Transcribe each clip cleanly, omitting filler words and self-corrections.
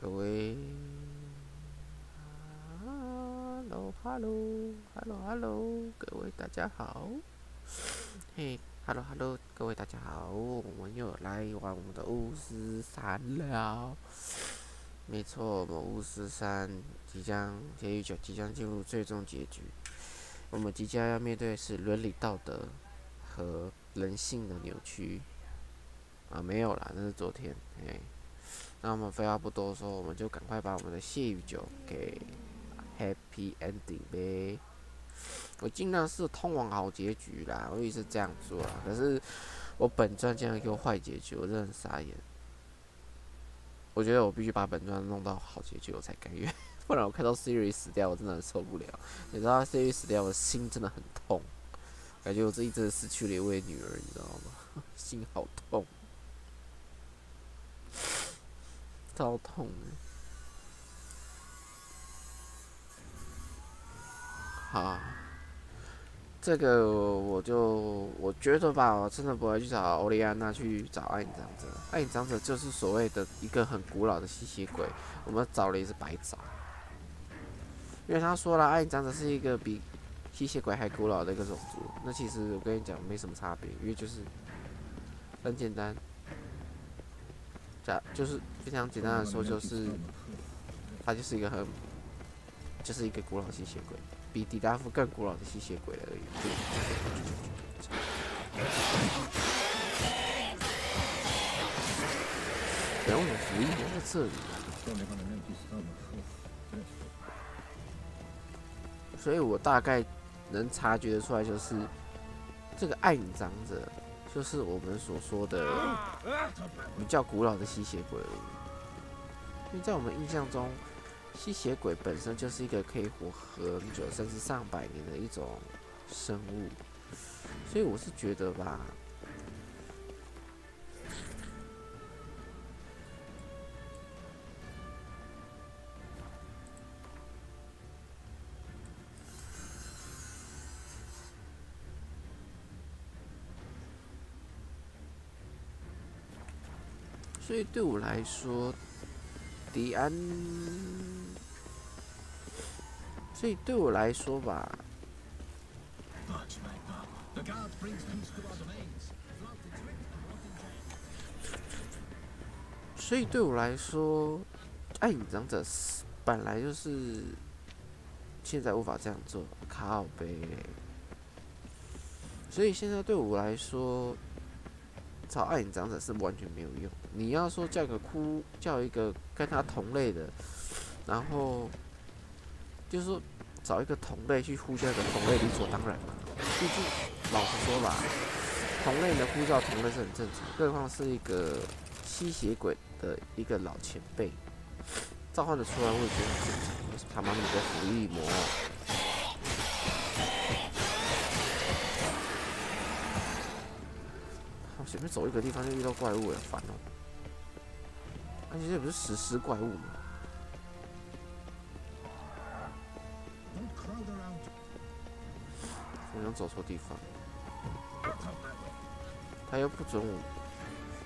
各位 ，Hello，各位大家好，嘿，Hello，各位大家好，我们又来玩我们的巫师3了。没错，我们巫师3结局9即将进入最终结局。我们即将要面对的是伦理道德和人性的扭曲。啊，没有啦，那是昨天，那我们废话不多说，我们就赶快把我们的谢与9给 Happy Ending 呗。我尽量是通往好结局啦，我也是这样做啦。可是我本传竟然给我坏结局，我真的很傻眼。我觉得我必须把本传弄到好结局，我才甘愿，不然我看到 Siri 死掉，我真的很受不了。你知道 Siri 死掉，我心真的很痛，感觉我这一真的失去了一位女儿，你知道吗？心好痛。超痛的。好，这个我觉得吧，我真的不会去找欧丽安娜去找暗影长者。暗影长者就是所谓的一个很古老的吸血鬼，我们找了也是白找。因为他说了，暗影长者是一个比吸血鬼还古老的一个种族。那其实我跟你讲没什么差别，因为就是很简单。就是非常简单的说，就是他就是一个古老吸血鬼，比迪达夫更古老的吸血鬼而已。然后我福音在这里，所以我大概能察觉得出来，就是这个暗影长者。就是我们所说的比较古老的吸血鬼而已，因为在我们印象中，吸血鬼本身就是一个可以活很久，甚至上百年的一种生物，所以我是觉得吧，所以对我来说，迪安，所以对我来说吧，所以对我来说，暗影长者本来就是现在无法这样做，靠北。所以现在对我来说，找暗影长者是完全没有用。你要说叫一个跟他同类的，然后就是说找一个同类去呼叫一个同类，理所当然嘛。毕竟老实说吧，同类的呼叫同类是很正常，更何况是一个吸血鬼的一个老前辈，召唤的出来我也觉得很正常。为什么他妈你在服役魔？随便走一个地方就遇到怪物了，烦哦！而且这不是史诗怪物吗？我想走错地方，他又不准我，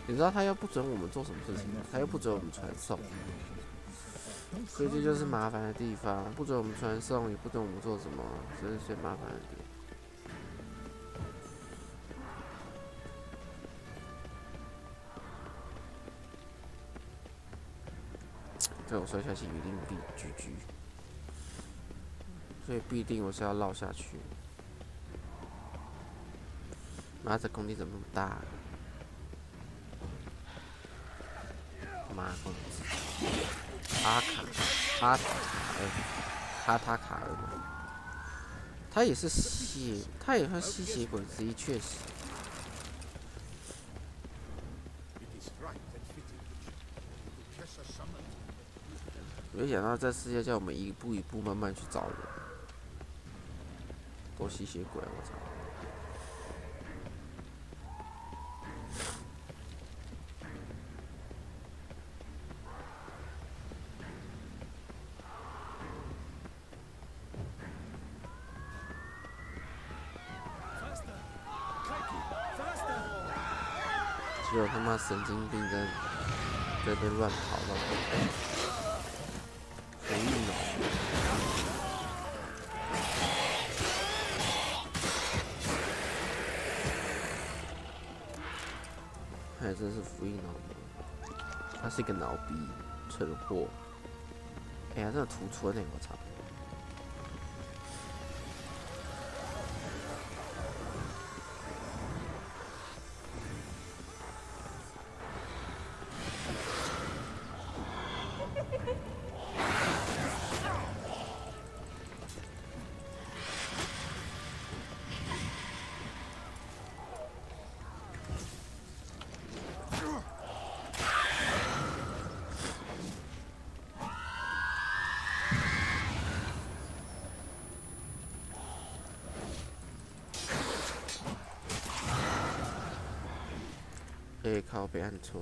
你知道他又不准我们做什么事情吗？他又不准我们传送，所以这就是麻烦的地方，不准我们传送，也不准我们做什么，这是最麻烦的点。这我摔下去一定必GG，所以必定我是要绕下去。妈，这空地怎么那么大？妈，哈塔卡尔，他也是他也算吸血鬼之一，确实。没想到这世界叫我们一步一步慢慢去找人，多吸血鬼！我操！只有他妈神经病在这边乱跑。还真是福音脑膜，他是一个脑逼蠢货。哎呀，真的屠村哎，我操！靠北按错。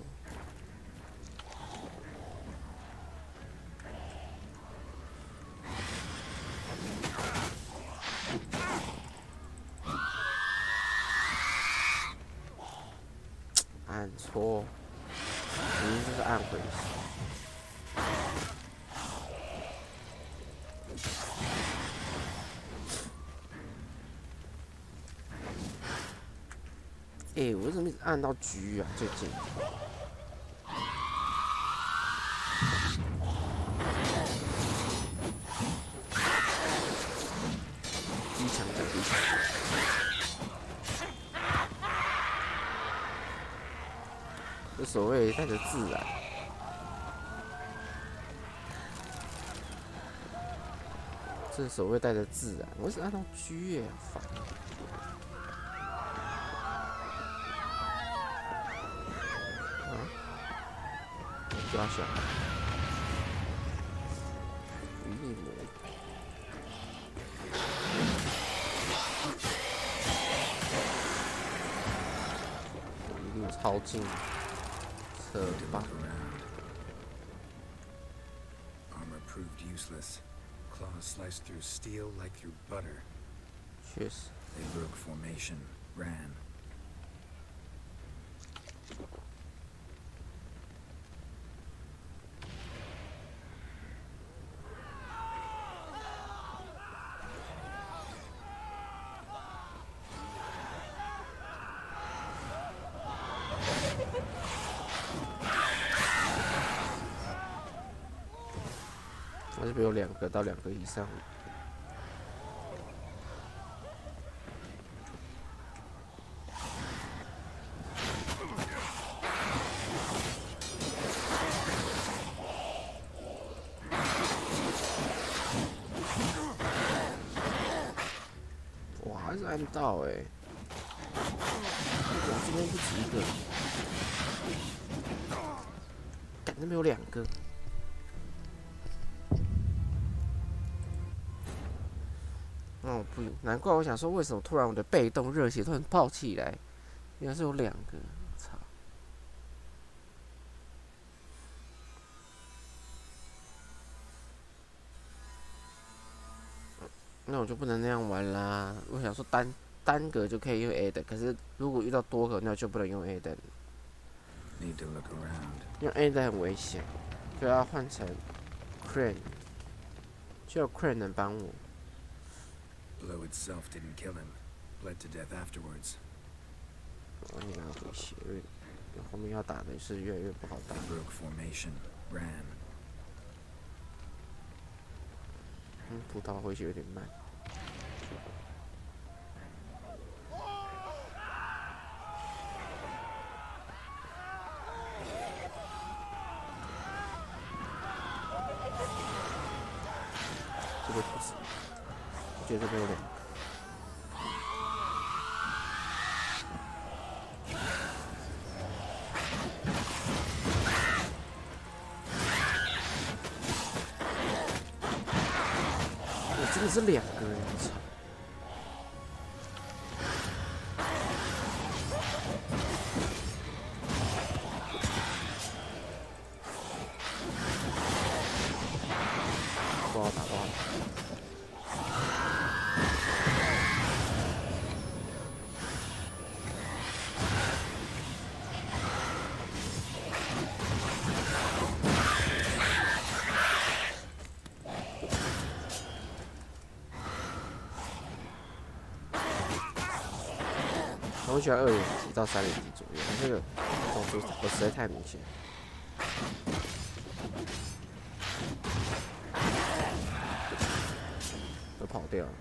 按错，明明就是按回去。我为什么一直按到 G 啊？最近。低强降低强。这所谓带着自然。这所谓带着自然，我是按到 G 耶，烦。抓小孩，一模。一定超近，扯吧。Armor proved useless. Claws sliced through steel like through butter. 确实。They broke formation, ran. 这边有2个到2个以上。哇，还是按到哇，这边不止一个，干这边有2个。哦不，难怪我想说，为什么突然我的被动热血突然爆起来？原来是有2个，操！那我就不能那样玩啦。我想说单个就可以用 A 的，可是如果遇到多个，那就不能用 A 的。用 A 的很危险，就要换成 Crane， 只有 Crane 能帮我。Blow itself didn't kill him. Bled to death afterwards. 你拿回血，后面要打的是越来越不好打。Broke formation, ran. 葡萄回血有点慢。这个不止，我觉得这边有2个。真的是2个人，操！不好打，不好打。我喜欢2连击到3连击左右，这个种族我实在太明显。都跑掉了。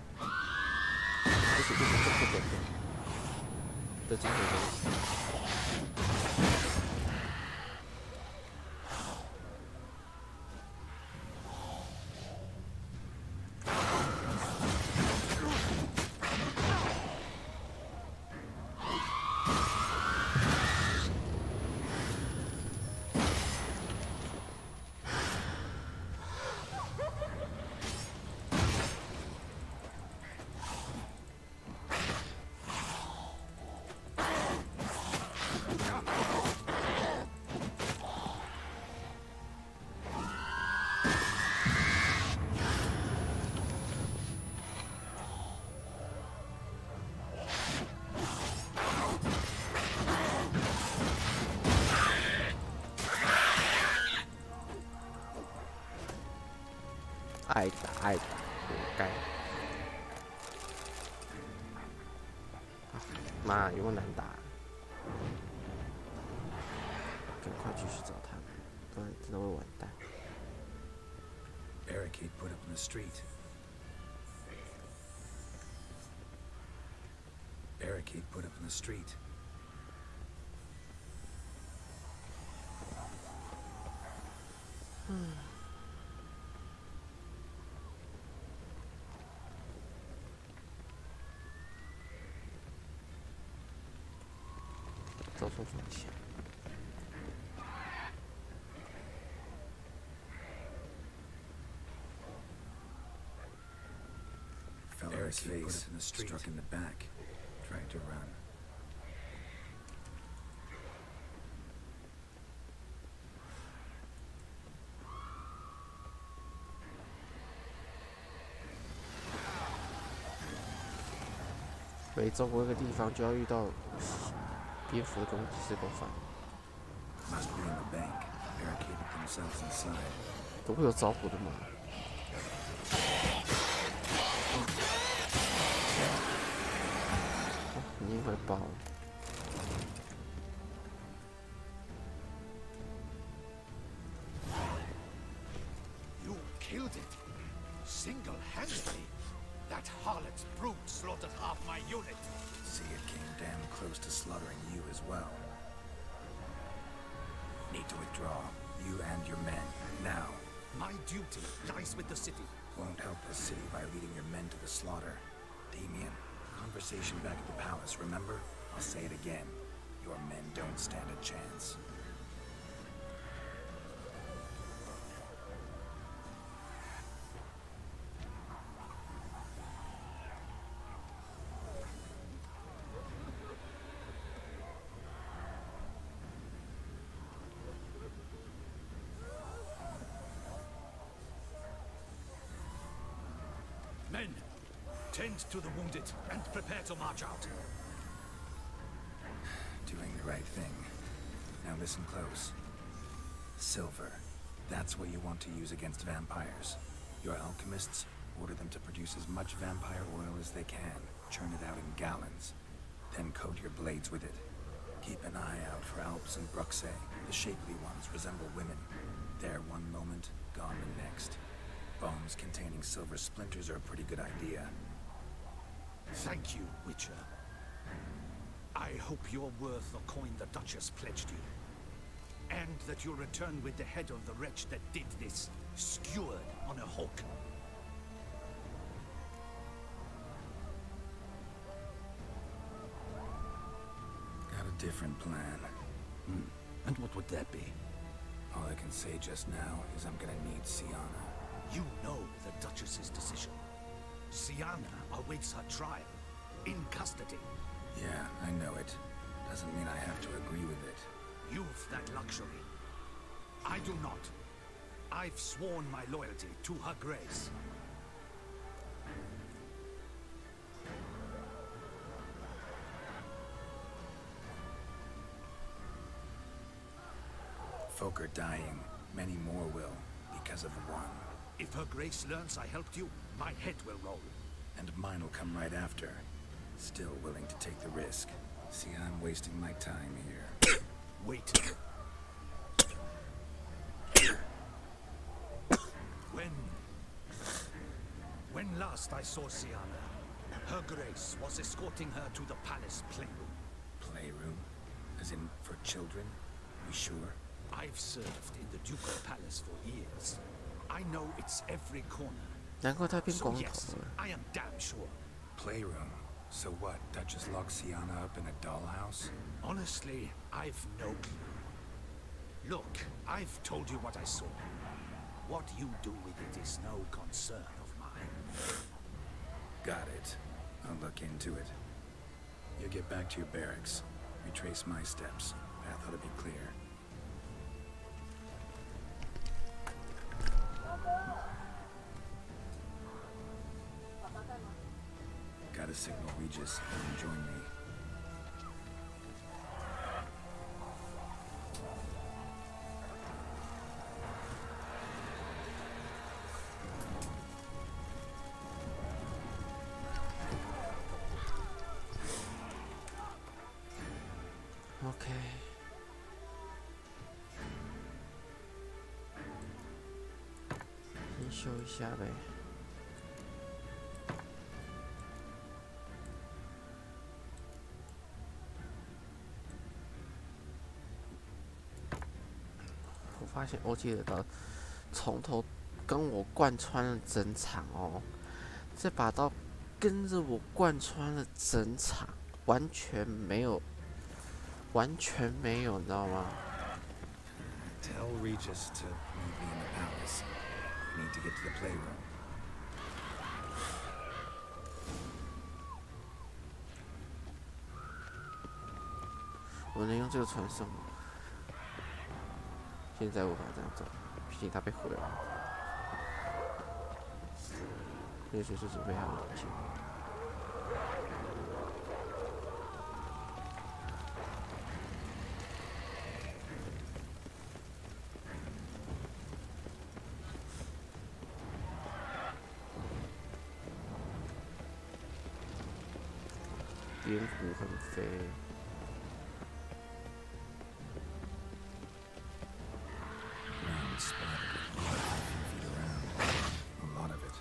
不行，这金水东西。 爱打，活该！妈，有没有难打？赶快继续找他们，不然真的会完蛋。Barricade put up in the street. Barricade put up in the street. Eric's face struck in the back, trying to run. "每走过一个地方，就要遇到蝙蝠的攻击，是够烦。Must be in the bank. Barricaded themselves inside. 都会有着火的吗？已经会爆了。You killed it, single-handedly. That harlot's brute slaughtered half my unit. See, it came damn close to slaughtering you as well. Need to withdraw, you and your men, now. My duty lies with the city. Won't help the city by leading your men to the slaughter. Damien, conversation back at the palace, remember? I'll say it again. Your men don't stand a chance. Men, tend to the wounded and prepare to march out. Doing the right thing. Now listen close. Silver. That's what you want to use against vampires. Your alchemists, order them to produce as much vampire oil as they can. Churn it out in gallons. Then coat your blades with it. Keep an eye out for Alps and Bruxae. The shapely ones resemble women. There one moment, gone the next. Bones containing silver splinters are a pretty good idea. Thank you, Witcher. I hope you're worth the coin the Duchess pledged you. And that you'll return with the head of the wretch that did this, skewered on a hook. Got a different plan. And what would that be? All I can say just now is I'm gonna need Sienna. You know the Duchess's decision. Sienna awaits her trial, in custody. Yeah, I know it. Doesn't mean I have to agree with it. You've that luxury. I do not. I've sworn my loyalty to her grace. Folk are dying. Many more will, because of the one. If her grace learns I helped you, my head will roll. And mine will come right after. Still willing to take the risk. See, I'm wasting my time here. Wait. When last I saw Siana, Her Grace was escorting her to the palace playroom. Playroom? As in for children? You sure? I've served in the ducal palace for years. I know it's every corner. 难怪他变 So 光头 yes, 了。 I am damn sure. Playroom? So what? Duchess locked Siana up in a dollhouse? Honestly, I've no clue. Look, I've told you what I saw. What you do with it is no concern of mine. Got it. I'll look into it. You get back to your barracks. Retrace my steps. Path ought to be clear. Gotta signal Regis and join me. OK， 先修一下呗。我发现，我记得到从头跟我贯穿了整场哦，这把刀跟着我贯穿了整场，完全没有，你知道吗？ Tell Regis to meet me in the palace. We need to get to the playroom. 我能用这个传送吗？现在无法这样做，毕竟它被毁了。可以随时准备好武器。边谷很飞。 Round splattered with blood 15 feet around. A lot of it.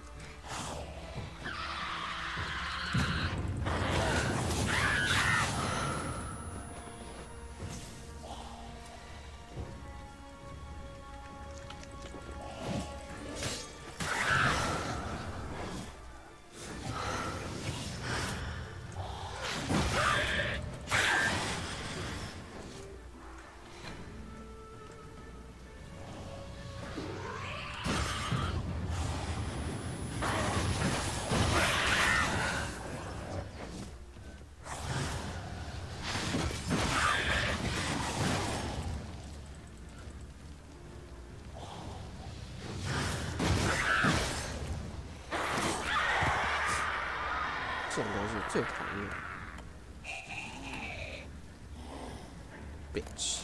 这种东西最讨厌。bitch，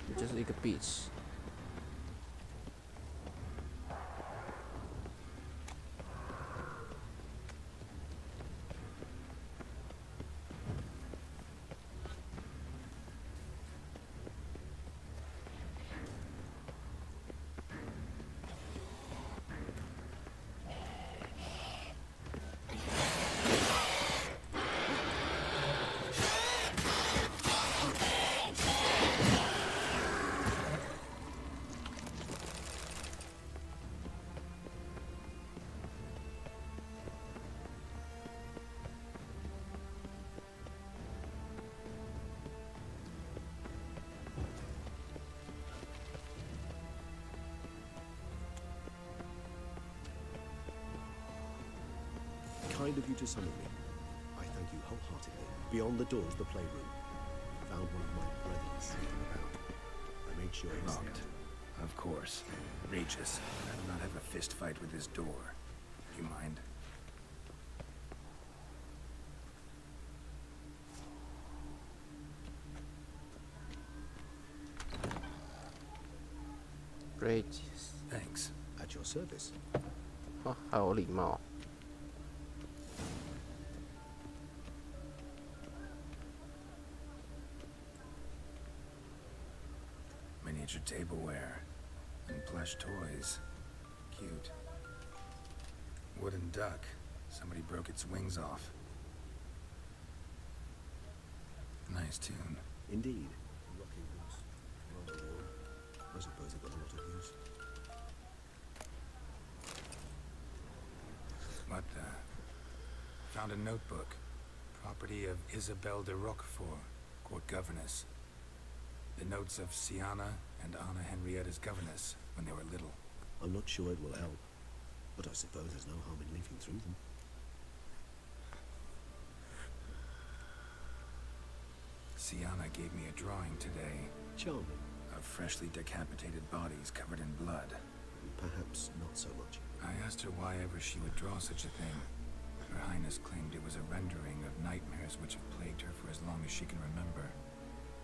你就是一个 bitch。Kind of you to summon me. I thank you wholeheartedly. Beyond the door is the playroom. I found one of my brothers sitting about. I made sure he was Locked. there. Of course. Regis, I do not have a fist fight with this door. You mind? Regis， Thanks. At your service. 哦，还有礼貌。Miniature tableware and plush toys. Cute. Wooden duck. Somebody broke its wings off. Nice tune. Indeed. Rocking horse. Rather worn. I suppose it got a lot of use. What the? Found a notebook. Property of Isabelle de Roquefort, court governess. The notes of Siana and Anna Henrietta's governess when they were little. I'm not sure it will help, but I suppose there's no harm in leafing through them. Siana gave me a drawing today. Charming. Of freshly decapitated bodies covered in blood. Perhaps not so much. I asked her why ever she would draw such a thing. Her Highness claimed it was a rendering of nightmares which have plagued her for as long as she can remember.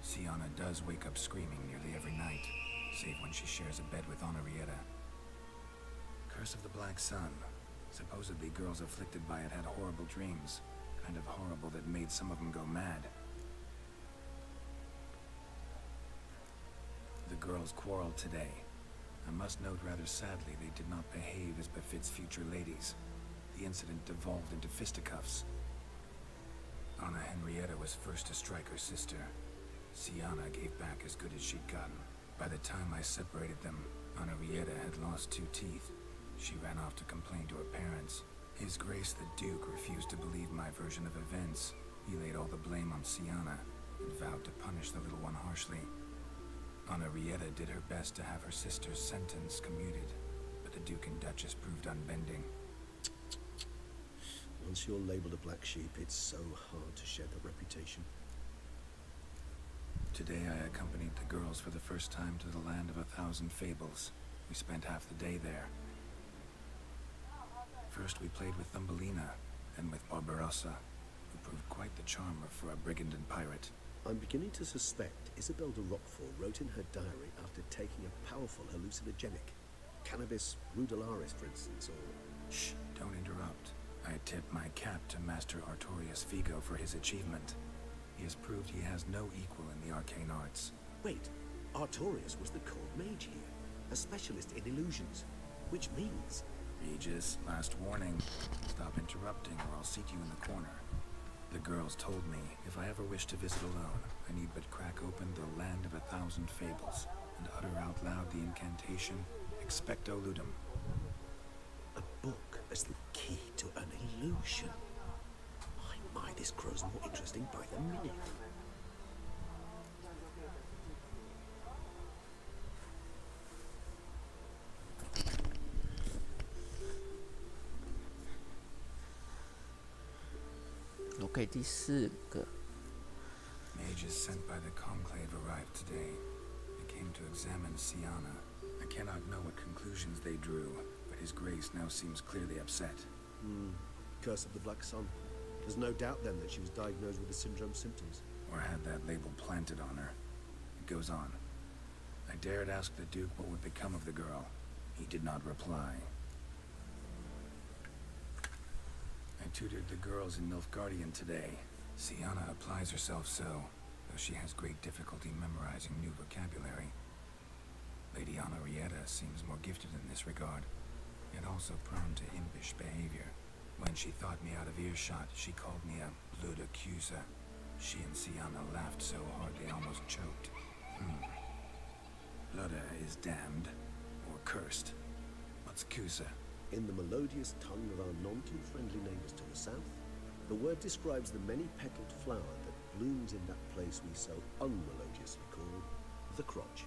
Siana does wake up screaming nearly every night, save when she shares a bed with Henrietta. Curse of the Black Sun. Supposedly girls afflicted by it had horrible dreams. Kind of horrible that made some of them go mad. The girls quarreled today. I must note rather sadly they did not behave as befits future ladies. The incident devolved into fisticuffs. Anna Henrietta was first to strike her sister. Siana gave back as good as she'd gotten. By the time I separated them, Henrietta had lost 2 teeth. She ran off to complain to her parents. His Grace the Duke refused to believe my version of events. He laid all the blame on Siana and vowed to punish the little one harshly. Henrietta did her best to have her sister's sentence commuted, but the Duke and Duchess proved unbending. Once you're labeled a black sheep, it's so hard to shed that reputation. Today I accompanied the girls for the first time to the land of 1,000 fables. We spent half the day there. First we played with Thumbelina, then with Barbarossa, who proved quite the charmer for a brigand and pirate. I'm beginning to suspect Isabelle de Roquefort wrote in her diary after taking a powerful hallucinogenic. Cannabis rudelaris, for instance, or... Shh, don't interrupt. I tip my cap to Master Artorius Vigo for his achievement. He has proved he has no equal in the arcane arts. Wait, Artorius was the court mage here, a specialist in illusions, which means... Regis, last warning. Stop interrupting or I'll seat you in the corner. The girls told me if I ever wish to visit alone, I need but crack open the land of 1,000 fables and utter out loud the incantation, Expecto Ludum. A book as the key to an illusion. My, this grows more interesting by the minute. OK， 第4个。 Mages sent by the Conclave arrived today. They came to examine Siana. I cannot know what conclusions they drew, but His Grace now seems clearly upset. Curse of the Black Sun. There's no doubt then that she was diagnosed with the syndrome symptoms. Or had that label planted on her. It goes on. I dared ask the Duke what would become of the girl. He did not reply. I tutored the girls in Nilfgaardian today. Siana applies herself so, though she has great difficulty memorizing new vocabulary. Lady Henrietta seems more gifted in this regard, yet also prone to impish behavior. When she thought me out of earshot, she called me a blood accuser. She and Siana laughed so hard they almost choked. Blooda is damned, or cursed. What's Cusa? In the melodious tongue of our non-too-friendly neighbors to the south, the word describes the many-petaled flower that blooms in that place we so unmelodiously call the crotch.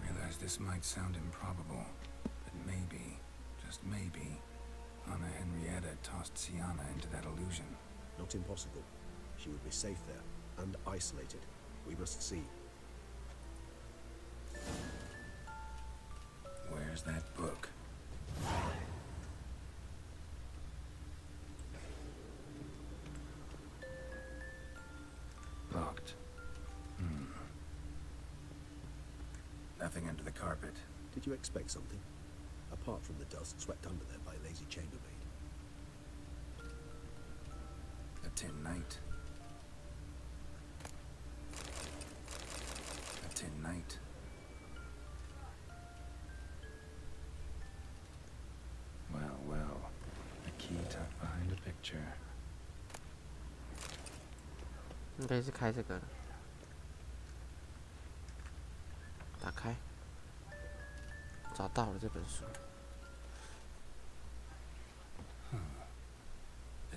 Realize this might sound improbable, but maybe, just maybe, Anna Henrietta tossed Siana into that illusion. Not impossible. She would be safe there, and isolated. We must see. Where's that book? Locked. Nothing under the carpet. Did you expect something? Apart from the dust swept under there by a lazy chambermaid. tin knight. A tin knight. Well, well. A key tucked behind a picture. 应该是开这个了。打开，找到了这本书。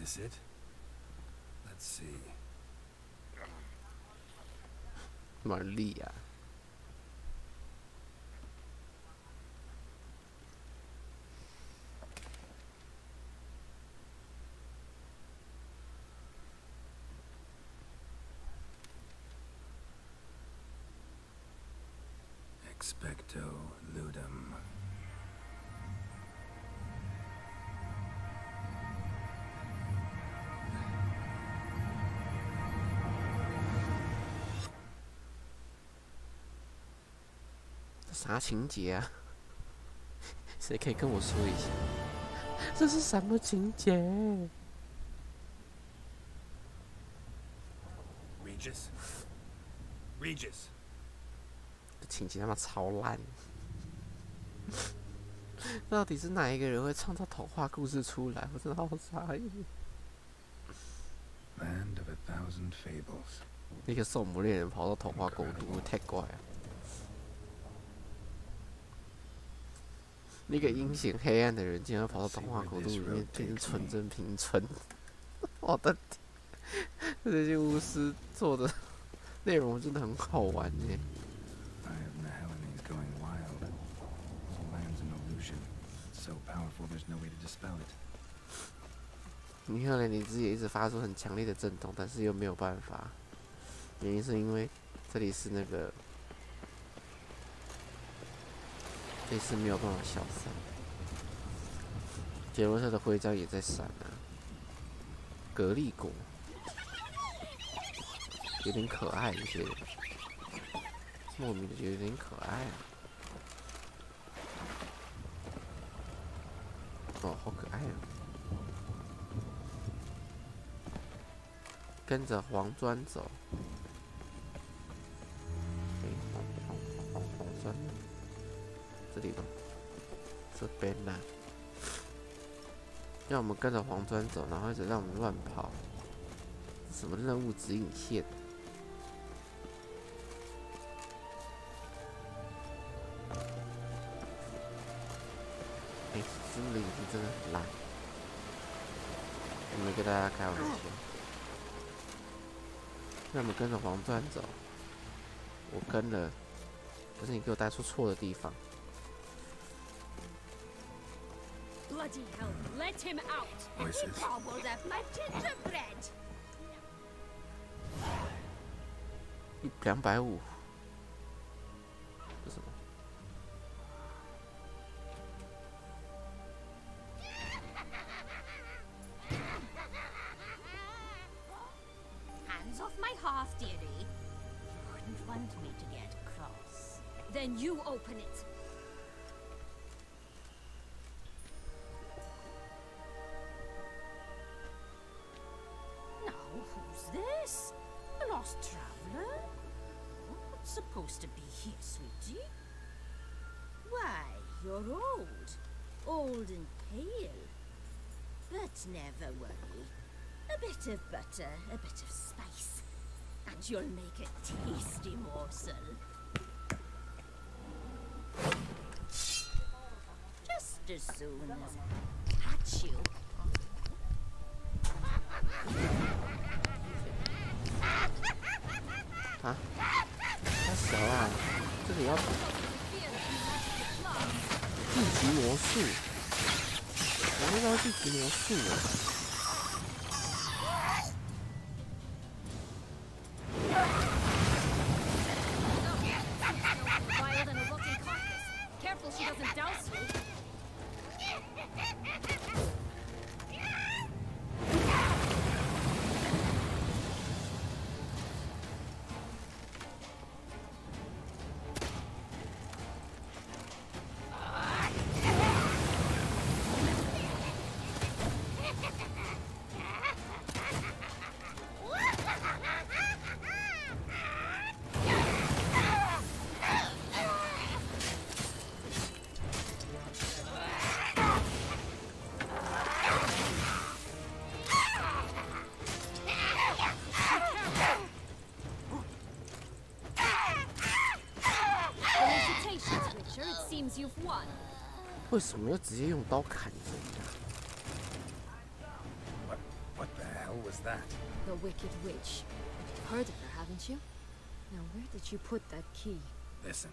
Is it? Let's see. 玛丽亚。Expecto ludum. 这啥情节啊？谁可以跟我说一下？这是什么情节？ Regis? Regis! 这情节他妈超烂！到底是哪一个人会创造童话故事出来？我真的好傻眼。 Land of 1,000 fables. 一个圣母猎人跑到童话国度，太怪了。那个阴险黑暗的人竟然跑到童话国度里面变成纯真平村，我的天！这些巫师做的内容真的很好玩耶。 Eye of Mahelene going wild. The land's an illusion. It's so powerful there's no way to dispel it. 你看了你自己也一直发出很强烈的震动，但是又没有办法，原因是因为这里是那个，这次没有办法消散。杰洛特的徽章也在闪啊，格力果，有点可爱，一些人莫名的觉得有点可爱啊。哦，好可爱啊！ 跟着黄砖走。黄砖，这里吧，这边啦。让我们跟着黄砖走，然后一直让我们乱跑。什么任务指引线？这里真的很烂，我没跟大家开玩笑。 让我们跟着黄砖走，我跟了，可是你给我带出错的地方。 Bloody hell, let him out! Voices. He gobbled up my gingerbread! 250，这什么？ Hands off my hearth, dearie. You wouldn't want me to get cross. Then you open it. Now, who's this? A lost traveler? What's supposed to be here, sweetie? Why, you're old. Old and pale. But never worry. A bit of butter, a bit of spice, and you'll make a tasty morsel. Just as soon as I catch you. 啊？太小啦！这里要晋级魔术，我不知道晋级魔术了。 She doesn't douse you. 为什么要直接用刀砍人啊？ What the hell was that? The Wicked Witch. You've heard of her, haven't you? Now, where did you put that key? Listen,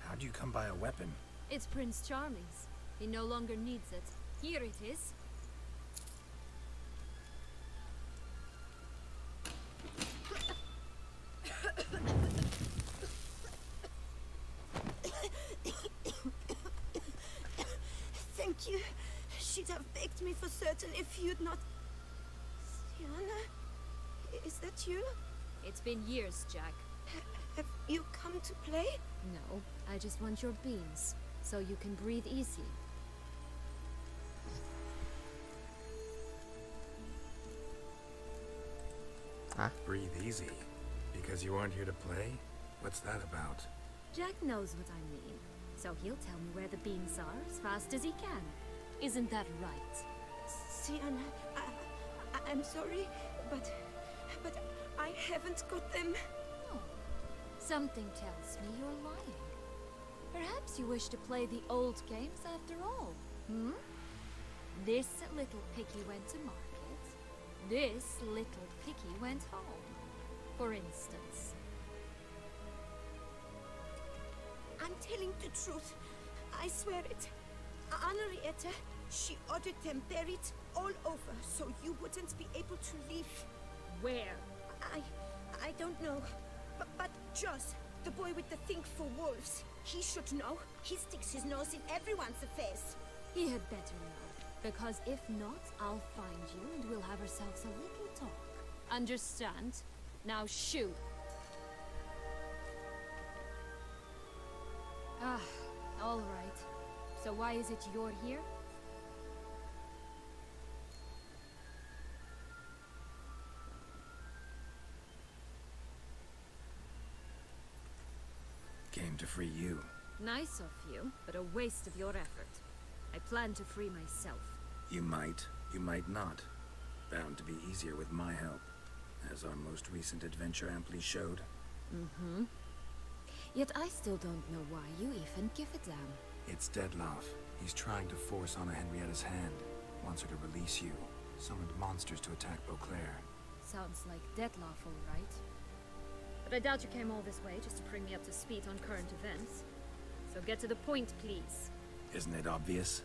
how'd you come by a weapon? It's Prince Charming's. He no longer needs it. Here it is. Thank you. She'd have begged me for certain if you'd not... Sienna? Is that you? It's been years, Jack. Have you come to play? No, I just want your beans, so you can breathe easily. Huh? Breathe easy. Because you aren't here to play? What's that about? Jack knows what I mean, so he'll tell me where the beans are as fast as he can. Isn't that right? Sienna, I'm sorry, but I haven't got them. Oh, something tells me you're lying. Perhaps you wish to play the old games after all, hmm? This little piggy went to market. This little piggy went home, for instance. I'm telling the truth. I swear it. Henrietta, she ordered them buried all over, so you wouldn't be able to leave. Where? I don't know. But Joss, the boy with the thing for wolves, he should know. He sticks his nose in everyone's affairs. He had better know, because if not, I'll find you and we'll have ourselves a little talk. Understand? Now shoot. Ah, all right. So why is it you're here? Came to free you. Nice of you, but a waste of your effort. I plan to free myself. You might not. Bound to be easier with my help, as our most recent adventure amply showed. Mm-hmm. Yet I still don't know why you even give a damn. It's Deadloff. He's trying to force Anna Henrietta's hand. Wants her to release you. Summoned monsters to attack Beauclair. Sounds like Deadloff, all right. But I doubt you came all this way just to bring me up to speed on current events. So get to the point, please. Isn't it obvious?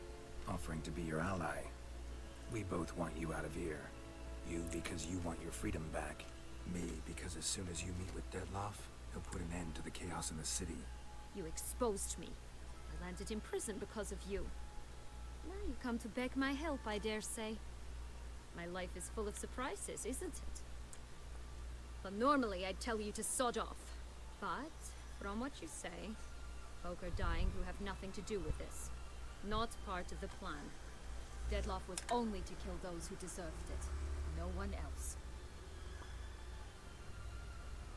Offering to be your ally. We both want you out of here. You because you want your freedom back. Me because as soon as you meet with Deadloff, he'll put an end to the chaos in the city. You exposed me. I landed in prison because of you. Now you come to beg my help, I dare say. My life is full of surprises, isn't it? But normally I'd tell you to sod off. But, from what you say, folk are dying who have nothing to do with this. Not part of the plan. Deadloff was only to kill those who deserved it. No one else.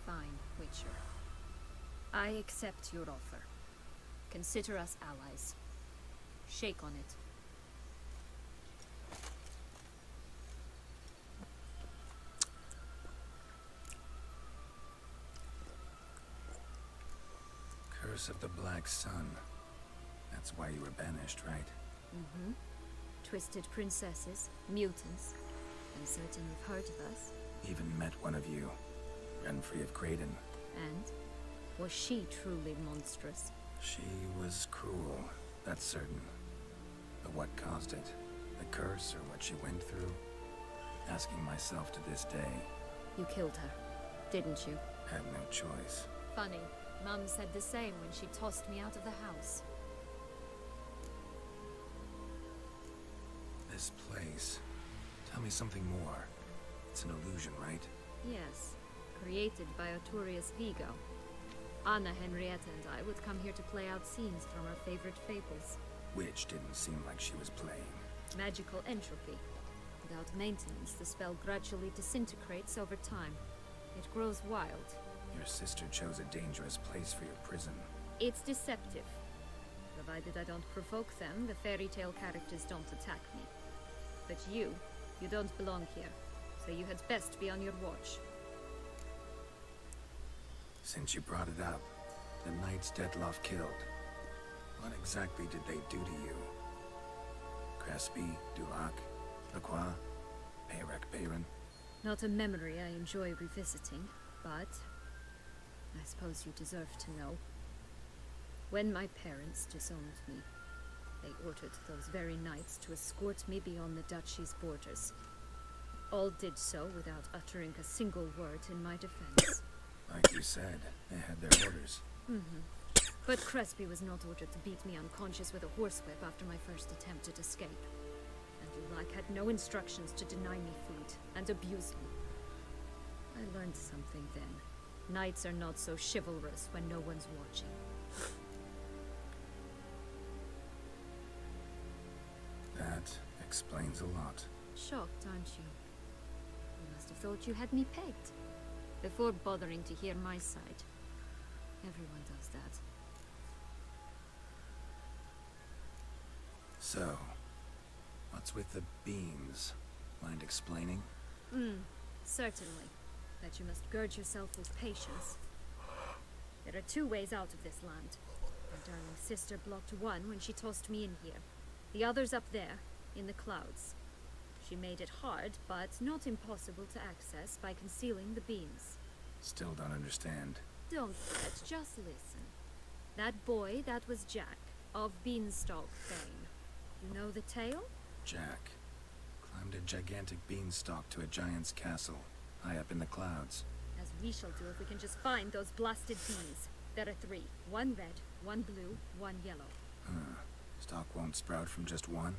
Fine, Witcher. I accept your offer. Consider us allies. Shake on it. Curse of the Black Sun. That's why you were banished, right? Mm-hmm. Twisted princesses, mutants. I'm certain you've heard of us. Even met one of you. Renfrey of Creighton. And? Was she truly monstrous? She was cruel, that's certain. But what caused it? The curse or what she went through? Asking myself to this day. You killed her, didn't you? Had no choice. Funny. Mum said the same when she tossed me out of the house. This place. Tell me something more. It's an illusion, right? Yes. Created by Arturius Vigo. Anna Henrietta and I would come here to play out scenes from our favorite fables. Which didn't seem like she was playing. Magical entropy. Without maintenance, the spell gradually disintegrates over time. It grows wild. Your sister chose a dangerous place for your prison. It's deceptive. Provided I don't provoke them, the fairy tale characters don't attack me. But you don't belong here. So you had best be on your watch. Since you brought it up, the knights Dettloff killed. What exactly did they do to you? Crespi, Dulac, Lacroix, Peyrac Peyran? Not a memory I enjoy revisiting, but I suppose you deserve to know. When my parents disowned me, they ordered those very knights to escort me beyond the duchy's borders. All did so without uttering a single word in my defense. Like you said, they had their orders. But Crespi was not ordered to beat me unconscious with a horsewhip after my first attempted escape. And Dulac had no instructions to deny me food and abuse me. I learned something then. Knights are not so chivalrous when no one's watching. That explains a lot. Shocked, aren't you? You must have thought you had me pegged. Before bothering to hear my side. Everyone does that. So, what's with the beams? Mind explaining? Certainly. But you must gird yourself with patience. There are two ways out of this land. My darling sister blocked one when she tossed me in here. The other's up there, in the clouds. She made it hard, but not impossible to access by concealing the beams. Still don't understand. Don't fret, just listen. That boy, that was Jack, of Beanstalk fame. You know the tale? Jack climbed a gigantic beanstalk to a giant's castle, high up in the clouds. As we shall do if we can just find those blasted beans. There are 3. 1 red, 1 blue, 1 yellow. Stalk won't sprout from just one?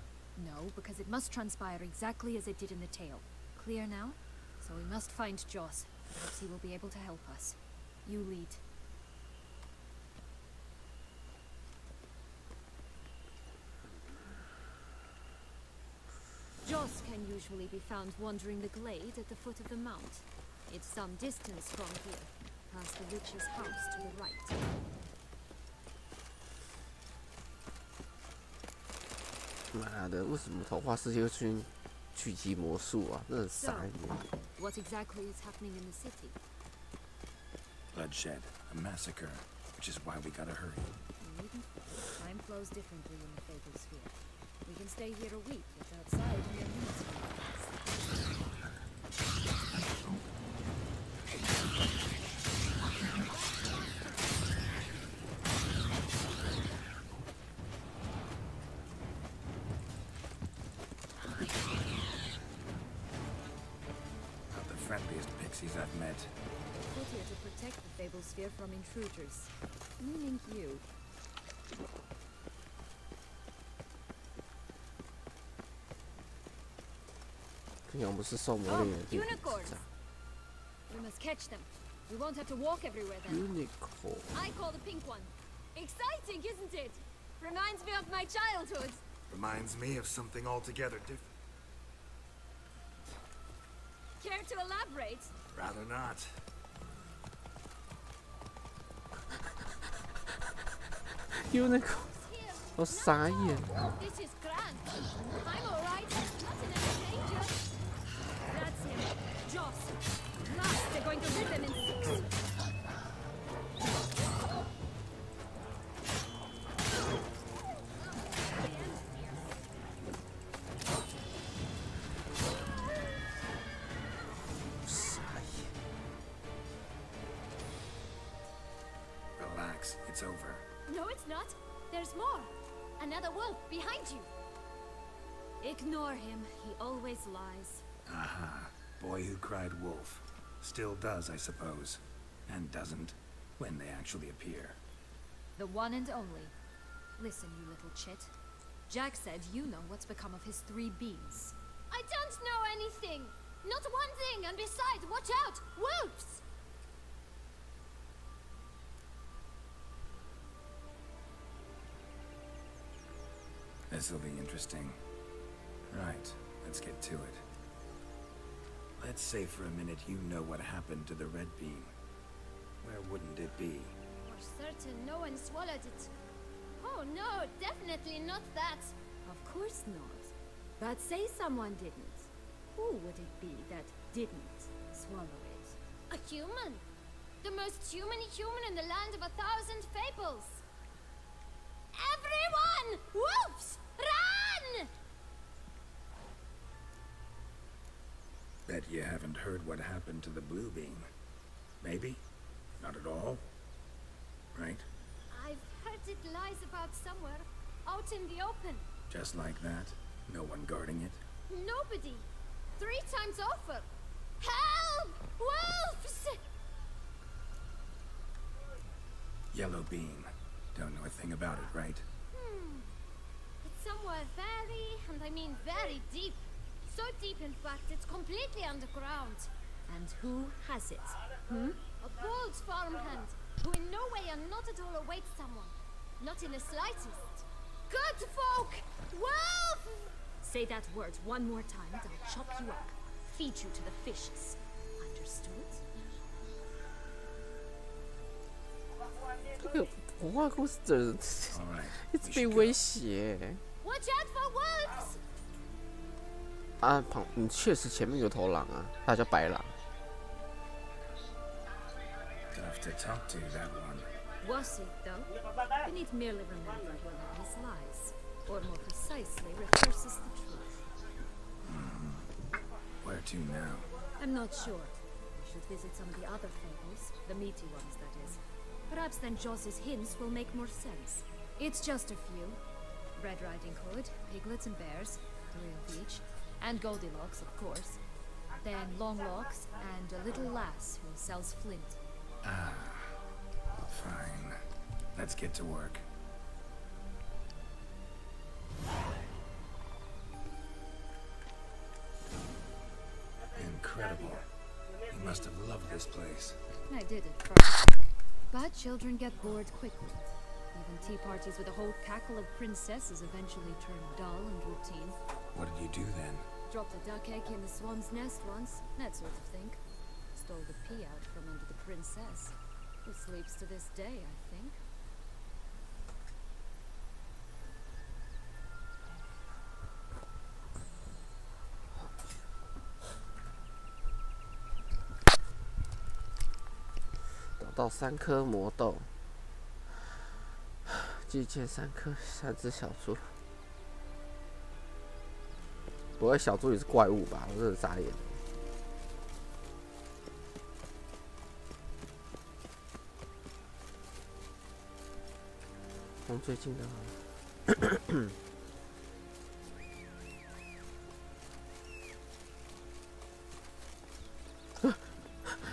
No, because it must transpire exactly as it did in the tale. Clear now? So we must find Joss. Perhaps he will be able to help us. You lead. Joss can usually be found wandering the glade at the foot of the mount. It's some distance from here, past the witch's house to the right.妈的，为什么童话世界会出现聚集魔术啊？真的很傻眼。 What exactly is happening in the city? Bloodshed, a massacre, which is why we gotta hurry. You needn't. Time flows differently in the Fable Sphere. We can stay here a week, if outside near needs. Not the friendliest pixies I've met. Put here to protect the Fable Sphere from intruders. Meaning you. Oh, unicorns! We must catch them. We won't have to walk everywhere then. Unicorn. I call the pink one. Exciting, isn't it? Reminds me of my childhood. Reminds me of something altogether different. Care to elaborate? Rather not. Unicorn. 我傻眼。 This is grand. I'm alright. Not in any danger. That's him. Joss. Last, they're going to rip him in 6. Relax, it's over. No, it's not. There's more. Another wolf behind you. Ignore him. He always lies. Aha. Boy who cried wolf. Still does, I suppose. And doesn't, when they actually appear. The one and only. Listen, you little chit. Jack said you know what's become of his 3 beans. I don't know anything! Not one thing, and besides, watch out! Wolves! This'll be interesting. Right, let's get to it. Let's say for a minute you know what happened to the red bean. Where wouldn't it be? For certain no one swallowed it. Oh no, definitely not that. Of course not. But say someone didn't. Who would it be that didn't swallow it? A human! The most human in the land of 1,000 fables! Everyone! Wolves! Run! Bet you haven't heard what happened to the blue beam. Maybe? Not at all? Right? I've heard it lies about somewhere, out in the open. Just like that? No one guarding it? Nobody. 3 times over. Help! Wolves! Yellow beam. Don't know a thing about it, right? It's somewhere very, and I mean very deep. So deep, in fact, it's completely underground. And who has it? A bold farmhand, who in no way and not at all awaits someone. Not in the slightest. Good folk! Wolf! Say that word one more time and I'll chop you up. Feed you to the fishes. Understood? 这个童话故事的人 All right. 一直被威胁。 Watch out for wolves! 啊，确实前面有头狼啊，他叫白狼。 Tough to talk to, that one. Was it, though? You need merely remember one of his lies. Or more precisely, rehearses the truth. Where to now? I'm not sure. We should visit some of the other fables. The meaty ones, that is. Perhaps then Joss's hints will make more sense. It's just a few. Red Riding Hood, piglets and bears, 3 of each. And Goldilocks, of course. Then Longlocks, and a little lass who sells flint. Fine. Let's get to work. Incredible. You must have loved this place. I did at first. But children get bored quickly. Even tea parties with a whole cackle of princesses eventually turn dull and routine. What did you do then? Dropped a duck egg in the swan's nest once, that sort of thing. Stole the pea out from under the princess, who sleeps to this day, I think.找到3颗魔豆，击剑3只小猪。不会小猪也是怪物吧？我真的傻眼。从最近的。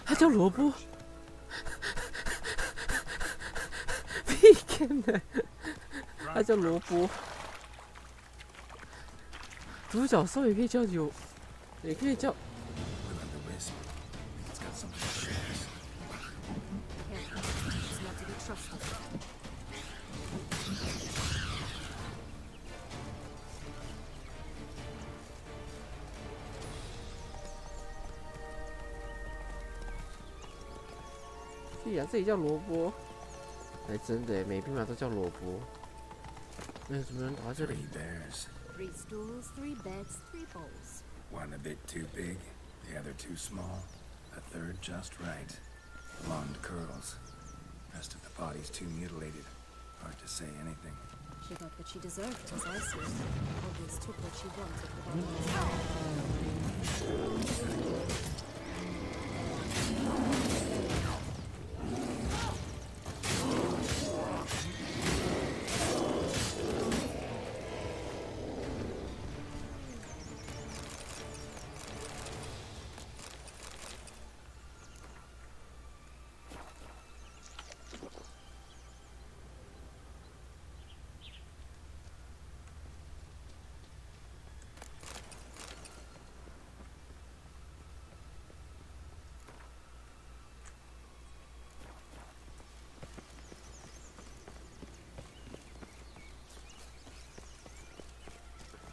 它叫萝卜。屁干的，它叫萝卜。独角兽也可以叫油，也可以叫。 It's not to be trusted. 对呀，这里叫萝卜。哎，真的，每匹马都叫萝卜。那什么人打到这里？ 3 bears. 3 stools, 3 beds, 3 bowls. One a bit too big, the other too small, the third just right. Blonde curls. Rest of the body's too mutilated. Hard to say anything. She got what she deserved, as I see it. Always took what she wanted without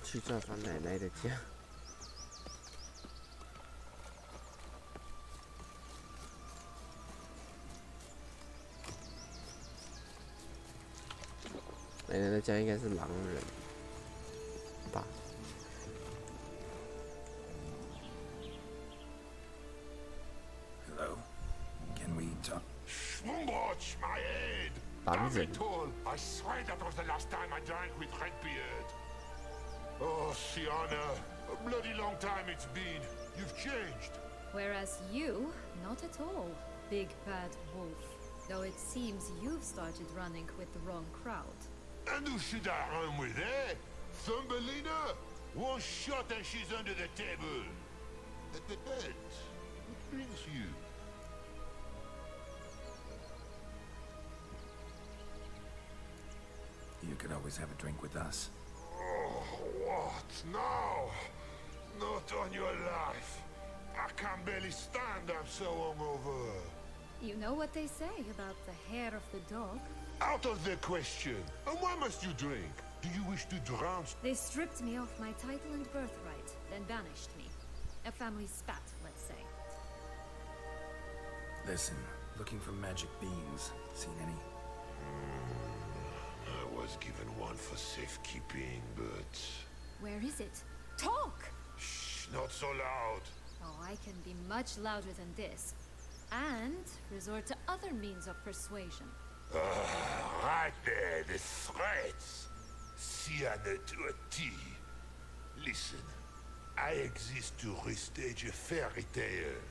去造访奶奶的家。奶奶的家应该是狼人吧？ Hello? Can we talk? Watch my head! 狼人。 I swear that was the last time I drank with Redbeard. Oh, Sienna, a bloody long time it's been. You've changed. Whereas you, not at all, big bad wolf. Though it seems you've started running with the wrong crowd. And who should I run with, eh? Thumbelina? One shot and she's under the table. But what brings you? You could always have a drink with us. Oh, what now? Not on your life. I can barely stand, I'm so hungover. You know what they say about the hair of the dog? Out of the question. And why must you drink? Do you wish to drown? They stripped me of my title and birthright, then banished me. A family spat, let's say. Listen, looking for magic beans. Seen any? I was given one for safekeeping, but... Where is it? Talk! Shh, not so loud. Oh, I can be much louder than this. And resort to other means of persuasion. Right there, the threats. Sienna to a T. Listen, I exist to restage a fairy tale.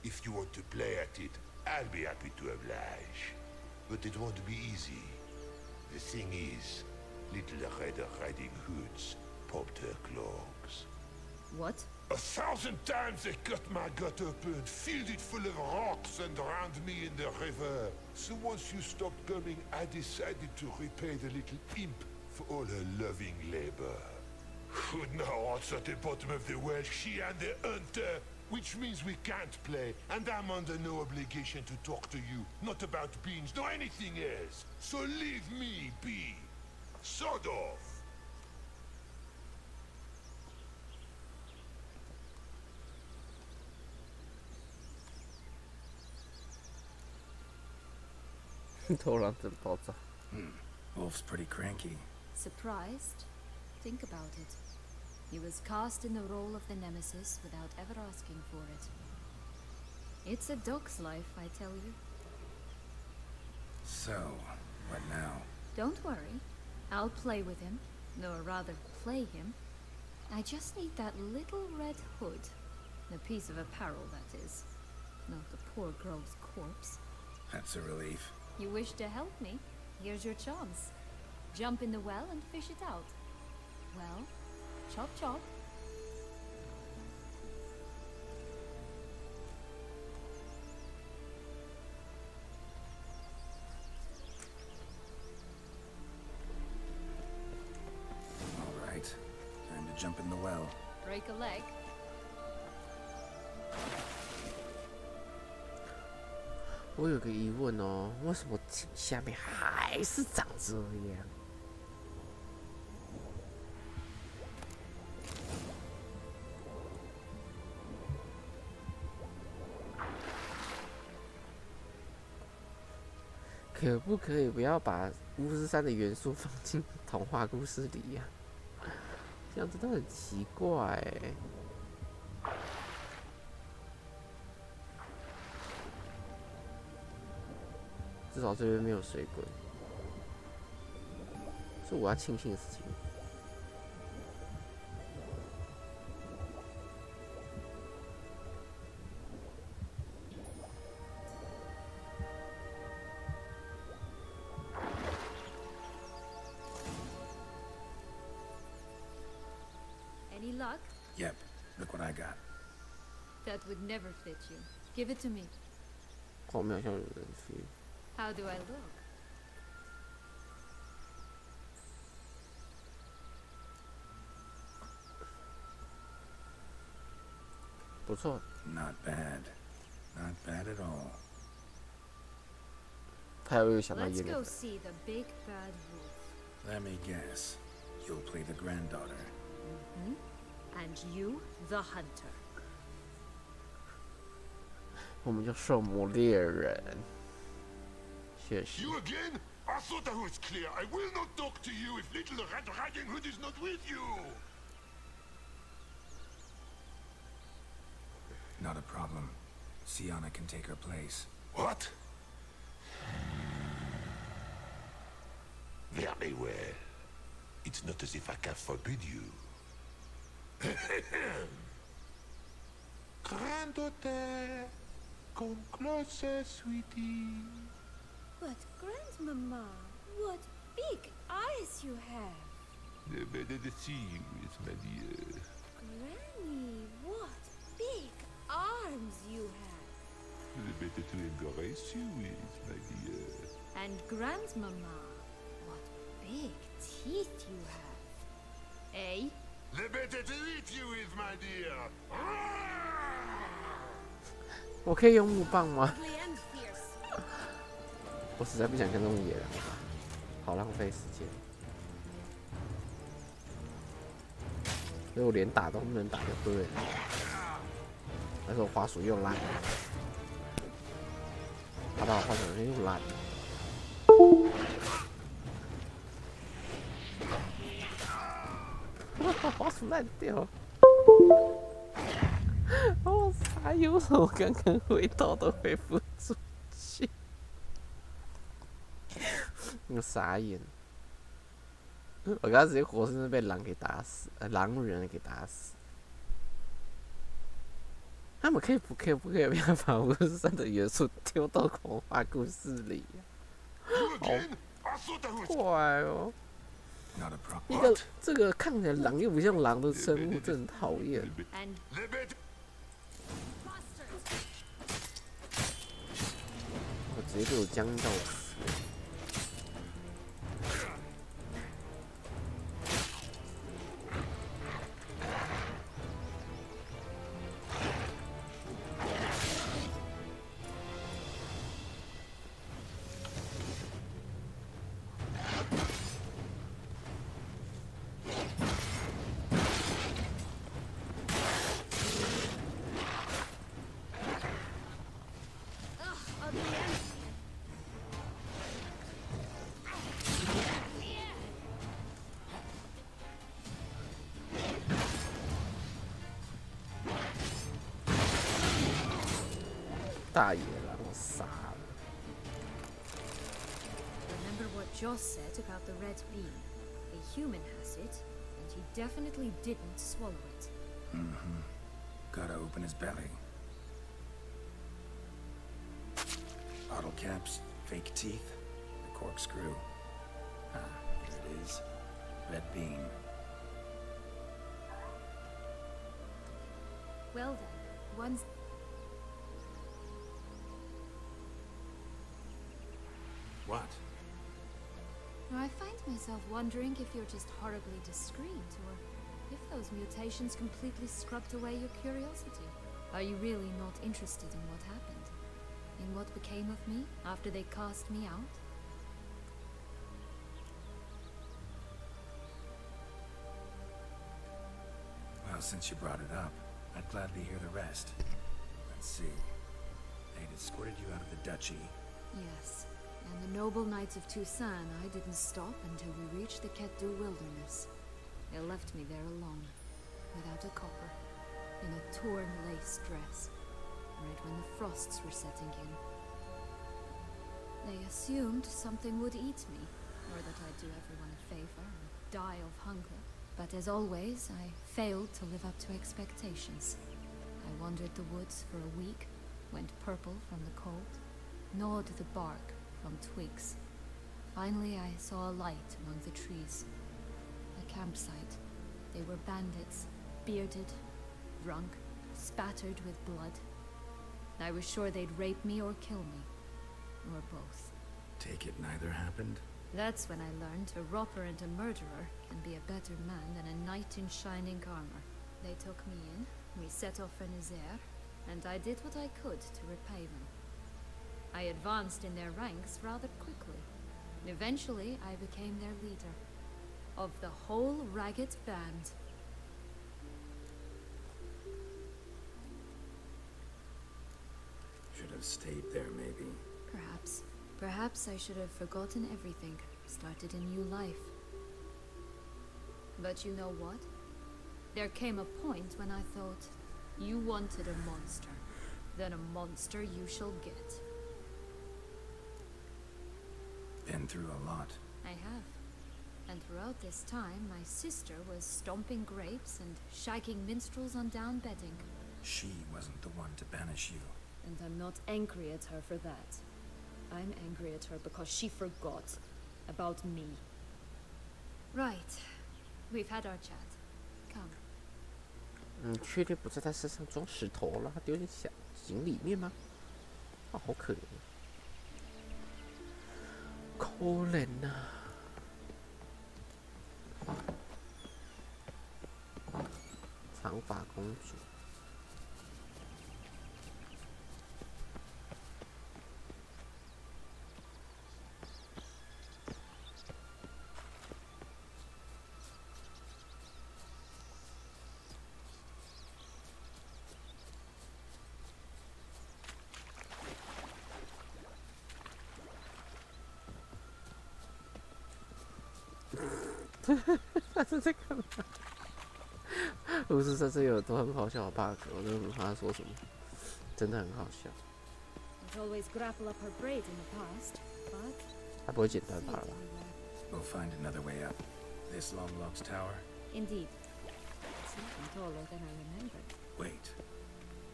If you want to play at it, I'll be happy to oblige. But it won't be easy. The thing is, little Red Riding Hoods popped her clogs. What? 1,000 times they cut my gut open, filled it full of rocks and drowned me in the river. So once you stopped coming, I decided to repay the little imp for all her loving labor. Who now wants at the bottom of the well, she and the hunter, which means we can't play, and I'm under no obligation to talk to you, not about beans, nor anything else. So leave me be. Sod off.突然真爆炸。 Wolf's pretty cranky. Surprised? Think about it. He was cast in the role of the nemesis without ever asking for it. It's a dog's life, I tell you. So, what now? Don't worry. I'll play with him. Or rather, play him. I just need that little red hood. A piece of apparel, that is. Not the poor girl's corpse. That's a relief. You wish to help me? Here's your chance. Jump in the well and fish it out. Well, chop chop. All right. Time to jump in the well. Break a leg. 我有个疑问哦，为什么下面还是长这样？可不可以不要把巫师3的元素放进童话故事里呀、这样真的很奇怪哎。至少这边没有水鬼，是我要庆幸的事情。Any luck? Yep. Look what I got. That would never fit you. Give it to me. 后面好像有人去。 How do I look? 不错。 Not bad. Not bad at all. 他又想到 Let's 耶 go 路。 see the big bad wolf. Let me guess. You'll play the granddaughter. And you, the hunter. 我们就圣母猎人。确实。 You again? I thought I was clear. I will not talk to you if little Red Riding Hood is not with you. Not a problem. Sienna can take her place. What? Very well. It's not as if I can forbid you. Granddaughter, come closer, sweetie. But Grandmama, what big eyes you have! The better to see you is my dear. Granny, what big arms you have! The better to embrace you is my dear. And Grandmama, what big teeth you have! Eh? The better to eat you is my dear. 我可以用木棒吗？ Ugly and fierce. 我实在不想跟这种野狼打，好浪费时间。所以我连打都不能打就对了。但是我滑鼠又烂，打到我滑鼠又烂。滑鼠烂掉。我傻眼，为什么刚刚回头都回不出去？我傻眼。我刚刚直接活生生被狼给打死，狼人给打死。他们可以不可以不要把巫师3的元素丢到童话故事里呀、好怪哦！一个这个看起来狼又不像狼的生物，真很讨厌。我直接被我僵到死。大野狼杀了。Remember what Joss said about the red beam? A human has it, and he definitely didn't swallow it. Mm-hmm. Gotta open his belly. Bottle caps, fake teeth, the corkscrew. Ah, here it is. Red beam. Well then, one's... What? I find myself wondering if you're just horribly discreet, or if those mutations completely scrubbed away your curiosity. Are you really not interested in what happened? In what became of me after they cast me out? Well, since you brought it up, I'd gladly hear the rest. Let's see. They'd escorted you out of the duchy. Yes. And the noble knights of Toussaint, I didn't stop until we reached the Ketdu wilderness. They left me there alone, without a copper, in a torn lace dress, right when the frosts were setting in. They assumed something would eat me, or that I'd do everyone a favor and die of hunger. But as always, I failed to live up to expectations. I wandered the woods for a week, went purple from the cold, gnawed the bark from twigs. Finally, I saw a light among the trees. A campsite. They were bandits, bearded, drunk, spattered with blood. I was sure they'd rape me or kill me. Or both. Take it neither happened? That's when I learned a robber and a murderer can be a better man than a knight in shining armor. They took me in, we set off for Nazaire, and I did what I could to repay them. I advanced in their ranks rather quickly. Eventually, I became their leader. Of the whole ragged band. Should have stayed there, maybe. Perhaps. Perhaps I should have forgotten everything, started a new life. But you know what? There came a point when I thought, you wanted a monster. Then a monster you shall get. Been through a lot. I have. And throughout this time, my sister was stomping grapes and shagging minstrels on down bedding. She wasn't the one to banish you. And I'm not angry at her for that. I'm angry at her because she forgot about me. Right. We've had our chat. Come. 你确定不是在身上装石头了？他丢进井里面吗？啊，好可怜，可怜呐！长发公主。他是在干嘛？不是在这有都很好笑的 bug， 我真的不知道他说什么，真的很好笑。他不会剪断它了吧 We'll find another way up. This long lock's tower? Indeed. It's even taller than I remembered. Wait.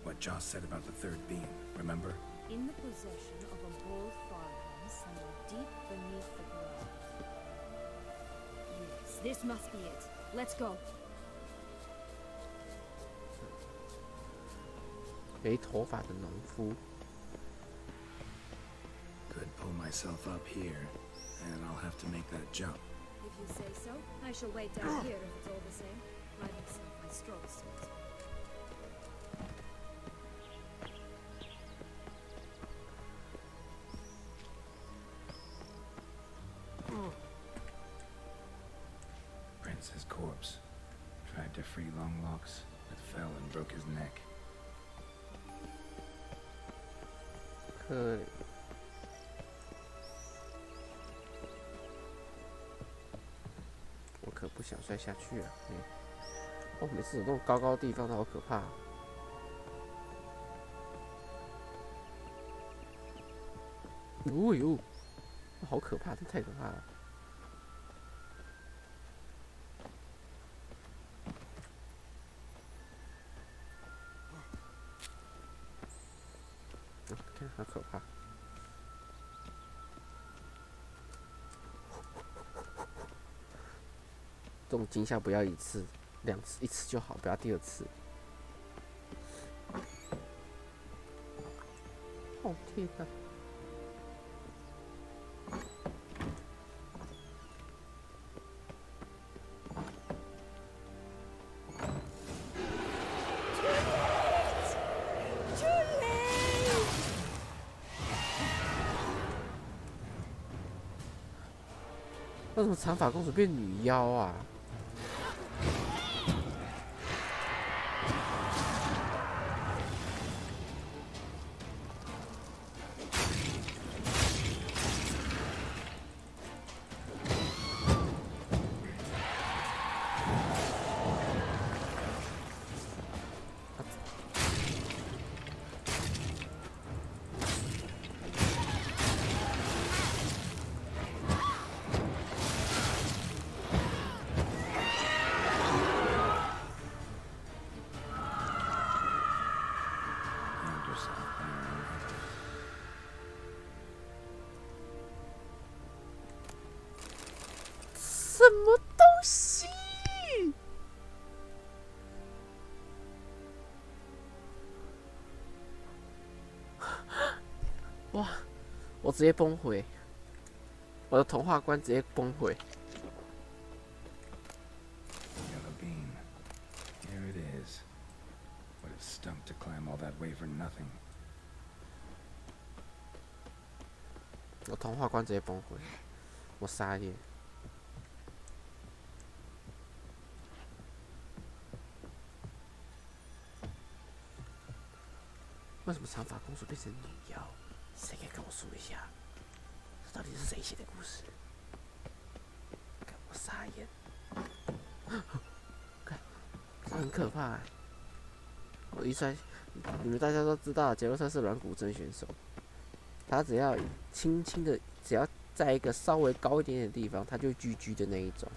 What Joss said about the third beam, remember? In the possession of a bold farmhand somewhere deep beneath the ground. Yes, this must be it. Let's go. 没头发的农夫。Could pull myself up here, and I'll have to make that jump. If you say so, I shall wait down here if it's all the same. Climbing's not my strong suit. Prince's corpse. Tried to free Longlocks, but fell and broke his neck. 可怜。我可不想摔下去啊！哦，每次有那种高高的地方都好可怕。哦呦，好可怕，这太可怕了。看，好可怕。这种惊吓不要一次、两次，一次就好，不要第二次。哦天哪！为什么长发公主变女妖啊？什么东西？哇！我直接崩溃，我的童话观直接崩溃。Yellow beam. Here it is. Would have stunk to climb all that way for nothing. 我童话观直接崩溃，我傻眼。为什么长发公主变成女妖？谁可以跟我说一下？这到底是谁写的故事？看我傻眼！看，这很可怕欸。我一摔，你们大家都知道，杰洛特是软骨症选手，他只要轻轻的，只要在一个稍微高一点点的地方，它就居居的那一种。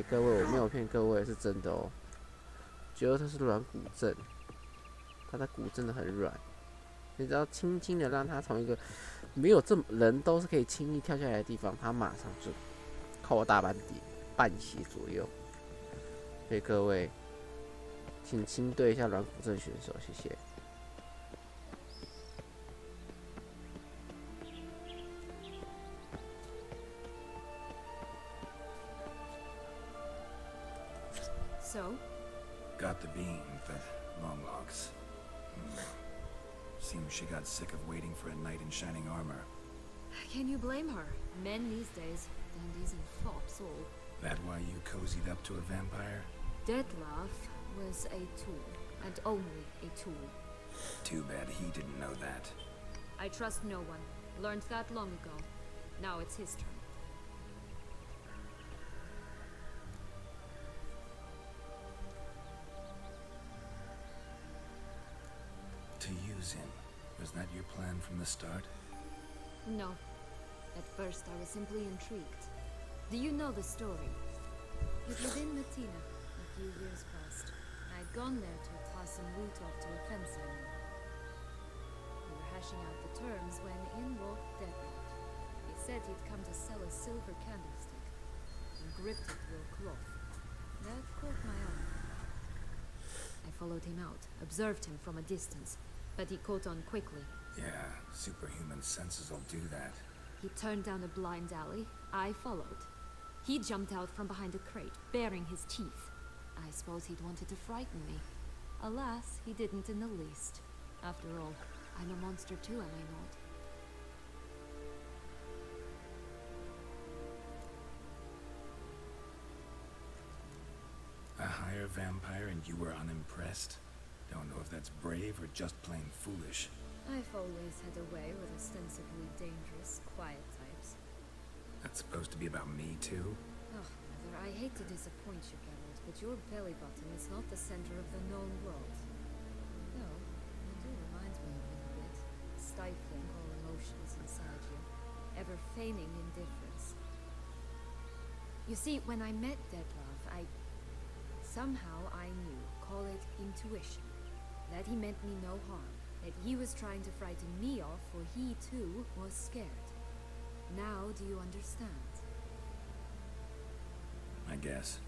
各位，我没有骗各位，是真的哦。觉得它是软骨症，它的骨真的很软，你只要轻轻的让它从一个没有这么人都是可以轻易跳下来的地方，它马上就靠大半血左右。所以各位，请亲对一下软骨症选手，谢谢。So? Got the beam, but long logs. Seems she got sick of waiting for a knight in shining armor. Can you blame her? Men these days, dandies and fops all. That why you cozied up to a vampire? Deadlaugh was a tool, and only a tool. Too bad he didn't know that. I trust no one. Learned that long ago. Now it's his turn. To use him. Was that your plan from the start? No. At first I was simply intrigued. Do you know the story? It was in Matina, a few years past. I'd gone there to toss some loot off to a fence I knew. We were hashing out the terms when in walked Deadlaugh. He said he'd come to sell a silver candlestick, and gripped it through a cloth. That caught my eye. I followed him out, observed him from a distance, but he caught on quickly. Yeah, superhuman senses will do that. He turned down a blind alley. I followed. He jumped out from behind a crate, baring his teeth. I suppose he'd wanted to frighten me. Alas, he didn't in the least. After all, I'm a monster too, am I not? A higher vampire and you were unimpressed? Don't know if that's brave or just plain foolish. I've always had a way with ostensibly dangerous, quiet types. That's supposed to be about me too? Oh, Mother, I hate to disappoint you, Geralt, but your belly button is not the center of the known world. Though, you do remind me of it a bit. Stifling all emotions inside you. Ever feigning indifference. You see, when I met Deadlaugh, somehow I knew, call it intuition, that he meant me no harm, that he was trying to frighten me off, for he too was scared. Now do you understand? I guess.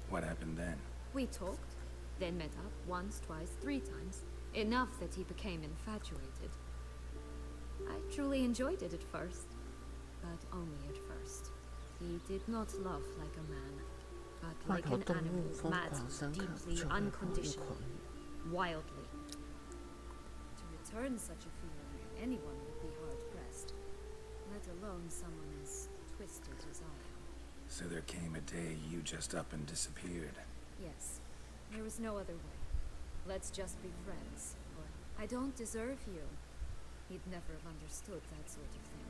What happened then? We talked, then met up once, twice, 3 times. Enough that he became infatuated. I truly enjoyed it at first, but only at first. He did not love like a man, but like an animal, mad, deeply, unconditionally, wildly. To return such a feeling, anyone would be hard-pressed, let alone someone as twisted as I am. So there came a day you just up and disappeared. Yes, there was no other way. Let's just be friends, or I don't deserve you. He'd never have understood that sort of thing.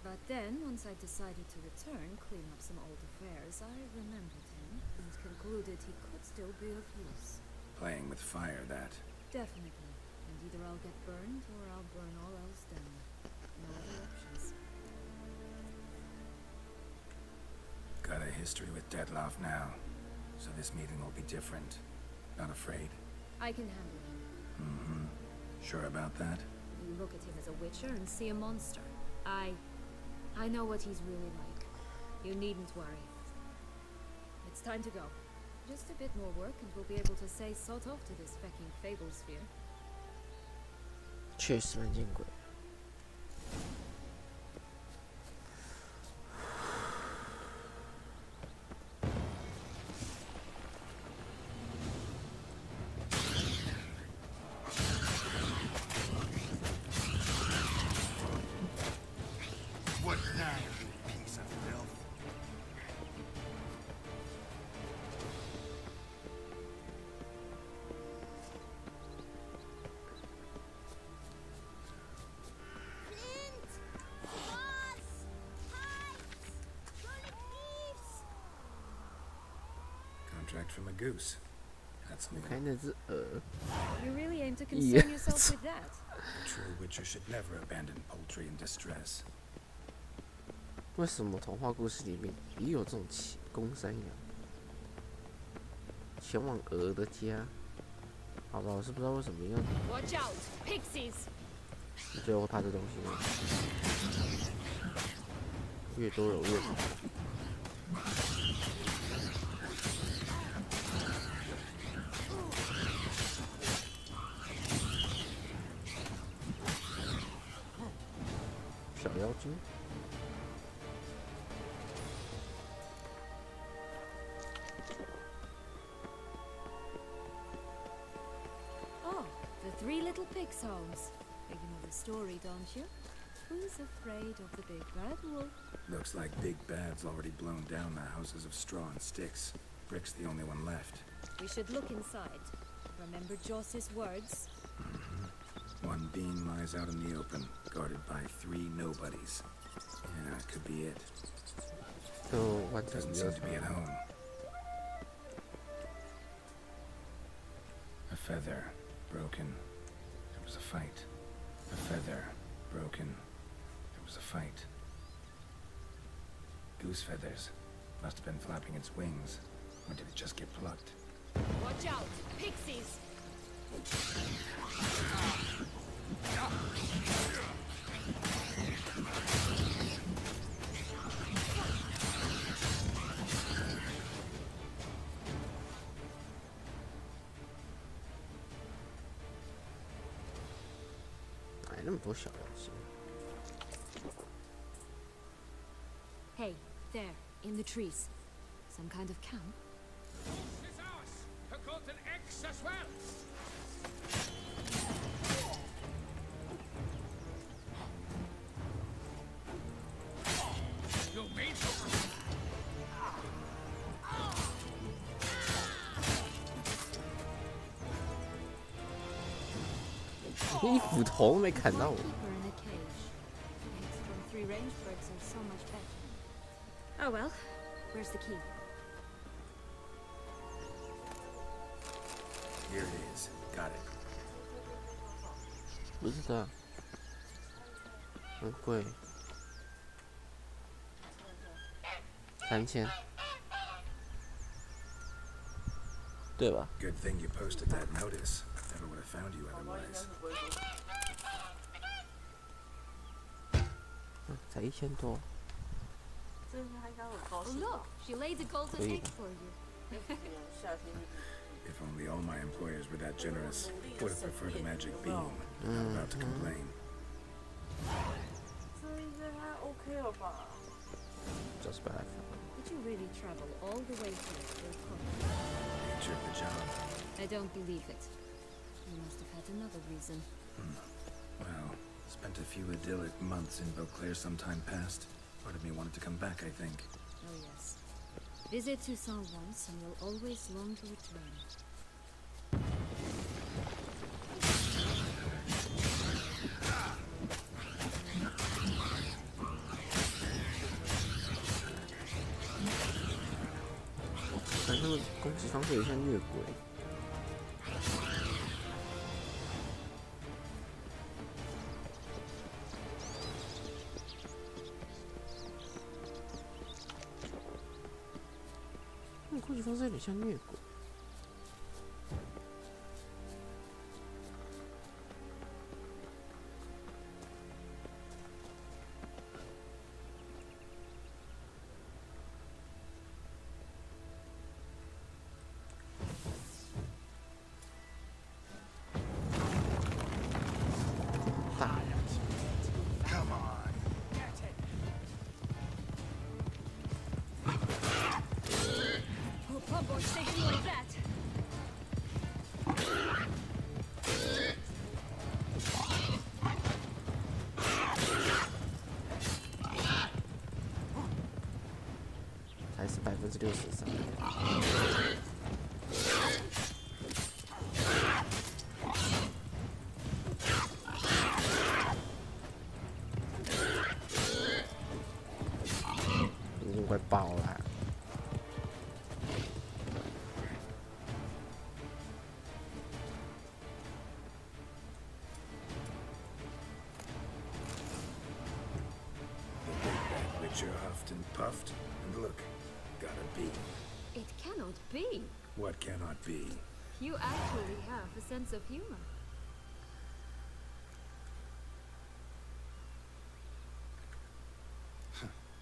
But then, once I decided to return, clean up some old affairs, I remembered him and concluded he could still be of use. Playing with fire, that. Definitely. And either I'll get burned or I'll burn all else down. No other options. Got a history with Deadlaugh now, so this meeting will be different. Not afraid? I can handle him. Mm-hmm. Sure about that? You look at him as a witcher and see a monster. I know what he's really like. You needn't worry. It's time to go. Just a bit more work and we'll be able to say sort off to this fecking fable sphere. 确实蛮见鬼。What now, you piece of filth? Contract from a goose. That's 你 new. 看那只鹅， You really aim to concern yourself with that? A true witcher should never abandon poultry in distress. 为什么童话故事里面也有这种公山羊前往鹅的家？好吧，我是不知道为什么要。 Watch out, pixies! 你最后怕这东西吗？越多有越好。小妖精。 Oh, the three little pigs' homes. You know the story, don't you? Who's afraid of the big bad wolf? Looks like Big Bad's already blown down the houses of straw and sticks. Brick's the only one left. We should look inside. Remember Joss's words? One being lies out in the open, guarded by 3 nobodies. Yeah, that could be it. So what Doesn't seem to be at home. A feather, broken. There was a fight. A feather, broken. There was a fight. Goose feathers. Must have been flapping its wings. Or did it just get plucked? Watch out, pixies! 哪来那么多小妖精？ Hey, there, in the trees. Some kind of camp? It's ours! I've got an X as well! Your mate? 一斧头没砍到我。 Keep her in a cage. Eggs from 3 range birds are so much better. Oh well, where's the key? Here it is. Got it. 不知道，很贵，3000，对吧？ Good thing you posted that notice. Never would have found you otherwise. 才1000多。 Oh look, she laid a golden Oui. egg for you. If only all my employers were that generous. Would have preferred a magic beam. Not about to complain. Just bad. Did you really travel all the way here for a coffee? Nature of the job. I don't believe it. You must have had another reason. Well, spent a few idyllic months in Beauclair some time past. Part of me wanted to come back, I think. Oh yes. Visit Toussaint once and you'll always long to return.反正攻击方式也像越轨。攻击方式有点像越轨。大呀！ Come on, get it! Oh, Plumboy, take you like that!才是63%。已经快爆了。Look, gotta be. It cannot be. What cannot be? You actually have a sense of humor.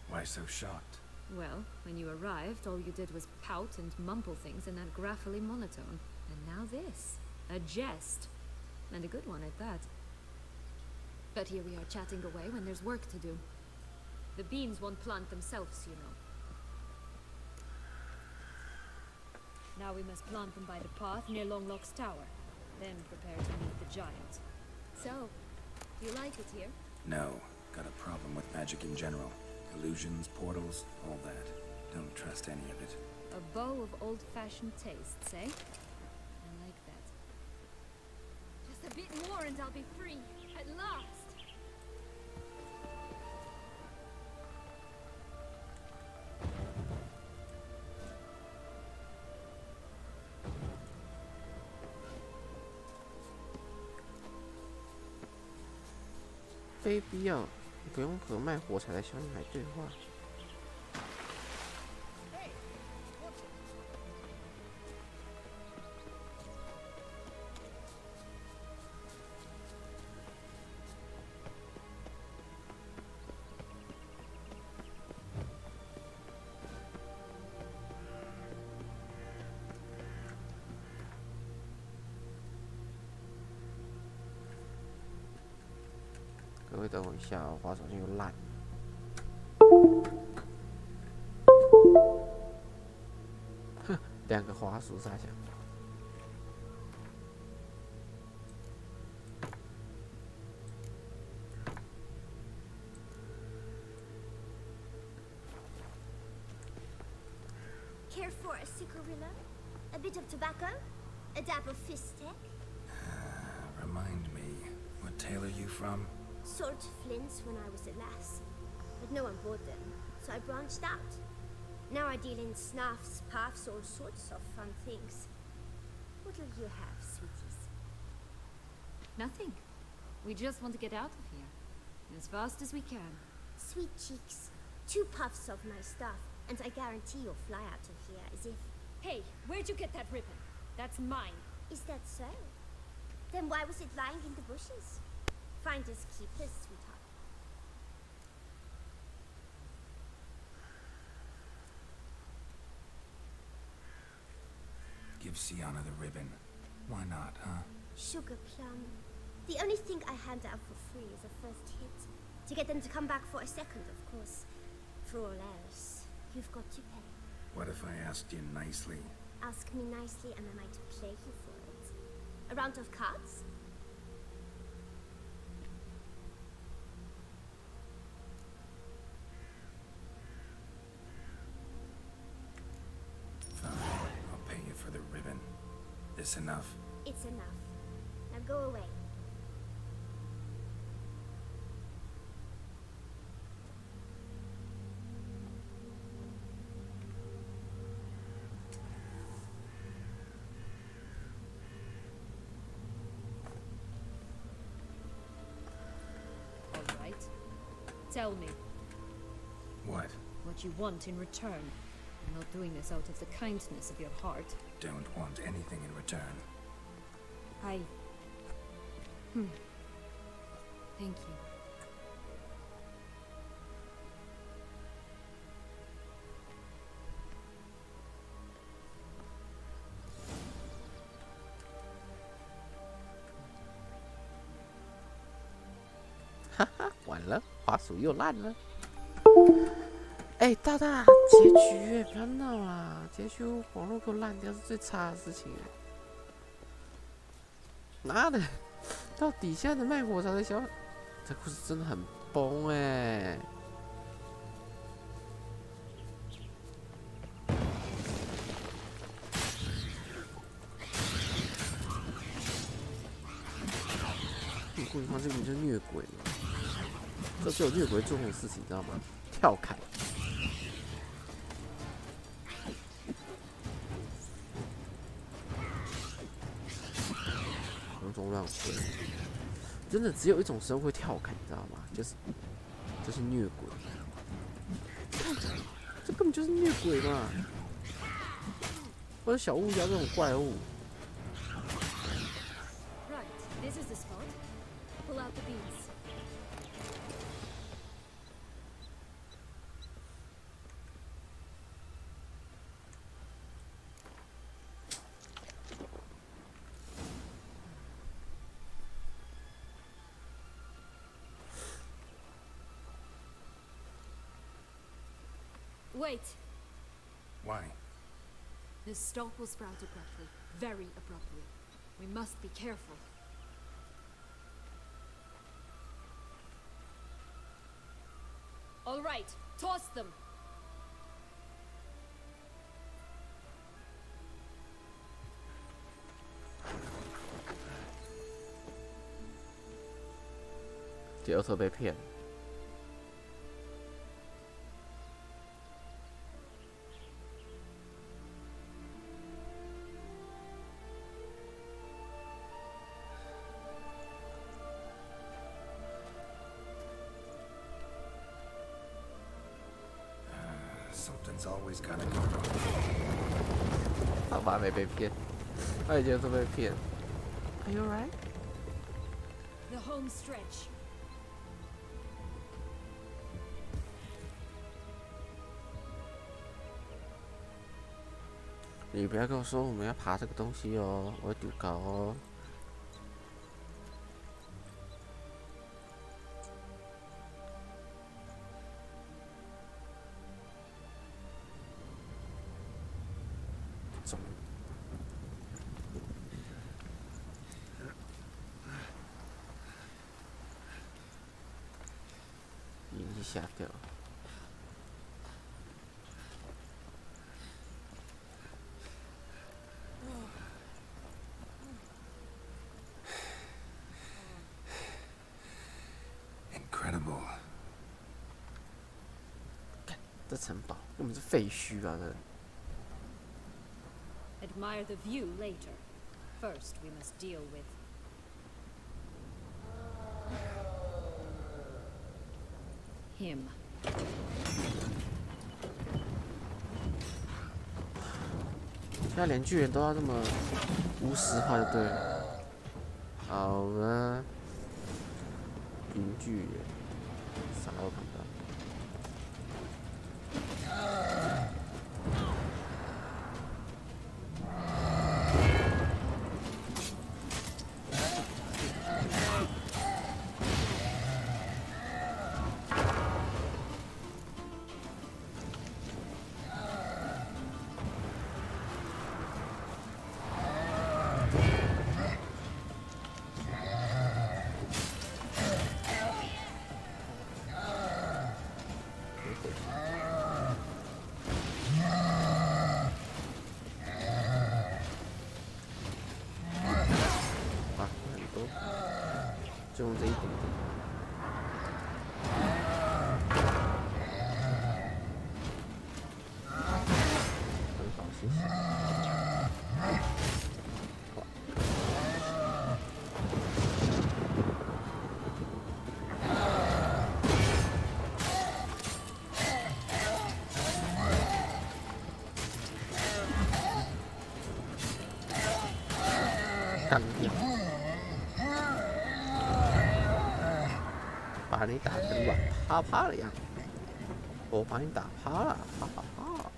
Why so shocked? Well, when you arrived, all you did was pout and mumble things in that graphically monotone. And now this. A jest. And a good one at that. But here we are chatting away when there's work to do. The beans won't plant themselves, you know. Now we must plant them by the path near Longlock's tower. Then prepare to meet the giant. So, do you like it here? No. Got a problem with magic in general. Illusions, portals, all that. Don't trust any of it. A bow of old-fashioned tastes, eh? I like that. Just a bit more and I'll be free. At last!非必要，不用和卖火柴的小女孩对话。各位等我一下哦，滑手机又烂。哼，2个滑鼠傻想。Care for a cigarillo? A bit of tobacco? A dab of fistek? Remind me, what tale are you from? Sold flints when I was a lass, but no one bought them, so I branched out. Now I deal in snuffs, puffs, all sorts of fun things. What'll you have, sweeties? Nothing. We just want to get out of here. As fast as we can. Sweet cheeks. 2 puffs of my stuff, and I guarantee you'll fly out of here as if... Hey, where'd you get that ribbon? That's mine. Is that so? Then why was it lying in the bushes? Finders keepers, sweetheart. Give Sienna the ribbon. Why not, huh? Sugar plum. The only thing I hand out for free is a first hit. To get them to come back for a second, of course. For all else, you've got to pay. What if I asked you nicely? Ask me nicely and I might play you for it. A round of cards? Fine, I'll pay you for the ribbon. This enough? It's enough. Now go away. All right. Tell me. What? What you want in return. You're not doing this out of the kindness of your heart. Don't want anything in return. Thank you.哈哈，完了，滑鼠又烂了。哎，大大，结局不要闹啦！结局网络给我烂掉是最差的事情。妈的，到底下的卖火柴的小，这故事真的很崩哎。你故意放这个就是虐鬼嘛？这只有虐鬼做这种事情，你知道吗？跳砍。空中乱挥，真的只有一种生物会跳砍，你知道吗？就是虐鬼。这根本本就是虐鬼嘛，或者小乌鸦这种怪物。Right, this is the spot. Pull out the beads. Wait. Why? This stalk will sprout abruptly, very abruptly. We must be careful. All right, toss them.第二次被骗。Something's always gotta go wrong. 他爸没被骗，他以前是被骗。Are you alright? The home stretch. 你不要跟我说我们要爬这个东西哦，我会丢高哦。中。已经下掉了。 Incredible. 这城堡根本是废墟啊！这。 Admire the view later. First, we must deal with him. 现在连巨人都要这么无实化就对了。好了，云巨人，啥都看不到。 就用这一点点。很好，谢谢。干掉！ 把你打成软趴趴的样子，我把你打趴了，哈哈哈！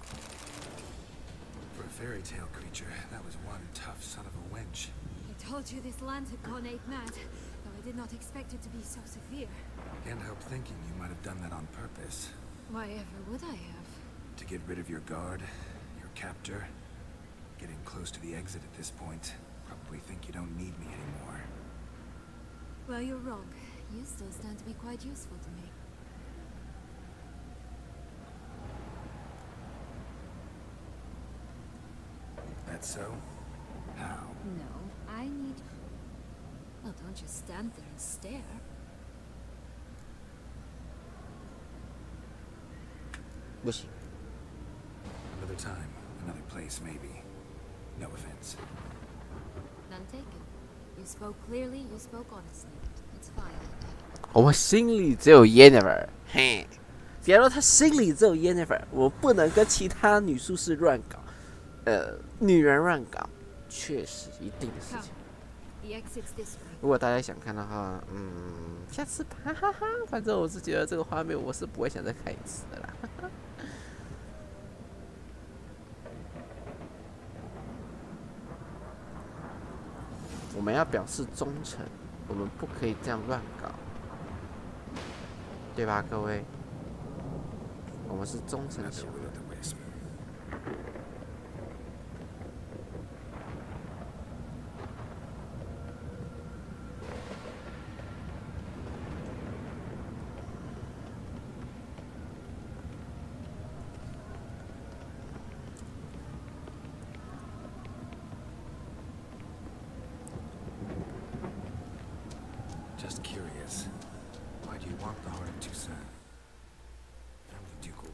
For a fairy tale creature, that was one tough son of a wench. I told you this land had gone ape mad, though I did not expect it to be so severe. Can't help thinking you might have done that on purpose. Why ever would I have? To get rid of your guard, your captor. Getting close to the exit at this point. Probably think you don't need me anymore. Well, you're wrong. You still stand to be quite useful to me. That's so? How? No, I need... Well, don't just stand there and stare. Another time, another place, maybe. No offense. None taken. You spoke clearly, you spoke honestly. It's fine. 我心里只有烟的味儿，嘿，假如他心里只有 Yennefer， 我不能跟其他女术士乱搞，女人乱搞，确实一定的事情。如果大家想看的话，下次吧，哈哈哈。反正我是觉得这个画面我是不会想再看一次的啦。我们要表示忠诚，我们不可以这样乱搞，对吧，各位？我们是忠诚小人。Just curious. Why do you want the heart of Toussaint? Family ducal.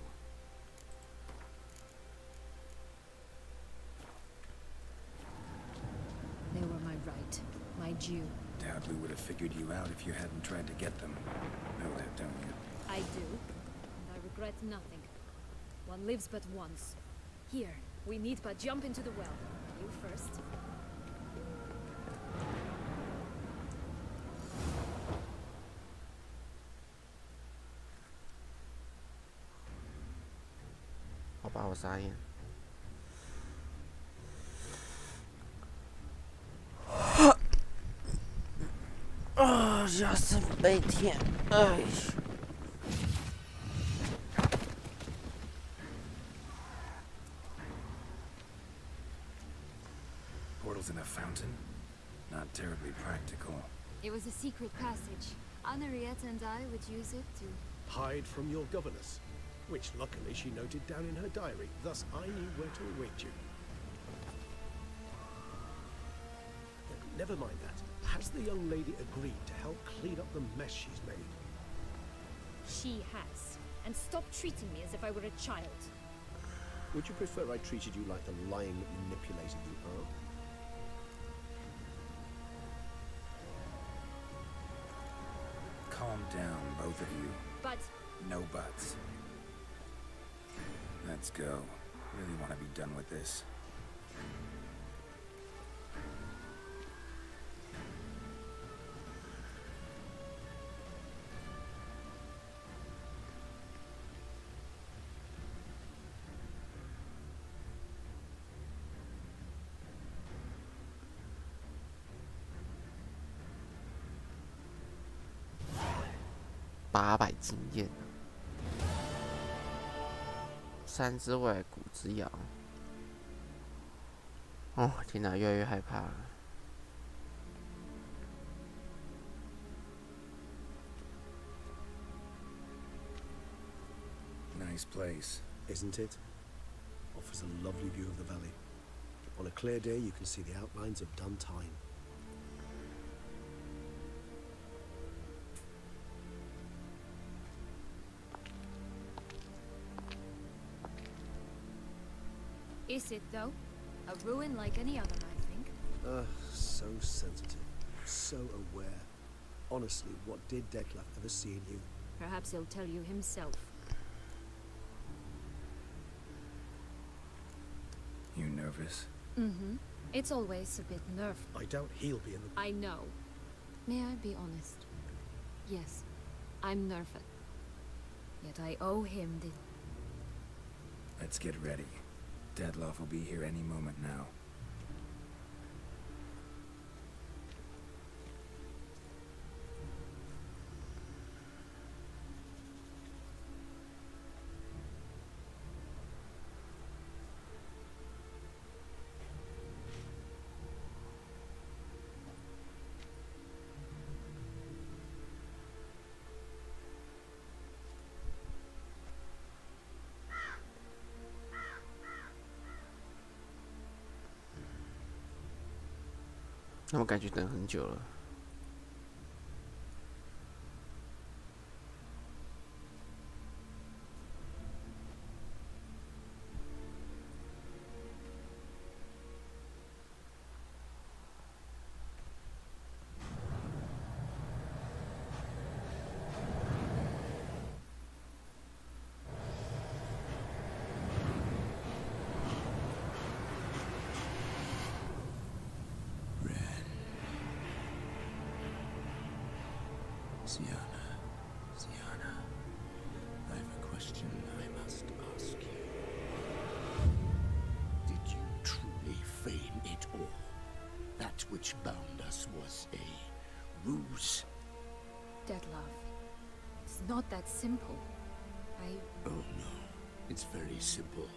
They were my right, my due. Doubt we would have figured you out if you hadn't tried to get them. Know that, don't you? I do, and I regret nothing. One lives but once. Here, we need but jump into the well. You first. 好吧，我傻眼。啊，下次白天，哎。Portals in a fountain? Not terribly practical. It was a secret passage. Henriette and I would use it to Hide from your governess, which luckily she noted down in her diary. Thus I knew where to await you. Never mind that. Has the young lady agreed to help clean up the mess she's made? She has. And stop treating me as if I were a child. Would you prefer I treated you like the lying manipulator you are? Calm down, both of you. But No buts. Let's go. Really want to be done with this.800经验，3之外骨之咬。哦，天哪，越来越害怕了。Nice place. Isn't it? Offers a lovely view of the valley. On a clear day, you can see the outlines of done time. is it though? A ruin like any other, I think. So sensitive, so aware. Honestly, what did Detlef ever see in you? Perhaps he'll tell you himself. You nervous? Mm-hmm. It's always a bit nerve. I doubt he'll be in the... I know. May I be honest? Yes, I'm nervous. Yet I owe him the... Let's get ready. Detlef will be here any moment now.那我感觉等很久了。Sienna, I have a question I must ask you. Did you truly feign it all? That which bound us was a ruse? Dead love. It's not that simple. Oh no, it's very simple.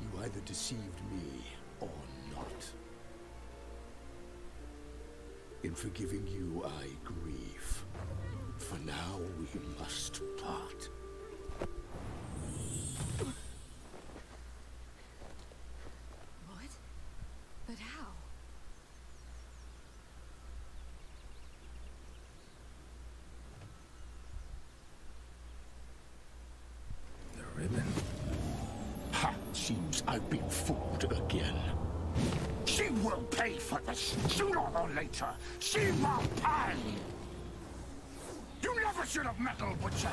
You either deceived me or not. In forgiving you, I grieve. For now, we must part. What? But how? The ribbon. Ha! Seems I've been fooled again. She will pay for this, sooner or later. She will pay! You never should have meddled, Witcher!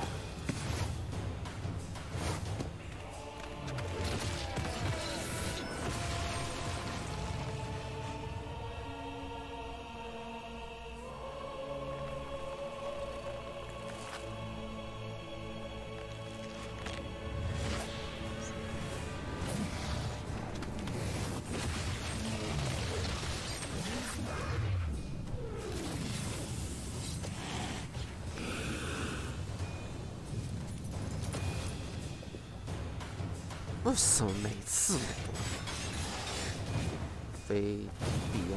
为什么每次非必要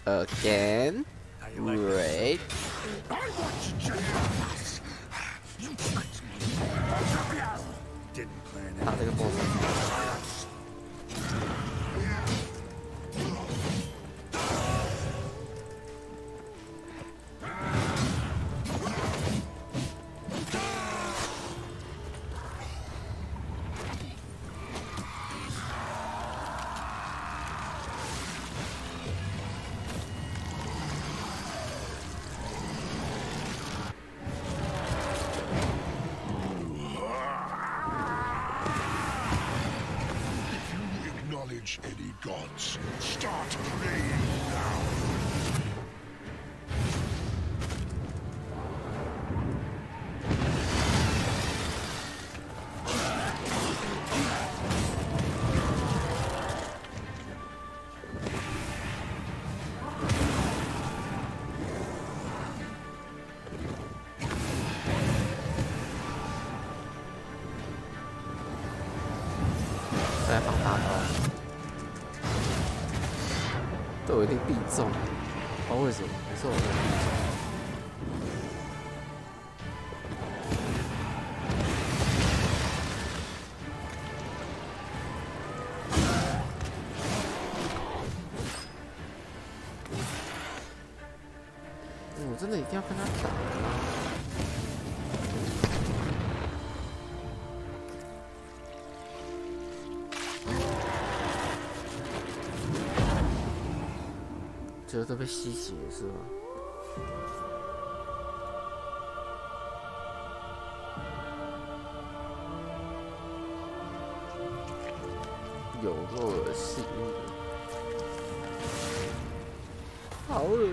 ？Again? Great. Didn't plan 打这个 boss。Any gods, start praying now.在放大招。都有一定必中，不知道为什么，每次我都必中。我真的一定要跟他打吗？这都被吸血是吧？有够恶心的，好恶。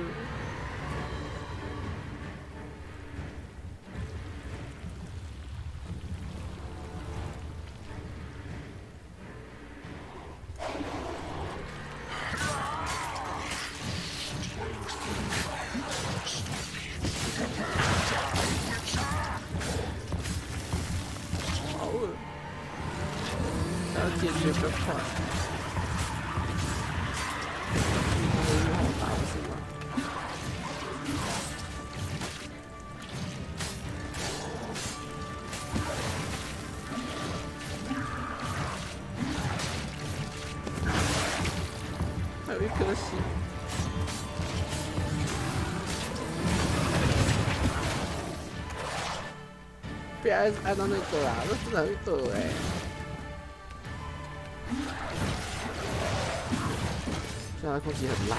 解决的快，好打不是吗？一颗心。不要按到那个啦，那真的很恶哎。现在空气很烂。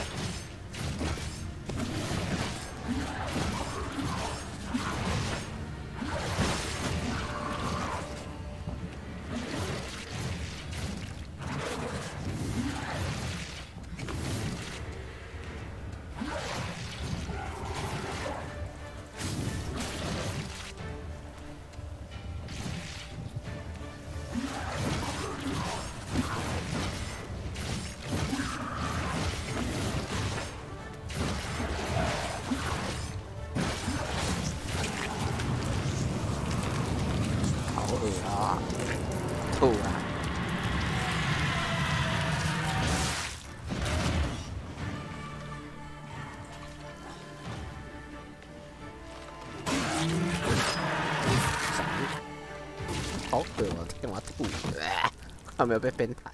吐啊！好恶哦！天，我要吐！有没有被编排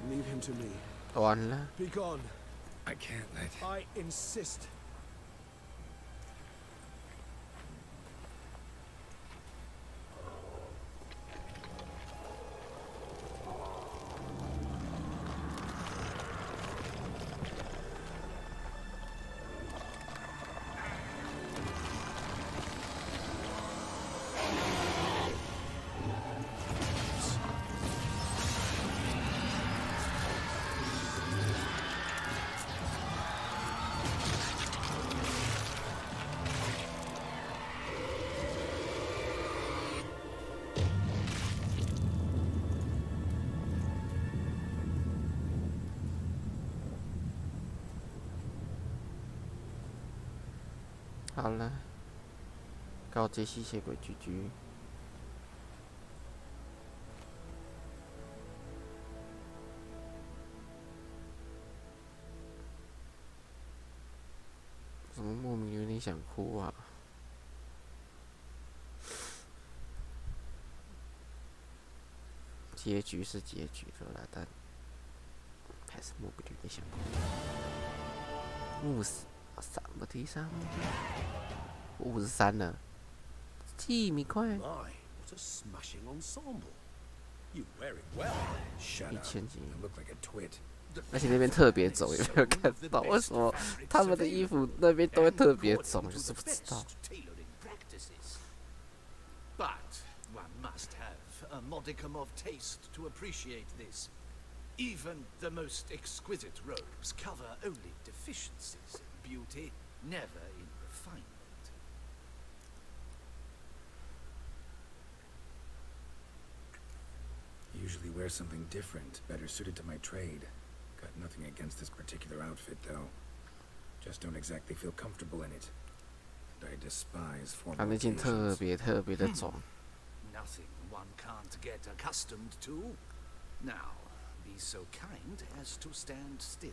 ？Leave him to me. 完了。 Be gone. I can't let... I insist.好了，告诫吸血鬼居居。怎么莫名有点想哭啊？结局是结局了啦，但还是莫名有点想哭。53不提上，53了，记米快。 My, what a smashing ensemble. You wear it well. Shut up. 1000几， You look like a twit. 而且那边特别肿，有没有看到？为什么他们的衣服那边都会特别肿？就是不知道。 But one must have a modicum of taste to appreciate this. Even the most exquisite robes cover only deficiencies in beauty, never in refinement. I usually wear something different, better suited to my trade. Got nothing against this particular outfit, though. Just don't exactly feel comfortable in it. And I despise 他 formal 那件特 occasions. 别的肿。 Nothing one can't get accustomed to. Now, be so kind as to stand still.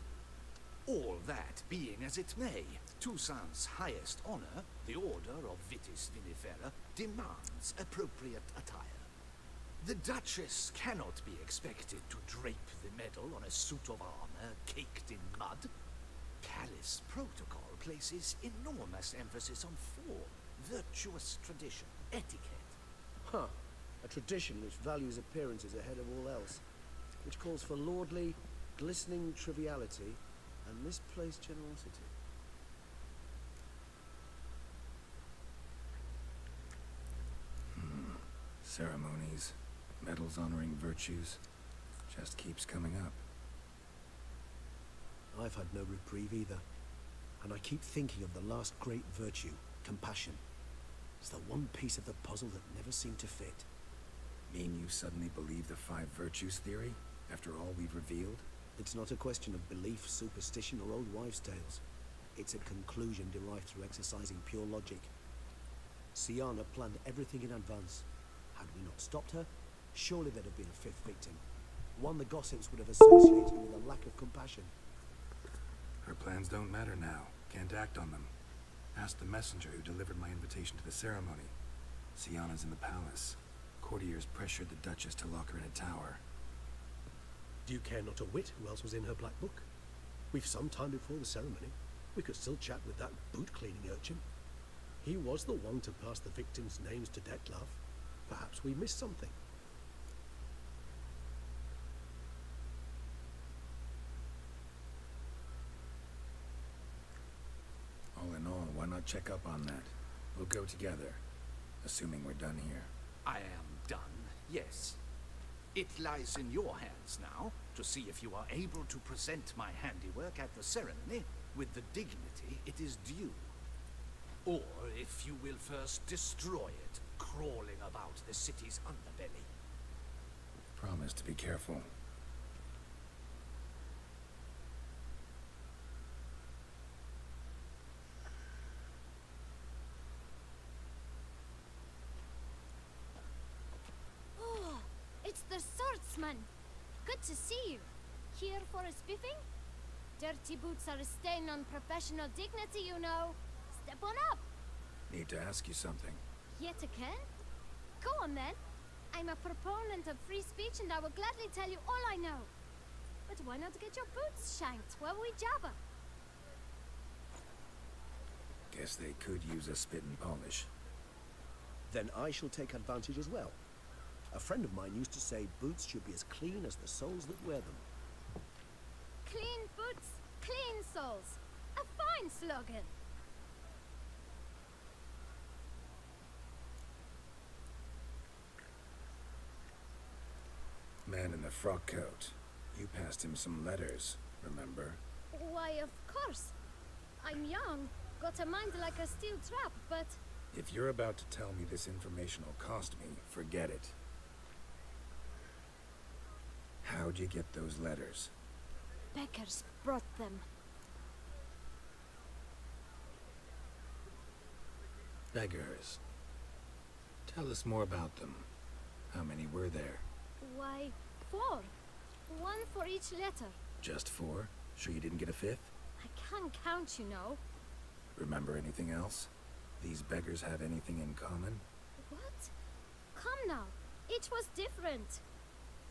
All that being as it may, Toussaint's highest honor, the Order of Vitis Vinifera, demands appropriate attire. The Duchess cannot be expected to drape the medal on a suit of armor caked in mud. Palace protocol places enormous emphasis on form, virtuous tradition, etiquette. Huh. A tradition which values appearances ahead of all else. Which calls for lordly, glistening triviality and misplaced generosity. Ceremonies, medals honoring virtues, just keeps coming up. I've had no reprieve either. And I keep thinking of the last great virtue, compassion. It's the one piece of the puzzle that never seemed to fit. Mean you suddenly believe the 5 virtues theory, after all we've revealed? It's not a question of belief, superstition, or old wives' tales. It's a conclusion derived through exercising pure logic. Siana planned everything in advance. Had we not stopped her, surely there'd have been a 5th victim. One the gossips would have associated with a lack of compassion. Her plans don't matter now. Can't act on them. Ask the messenger who delivered my invitation to the ceremony. Siana's in the palace. Courtiers pressured the Duchess to lock her in a tower. Do you care not a whit who else was in her black book? We've some time before the ceremony. We could still chat with that boot-cleaning urchin. He was the one to pass the victims' names to Dettlaff. Perhaps we missed something. All in all, why not check up on that? We'll go together, assuming we're done here. I am done, yes. It lies in your hands now to see if you are able to present my handiwork at the ceremony with the dignity it is due. Or if you will first destroy it, crawling about the city's underbelly. Promise to be careful. Oh, it's the swordsman. Good to see you. Here for a spiffing? Dirty boots are a stain on professional dignity, you know. Step on up. Need to ask you something. Yet again? Go on then. I'm a proponent of free speech and I will gladly tell you all I know. But why not get your boots shanked while we jabber? Guess they could use a spit and polish. Then I shall take advantage as well. A friend of mine used to say boots should be as clean as the soles that wear them. Clean boots, clean soles. A fine slogan. Man in the frock coat. You passed him some letters, remember? Why, of course. I'm young, got a mind like a steel trap, but... If you're about to tell me this information will cost me, forget it. How'd you get those letters? Beggars brought them. Beggars. Tell us more about them. How many were there? Why, 4. One for each letter. Just 4? Sure you didn't get a 5th? I can't count, you know. Remember anything else? These beggars have anything in common? What? Come now. Each was different.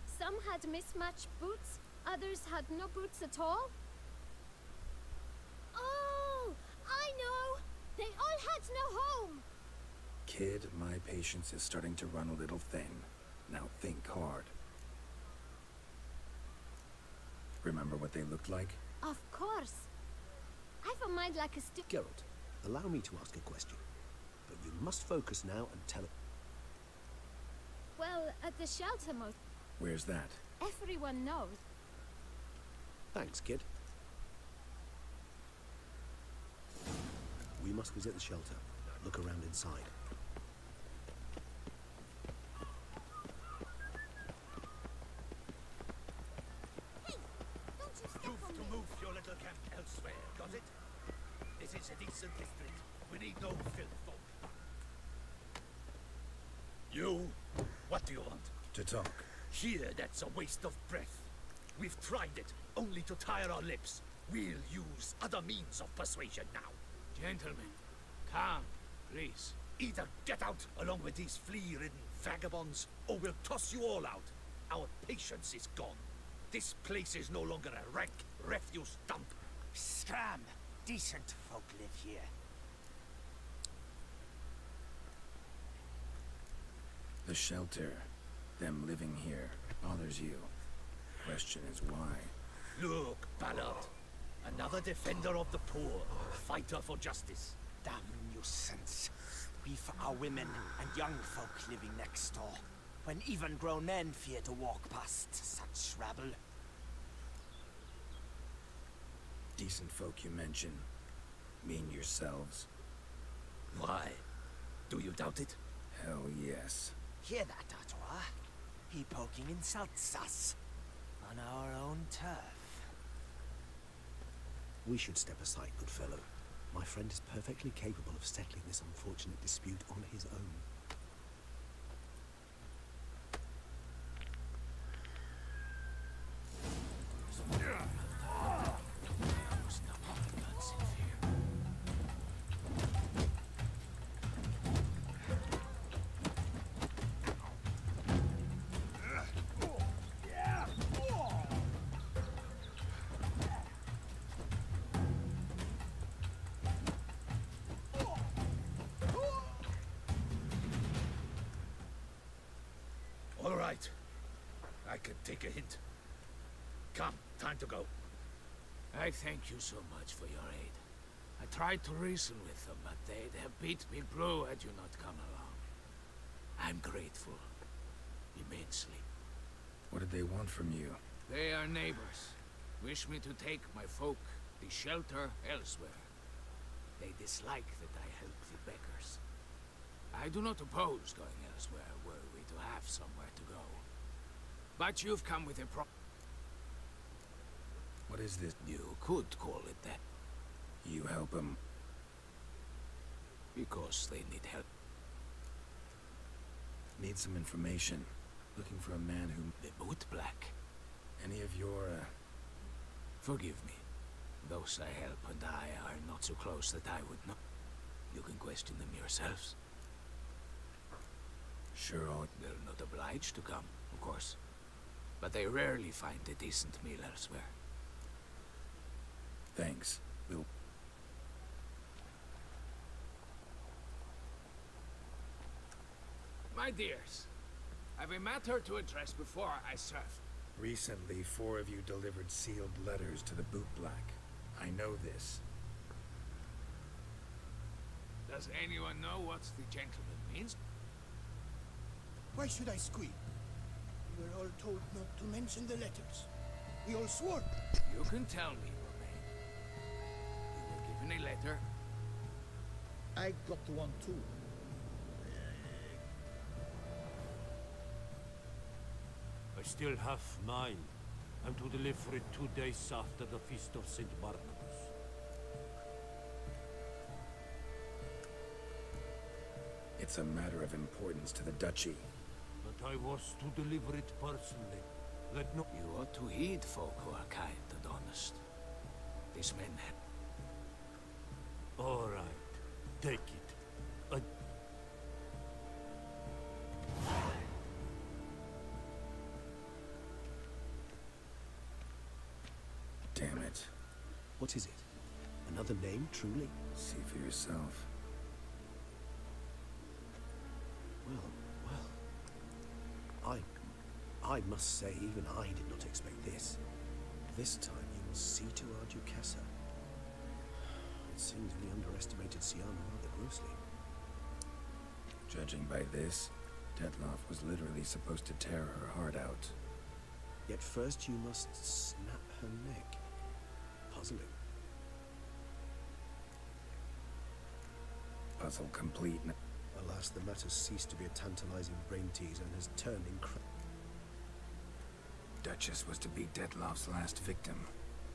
Some had mismatched boots, others had no boots at all. Oh, I know! They all had no home! Kid, my patience is starting to run a little thin. Now think hard. Remember what they looked like? Of course. I've a mind like a stick. Geralt, allow me to ask a question. But you must focus now and tell it. Well, at the shelter most. Where's that? Everyone knows. Thanks, kid. We must visit the shelter. Look around inside. Hey! Don't you step You've on to me! move your little camp elsewhere, got it? This is a decent district. We need no filth folk. You? What do you want? To talk. Here, that's a waste of breath. We've tried it, only to tire our lips. We'll use other means of persuasion now. Gentlemen, calm, please. Either get out along with these flea-ridden vagabonds, or we'll toss you all out. Our patience is gone. This place is no longer a rank refuse dump. Scram! Decent folk live here. The shelter, them living here, bothers you. Question is why? Look, Ballard. Another defender of the poor, fighter for justice. Damn nuisance. We've our women and young folk living next door. when even grown men fear to walk past such rabble. Decent folk you mention. Mean yourselves. Why? Do you doubt it? Hell yes. Hear that, Artois? He poking insults us. On our own turf. We should step aside, good fellow. My friend is perfectly capable of settling this unfortunate dispute on his own. All right. I can take a hint. Come, time to go. I thank you so much for your aid. I tried to reason with them, but they'd have beat me blue had you not come along. I'm grateful. Immensely. What did they want from you? They are neighbors. Wish me to take my folk, the shelter, elsewhere. They dislike that I help the beggars. I do not oppose going elsewhere were we to have somewhere to go. But you've come with a What is this? You could call it that. You help them? Because they need help. Need some information. Looking for a man who... The boot black. Any of your, Forgive me. Those I help and I are not so close that I would know. You can question them yourselves. Sure, They're not obliged to come, of course. But they rarely find a decent meal elsewhere. Thanks. We'll... My dears, I've a matter to address before I serve. Recently, 4 of you delivered sealed letters to the boot black. I know this. Does anyone know what the gentleman means? Why should I squeal? We were all told not to mention the letters. We all swore. You can tell me, Romain. You were given a letter. I got one too. I still have mine. I'm to deliver it 2 days after the Feast of St. Barnabas. It's a matter of importance to the duchy. But I was to deliver it personally. Let no... You ought to heed folk who are kind and honest. These men have... All right. Take it. Damn it. What is it? Another name, truly? See for yourself. Well. I must say, even I did not expect this. This time you will see to our Duchessa. It seems we underestimated Siana rather grossly. Judging by this, Detloff was literally supposed to tear her heart out. Yet first you must snap her neck. Puzzling. Puzzle complete. Alas, the matter ceased to be a tantalizing brain teaser and has turned Duchess was to be Detloff's last victim.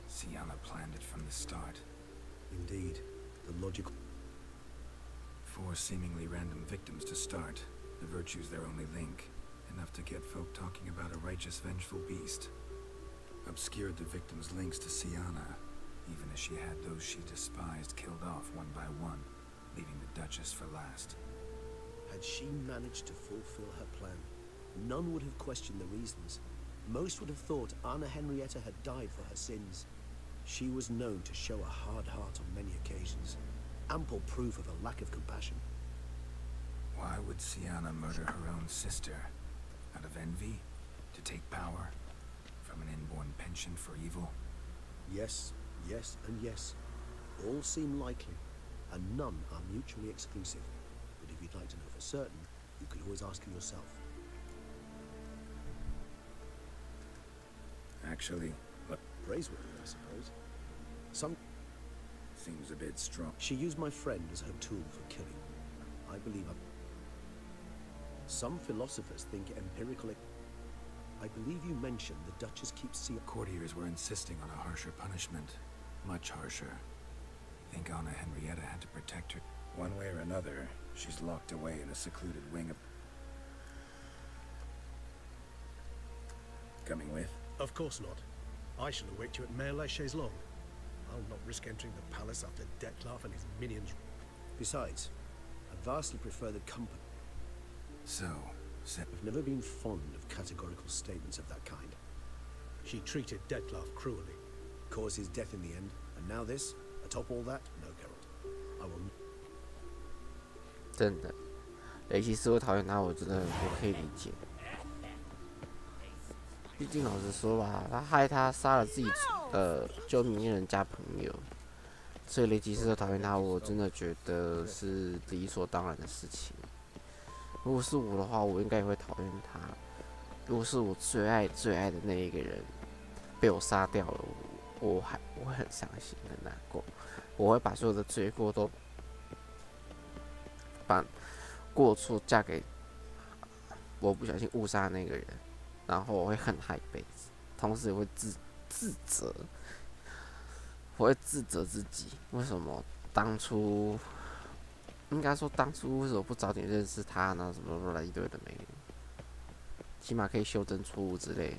Siana planned it from the start. Indeed, the logical... 4 seemingly random victims to start. The virtue's their only link. Enough to get folk talking about a righteous, vengeful beast. Obscured the victims' links to Siana, even as she had those she despised killed off one by one, leaving the Duchess for last. Had she managed to fulfill her plan, none would have questioned the reasons. Most would have thought Anna Henrietta had died for her sins. She was known to show a hard heart on many occasions. Ample proof of a lack of compassion. Why would Siana murder her own sister? Out of envy? To take power? From an inborn penchant for evil? Yes, yes, and yes. All seem likely, and none are mutually exclusive. But if you'd like to know for certain, you could always ask her yourself. Actually, look, Praiseworthy, I suppose. Some seems a bit strong. She used my friend as her tool for killing. I believe Some philosophers think empirical... I believe you mentioned the Duchess keeps sea... Courtiers were insisting on a harsher punishment. Much harsher. I think Anna Henrietta had to protect her. One way or another, she's locked away in a secluded wing of... Coming with? Of course not. I shall await you at Mare la Chaise-Longue. I'll not risk entering the palace after Dettlaff and his minions. Besides, I vastly prefer the company. So, I've never been fond of categorical statements of that kind. She treated Dettlaff cruelly. Caused his death in the end, and now this? Atop all that? No, Geralt. I will... 真的，雷西斯会讨厌他，我真的我可以理解。毕竟老实说吧，他害他杀了自己救名人家朋友，所以雷吉斯会讨厌他，我真的觉得是理所当然的事情。如果是我的话，我应该也会讨厌他。如果是我最爱的那一个人被我杀掉了，我会很伤心很难过，我会把所有的罪过都把过错嫁给我不小心误杀的那个人，然后我会恨他一辈子，同时也会自责，我会自责自己为什么当初。应该说，当初为什么不早点认识他呢？什么来一堆的没的，起码可以修正错误之类的。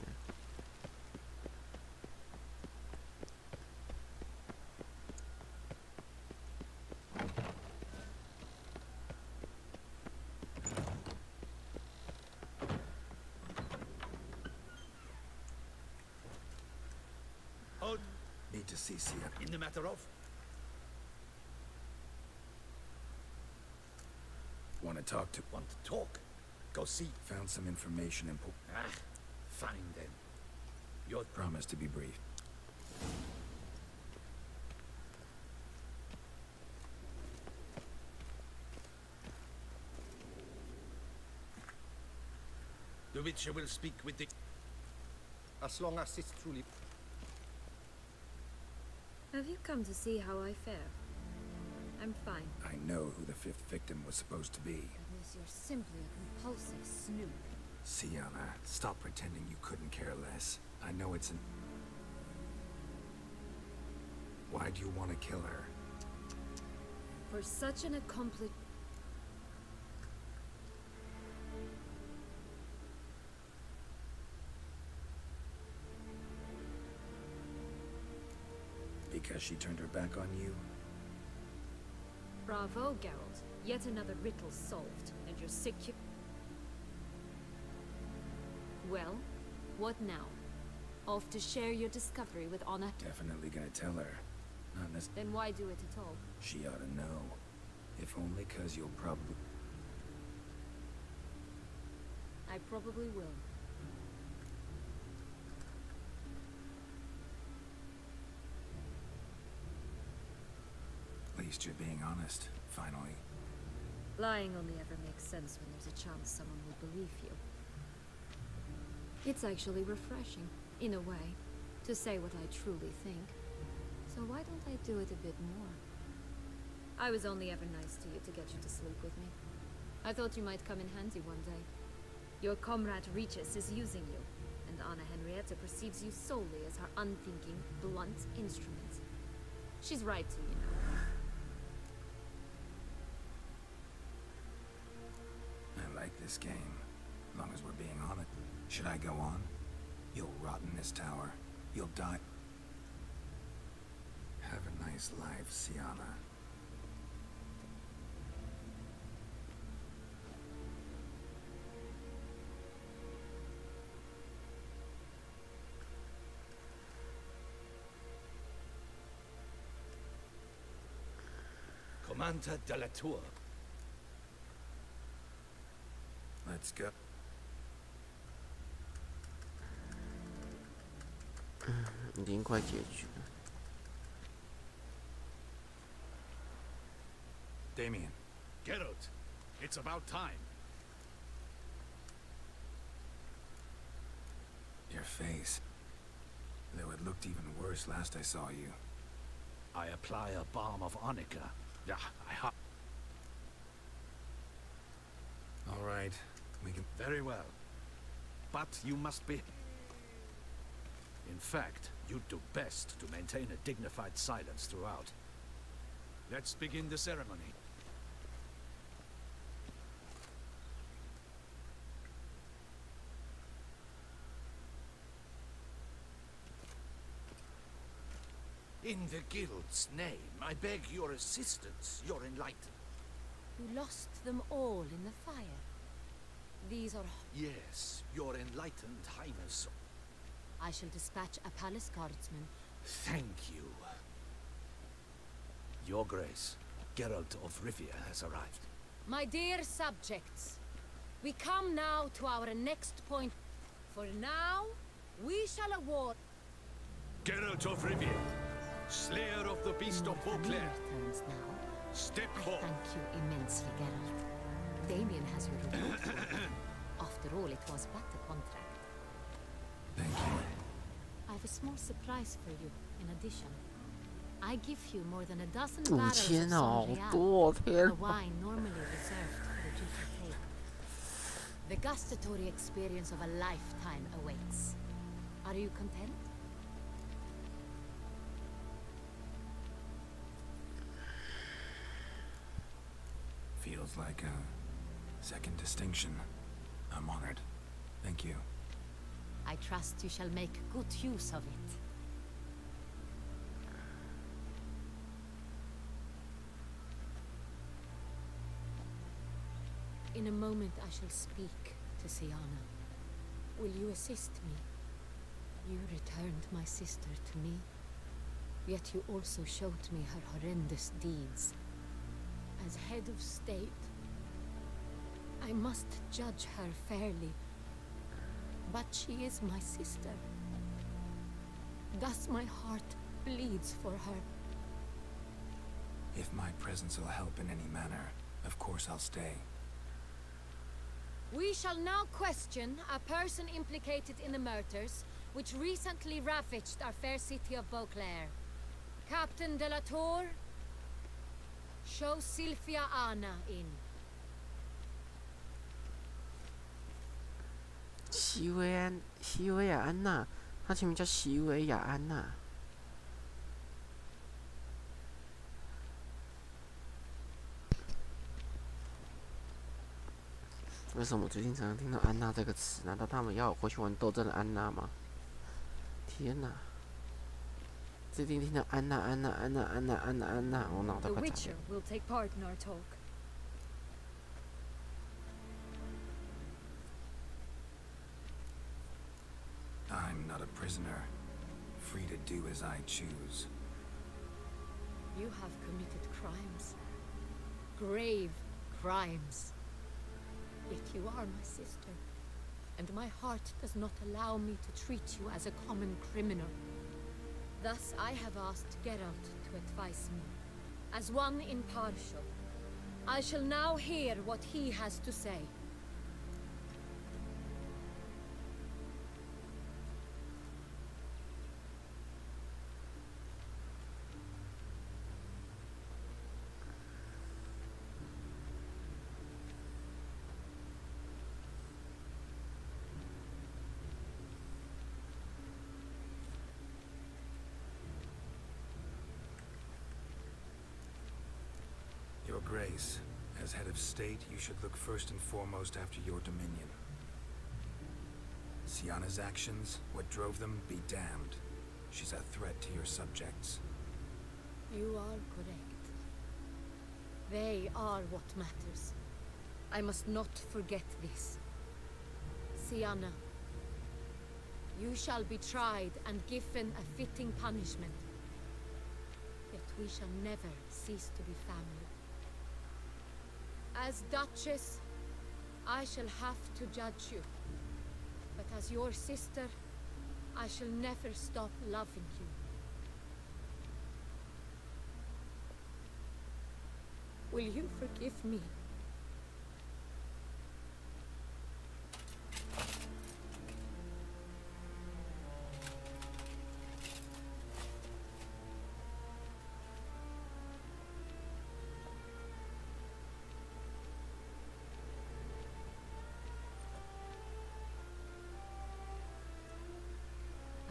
Need to see Sia. In the matter of. Want to talk to... Want to talk? Go see. Found some information important. Ah, fine then. Your promise to be brief. The Witcher will speak with the... As long as it's truly... Have you come to see how I fare? I'm fine. I know who the fifth victim was supposed to be. Because you're simply a compulsive snoop. Sienna, stop pretending you couldn't care less. I know it's an... Why do you want to kill her? For such an accomplished... Because she turned her back on you? Bravo, Geralt. Yet another riddle solved, and you're secure. Well, what now? Off to share your discovery with Anna? Definitely gonna tell her. Not necessarily. Then why do it at all? She ought to know. If only 'cause you'll probably... I probably will. At least you're being honest, finally. Lying only ever makes sense when there's a chance someone will believe you. It's actually refreshing, in a way, to say what I truly think. So why don't I do it a bit more? I was only ever nice to you to get you to sleep with me. I thought you might come in handy one day. Your comrade Regis is using you, and Anna Henrietta perceives you solely as her unthinking, blunt instrument. She's right to, you know. I like this game, as long as we're being honest. Should I go on? You'll rot in this tower. You'll die. Have a nice life, Sienna. Commander de la Tour. Let's go. 已经快结局了。Damien. Geralt, it's about time. Your face. Though it looked even worse last I saw you. I apply a balm of arnica. Yeah, All right, we can... Very well. But you must be... In fact, you'd do best to maintain a dignified silence throughout. Let's begin the ceremony. In the guild's name, I beg your assistance, your enlightenment. You lost them all in the fire. These are... Yes, your enlightened highness. I shall dispatch a palace guardsman. Thank you. Your Grace, Geralt of Rivia has arrived. My dear subjects, we come now to our next point. For now, we shall award... Geralt of Rivia, slayer of the beast of Beauclair. Turns now. Step I forward. thank you immensely, Geralt. Damien has your reward for it. After all, it was but a contract. Thank you. I have a small surprise for you, in addition. I give you more than a dozen barrels of Sangria, a wine normally reserved for the ducal table. The gustatory experience of a lifetime awaits. Are you content? Feels like a second distinction. I'm honored. Thank you. I trust you shall make good use of it. In a moment I shall speak to Siana. Will you assist me? You returned my sister to me, yet you also showed me her horrendous deeds. As head of state, I must judge her fairly. But she is my sister. Thus my heart bleeds for her. If my presence will help in any manner, of course I'll stay. We shall now question a person implicated in the murders which recently ravaged our fair city of Beauclair. Captain de la Tour, show Sylvia Anna in. 西维亚安娜，她前名叫西维亚安娜。为什么我最近常常听到安娜这个词？难道他们要我回去玩斗争的安娜吗？天哪！最近听到安娜，我脑袋快炸了。I'm not a prisoner, free to do as I choose. You have committed crimes. Grave crimes. Yet you are my sister, and my heart does not allow me to treat you as a common criminal. Thus I have asked Geralt to advise me, as one impartial. I shall now hear what he has to say. Your Grace, as head of state, you should look first and foremost after your dominion. Siana's actions, what drove them, be damned. She's a threat to your subjects. You are correct. They are what matters. I must not forget this. Siana, you shall be tried and given a fitting punishment. Yet we shall never cease to be family. As Duchess, I shall have to judge you. But as your sister, I shall never stop loving you. Will you forgive me?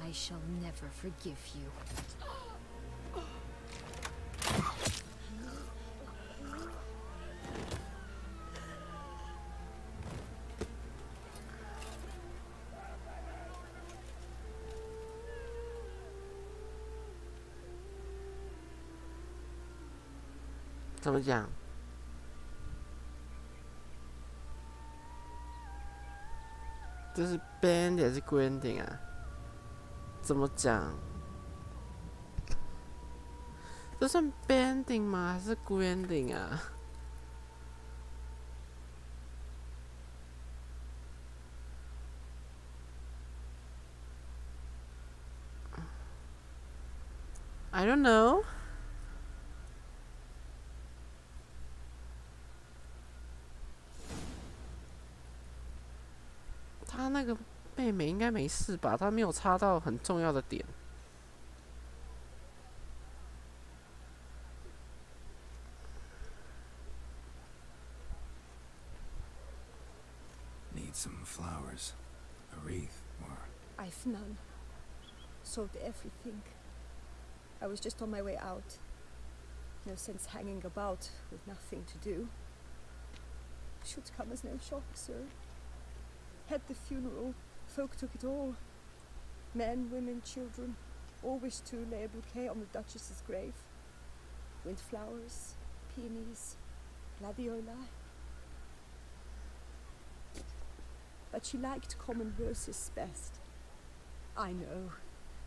I shall never forgive you. 怎么讲？这是 band 还是 grinding 啊？怎么讲？这算 banding 吗？还是 grinding 啊？ I don't know. 他那个妹妹应该没事吧？他没有插到很重要的点。Need some flowers, a wreath, or... I've none. Sold everything. I was just on my way out. No sense hanging about with nothing to do. Should come as no shock, sir. Had the funeral. Folk took it all. Men, women, children. All wished to lay a bouquet on the Duchess's grave. Windflowers, peonies, gladioli. But she liked common roses best. I know.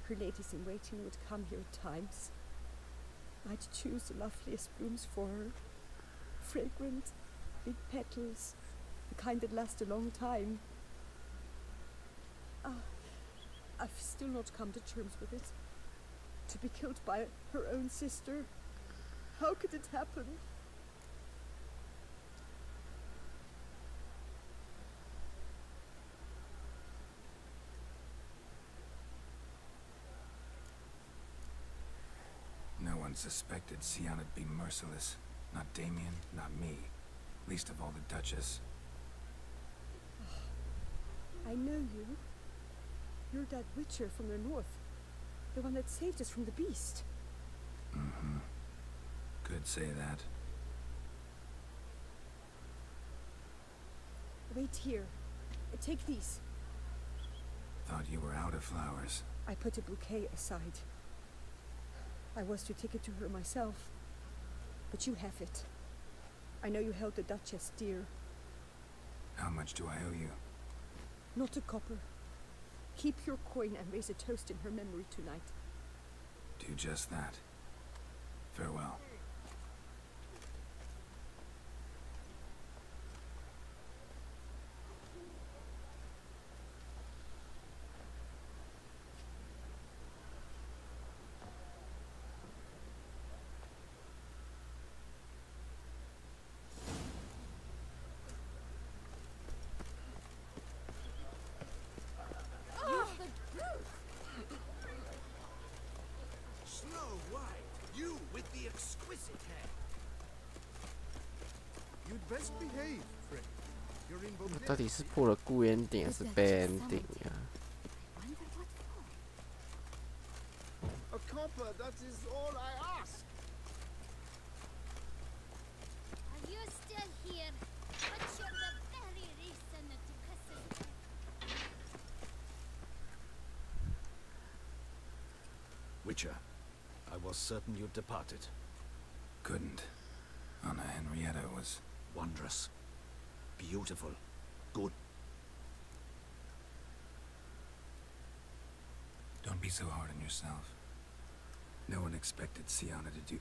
Her ladies-in-waiting would come here at times. I'd choose the loveliest blooms for her. Fragrant, big petals, the kind that last a long time. I've still not come to terms with it. To be killed by her own sister. How could it happen? No one suspected Sianna'd be merciless. Not Damien, not me. Least of all the Duchess. I know you. You're that witcher from the north. The one that saved us from the beast. Mm-hmm. Could say that. Wait here. Take these. Thought you were out of flowers. I put a bouquet aside. I was to take it to her myself. But you have it. I know you held the Duchess dear. How much do I owe you? Not a copper. Keep your coin and raise a toast in her memory tonight. Do just that. Farewell. Snow White, you with the exquisite hair. You'd best behave, friend. You're in both. 到底是破了顾ending还是 banding 啊？ A copper, that is all I ask. Are you still here? But you're the very reason the Duchess is... Witcher, I was certain you'd departed. Couldn't. Anna Henrietta was... Wondrous. Beautiful. Good. Don't be so hard on yourself. No one expected Sianna to do...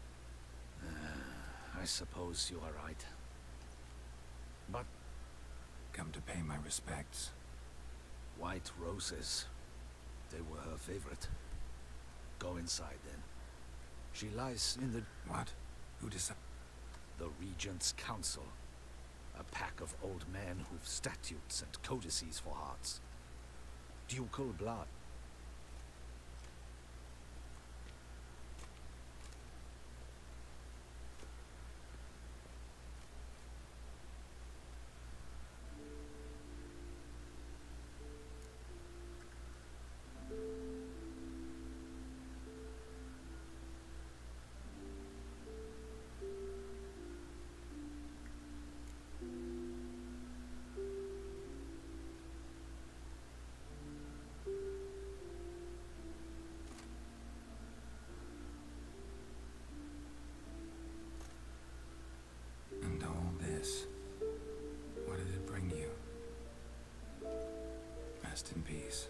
I suppose you are right. But... Come to pay my respects. White roses. They were her favorite. Go inside, then. She lies in the... What? Who decided? The Regent's Council. A pack of old men who've statutes and codices for hearts. Ducal blood. Rest in peace.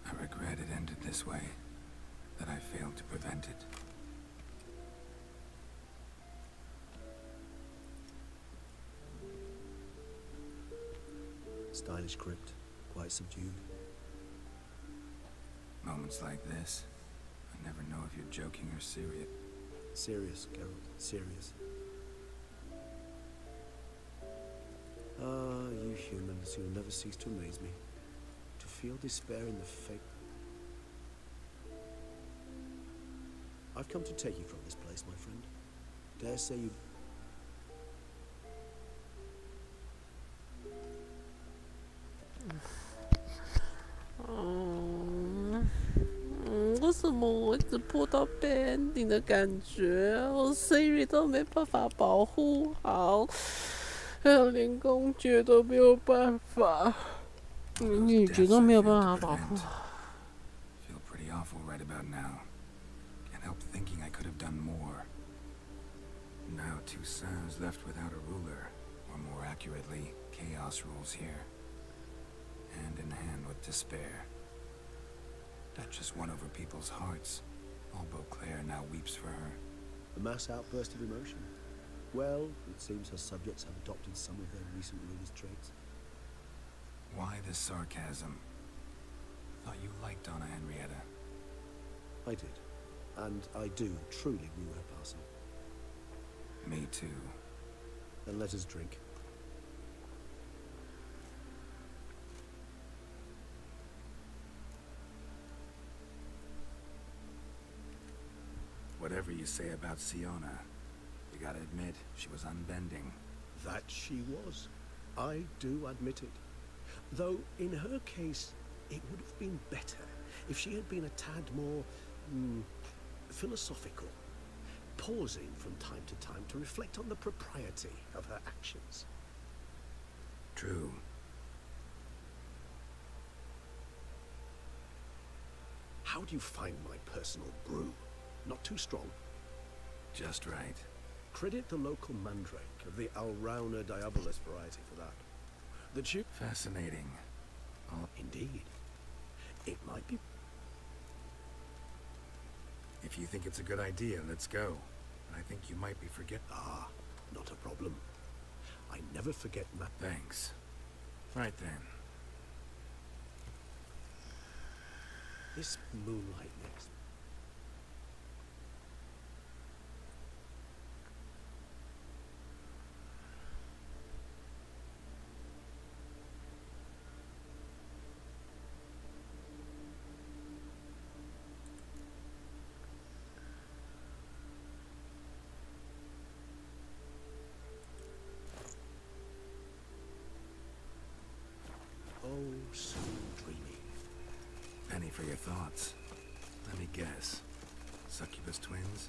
I regret it ended this way, that I failed to prevent it. Stylish crypt, quite subdued. Moments like this, I never know if you're joking or serious. Serious, Geralt, serious. Ah, you humans, you'll never cease to amaze me. To feel despair in the fate... I've come to take you from this place, my friend. Dare say you...为什么我一直碰到被 ending 的感觉？我 Siri 都没办法保护好，还有连公爵都没有办法，女爵都没有办法保护好。 Feel pretty awful right about now. Can't help thinking I could have done more. Now Toussaint's left without a ruler, or more accurately, chaos rules here. Hand in hand with despair. Duchess won over people's hearts. All Beauclair now weeps for her. A mass outburst of emotion. Well, it seems her subjects have adopted some of their recent ruler's traits. Why this sarcasm? Thought you liked Donna Henrietta. I did. And I do truly rue her passing. Me too. Then let us drink. Whatever you say about Siona, you gotta admit, she was unbending. That she was. I do admit it. Though, in her case, it would have been better if she had been a tad more... philosophical. Pausing from time to time to reflect on the propriety of her actions. True. How do you find my personal brew? Not too strong? Just right. Credit the local mandrake of the Alrauna diabolus variety for that. The chip... Fascinating. Indeed. It might be... If you think it's a good idea, let's go. I think you might be Ah, not a problem. I never forget Thanks. Right then. This moonlight next. Oh, so dreamy. Penny for your thoughts. Let me guess. Succubus twins?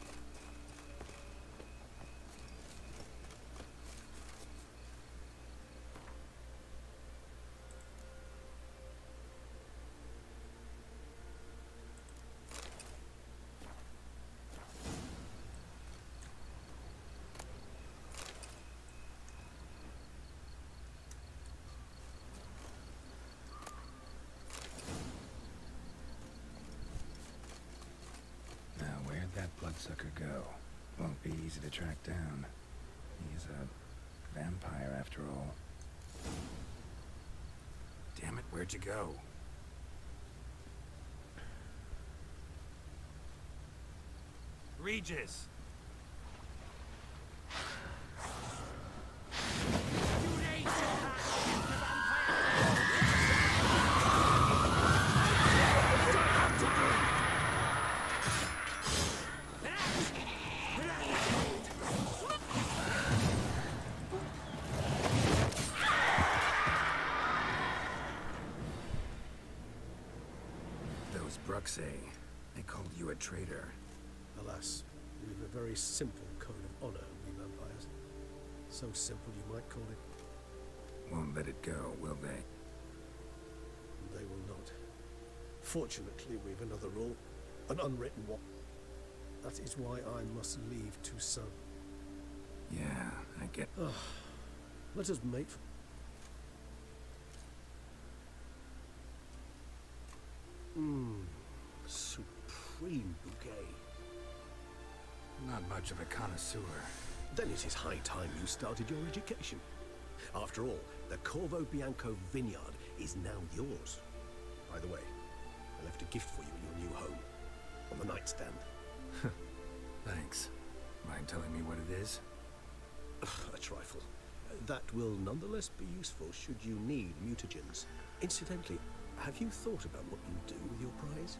Bloodsucker go. Won't be easy to track down. He's a vampire after all. Damn it, where'd you go? Regis! They called you a traitor. Alas, we've a very simple code of honor, we vampires. So simple you might call it. Won't let it go, will they? they will not. Fortunately, we've another rule, an unwritten one. That is why I must leave to sun. Yeah, I get... Let us make... Supreme bouquet. Not much of a connoisseur. Then it is high time you started your education. After all, the Corvo Bianco vineyard is now yours. By the way, I left a gift for you in your new home. On the nightstand. Thanks. Mind telling me what it is? A trifle. That will nonetheless be useful should you need mutagens. Incidentally, have you thought about what you do with your prize?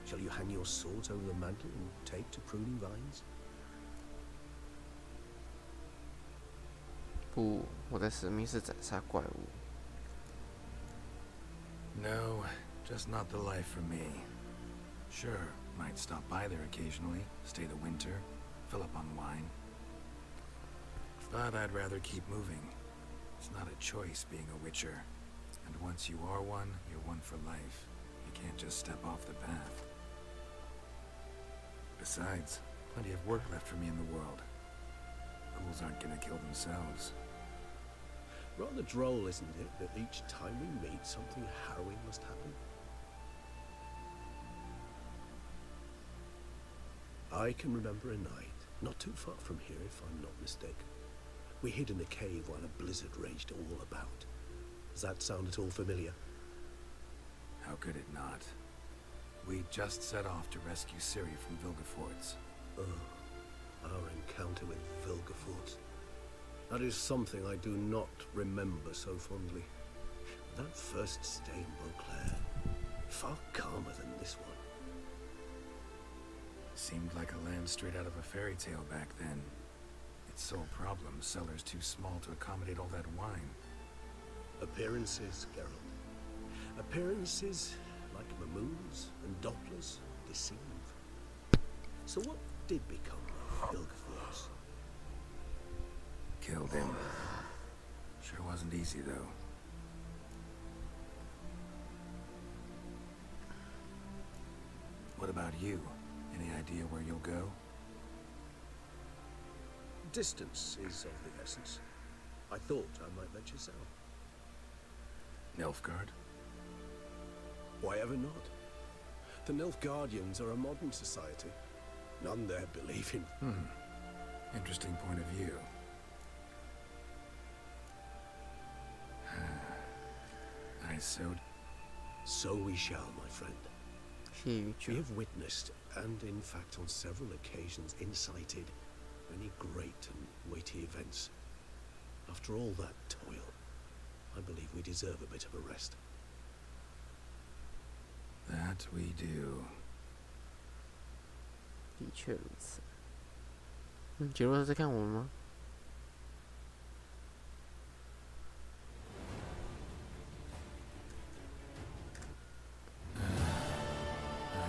Shall you hang your swords over the mantle and take to pruning vines? 不，我的使命是斩杀怪物。No, just not the life for me. Sure, might stop by there occasionally, stay the winter, fill up on wine. But I'd rather keep moving. It's not a choice being a witcher. And once you are one, you're one for life. You can't just step off the path. Besides, plenty of work left for me in the world. Ghouls aren't gonna kill themselves. Rather droll, isn't it, that each time we meet, something harrowing must happen? I can remember a night, not too far from here if I'm not mistaken. We hid in a cave while a blizzard raged all about. Does that sound at all familiar? How could it not? We just set off to rescue Ciri from Vilgefortz. Oh, our encounter with Vilgefortz. That is something I do not remember so fondly. That first stay in Beauclair, far calmer than this one. Seemed like a land straight out of a fairy tale back then. Its sole problem, cellars too small to accommodate all that wine. Appearances, Geralt. Appearances, like Mamoons and Dopplers, deceive. So what did become of Vilgefortz? Killed him. Sure wasn't easy, though. What about you? Any idea where you'll go? Distance is of the essence. I thought I might venture south. Nilfgaard? Why ever not? The Nilfgaardians are a modern society. None there believe in... Interesting point of view. So we shall, my friend. We have witnessed, and in fact on several occasions incited, many great and weighty events. After all that toil, I believe we deserve a bit of a rest. That we do. 的确如此。杰洛在看我们吗？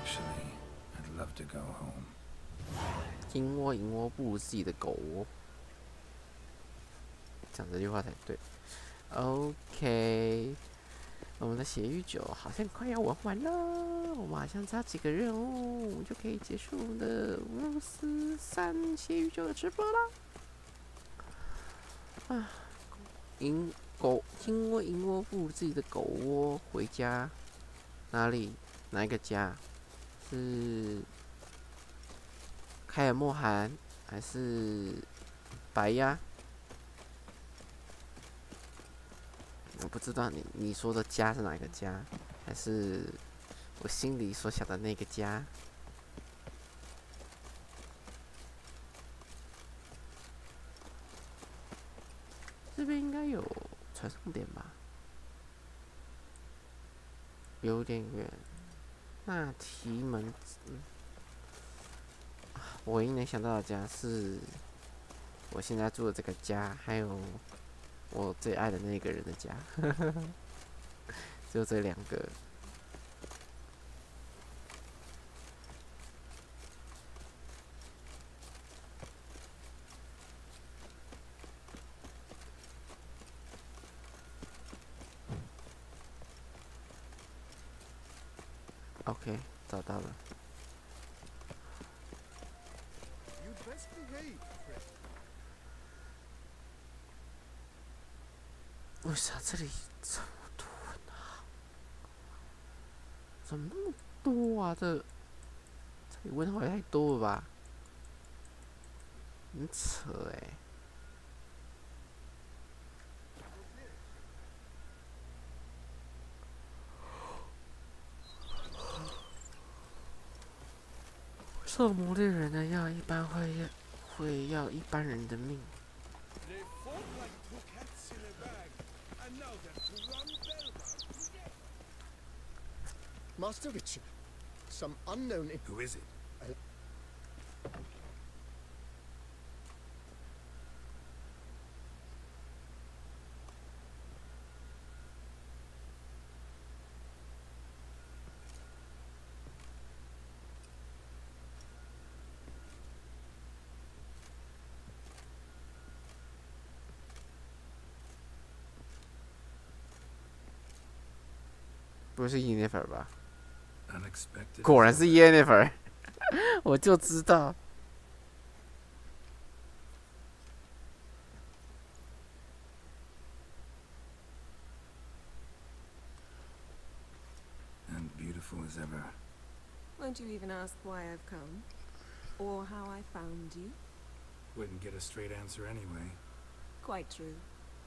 Actually, I'd love to go home. 金窝银窝不如自己的狗窝。讲这句话才对。OK， 我们的血域9好像快要玩完了，我们好像差几个任务，我们就可以结束我们的巫师3血域9的直播啦。啊，金窝银窝不如自己的狗窝，回家哪里？哪一个家？是凯尔莫寒还是白鸭？我不知道你说的家是哪个家，还是我心里所想的那个家？这边应该有传送点吧？有点远。那提门，我唯一能想到的家是我现在住的这个家，还有我最爱的那个人的家，只有这2个。OK， 找到了。为啥这里这么多呢？怎么那么多啊？这里蚊好像太多了吧？很扯哎。受魔猎人的药一般会要一般人的命。Master Richard, some unknown... Who is it?不是耶尼弗吧？果然是耶尼弗，我就知道。And beautiful as ever. Won't you even ask why I've come? Or how I found you? Wouldn't get a straight answer anyway. Quite true.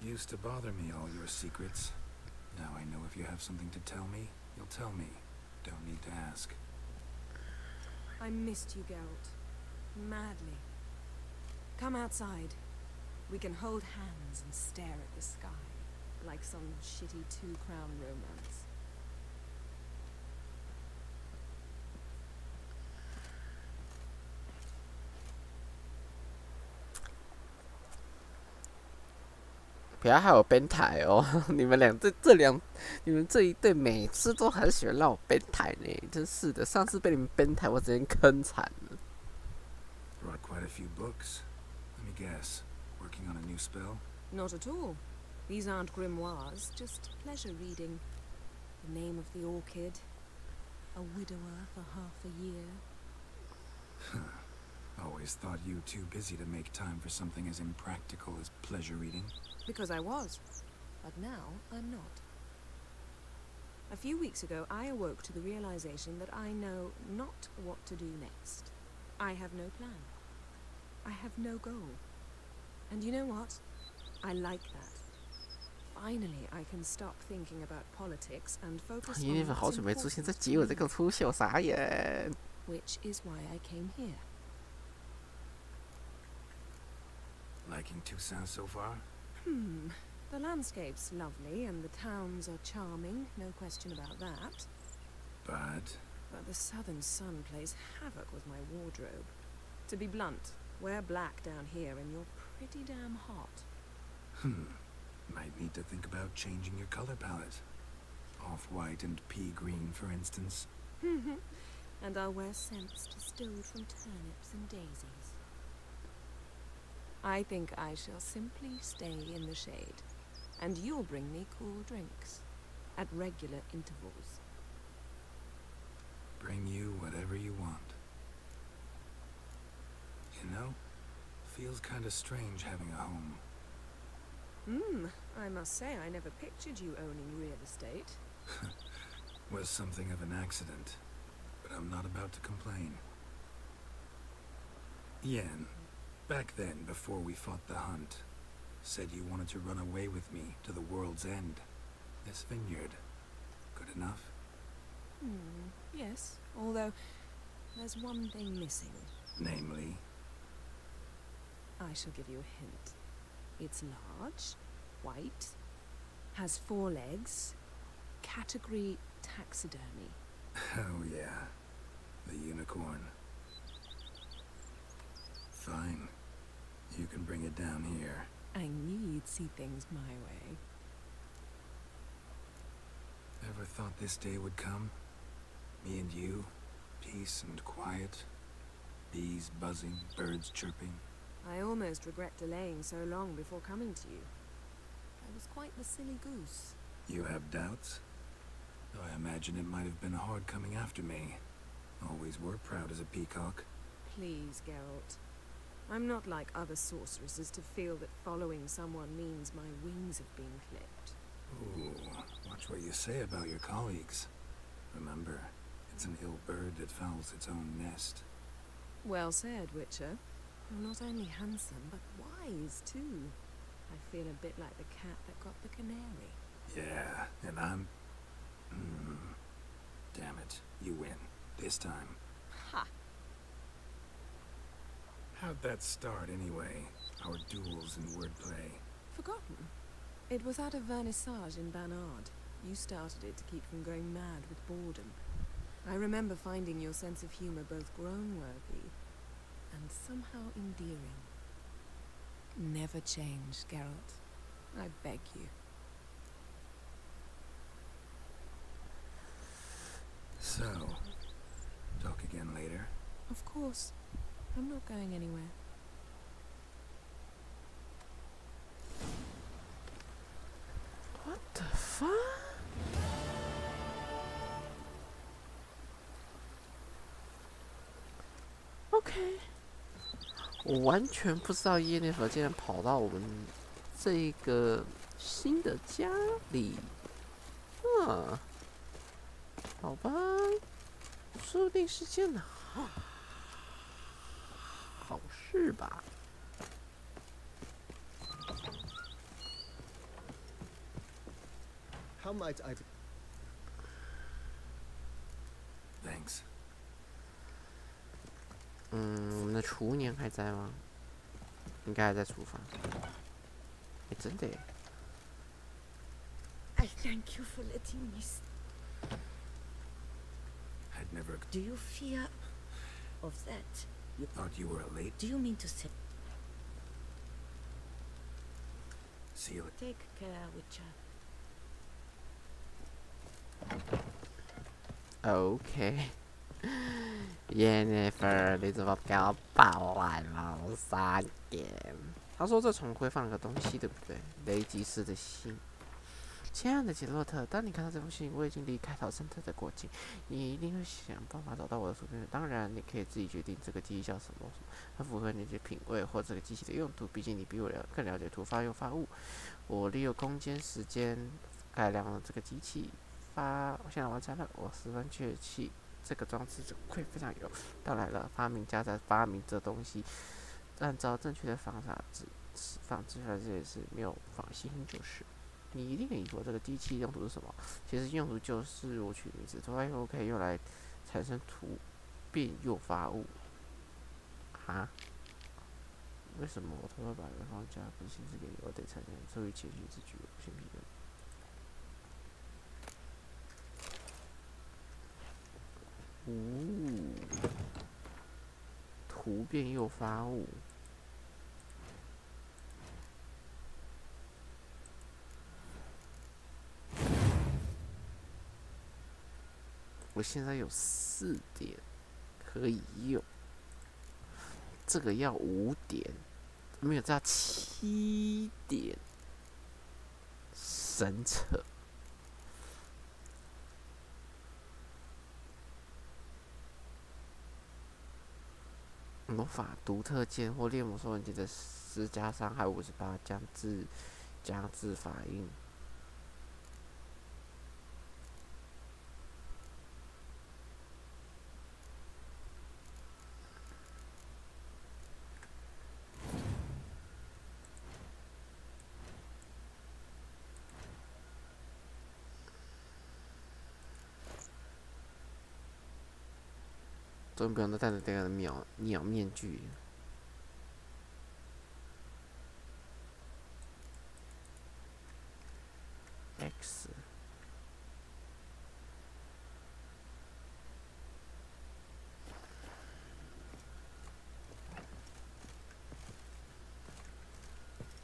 Used to bother me, all your secrets. Now I know if you have something to tell me, you'll tell me. Don't need to ask. I missed you, Geralt. Madly. Come outside. We can hold hands and stare at the sky. Like some shitty two-crown romance. 不要害我变态哦！你们你们这一对每次都很喜欢让我变态呢，真是的。上次被你们变态，我直接坑惨了。Brought quite a few books. Let me guess. Working on a new spell? Not at all. These aren't grimoires, just pleasure reading. The name of the orchid. A widower for half a year. Always thought you too busy to make time for something as impractical as pleasure reading. Because I was. But now, I'm not. A few weeks ago, I awoke to the realization that I know not what to do next. I have no plan. I have no goal. And you know what? I like that. Finally, I can stop thinking about politics and focus on what's important to me. Which is why I came here. Liking Toussaint so far? The landscape's lovely and the towns are charming, no question about that. But the southern sun plays havoc with my wardrobe. To be blunt, wear black down here and you're pretty damn hot. Might need to think about changing your color palette. Off-white and pea green, for instance. And I'll wear scents distilled from turnips and daisies. I think I shall simply stay in the shade. And you'll bring me cool drinks. At regular intervals. Bring you whatever you want. You know, feels kinda strange having a home. I must say I never pictured you owning real estate. Was something of an accident. But I'm not about to complain. Yen, back then, before we fought the hunt, said you wanted to run away with me to the world's end. This vineyard. Good enough? Yes, although there's one thing missing. Namely? I shall give you a hint. It's large, white, has 4 legs, category taxidermy. Oh yeah, the unicorn. Fine. You can bring it down here. I knew you'd see things my way. Ever thought this day would come? Me and you, peace and quiet, bees buzzing, birds chirping. I almost regret delaying so long before coming to you. I was quite the silly goose. You have doubts? Though I imagine it might have been hard coming after me. Always were proud as a peacock. Please, Geralt. I'm not like other sorceresses to feel that following someone means my wings have been clipped. Ooh, watch what you say about your colleagues. Remember, it's an ill bird that fouls its own nest. Well said, Witcher. You're not only handsome, but wise, too. I feel a bit like the cat that got the canary. Yeah, and I'm... Damn it, you win. This time. Ha! How'd that start, anyway? Our duels and wordplay. Forgotten? It was at a vernissage in Banard. You started it to keep from going mad with boredom. I remember finding your sense of humor both groan-worthy and somehow endearing. Never change, Geralt. I beg you. So, talk again later? Of course. I'm not going anywhere. What the fuck? OK， 我完全不知道耶内弗竟然跑到我们这个新的家里。好吧，说不定是件好事吧。How might I? Thanks. 我们的厨娘还在吗？应该还在厨房。真的耶。I thank you for letting me. I'd never... Do you fear of that? You thought you were a late? Do you mean to say? See you. Take care, Witcher. OK， 耶内弗，你怎么给我跑来了3点？他说这重会放了个东西，对不对？雷吉斯的信。亲爱的杰洛特，当你看到这封信，我已经离开陶森特的国境，你一定会想办法找到我的图片。当然，你可以自己决定这个机器叫什么，它符合你的品味或这个机器的用途。毕竟你比我更了解突发诱发物。我利用空间、时间改良了这个机器。我现在完成了，我十分确信这个装置会非常有到来了。发明家在发明这东西，按照正确的方法放置出来，这也是没有放心就是。你一定很疑惑这个机器用途是什么？其实用途就是我取名字，突发物可以用来产生突变诱发物。哈？为什么我偷偷把原放家不显示给你？我得产生出于情绪之举，我不信评论。突变诱发物。我现在有4点可以用，这个要5点，没有，这要7点，神扯。魔法独特剑或猎魔兽人节的施加伤害58，将至法印。终于不用再戴着这个鸟面具。X。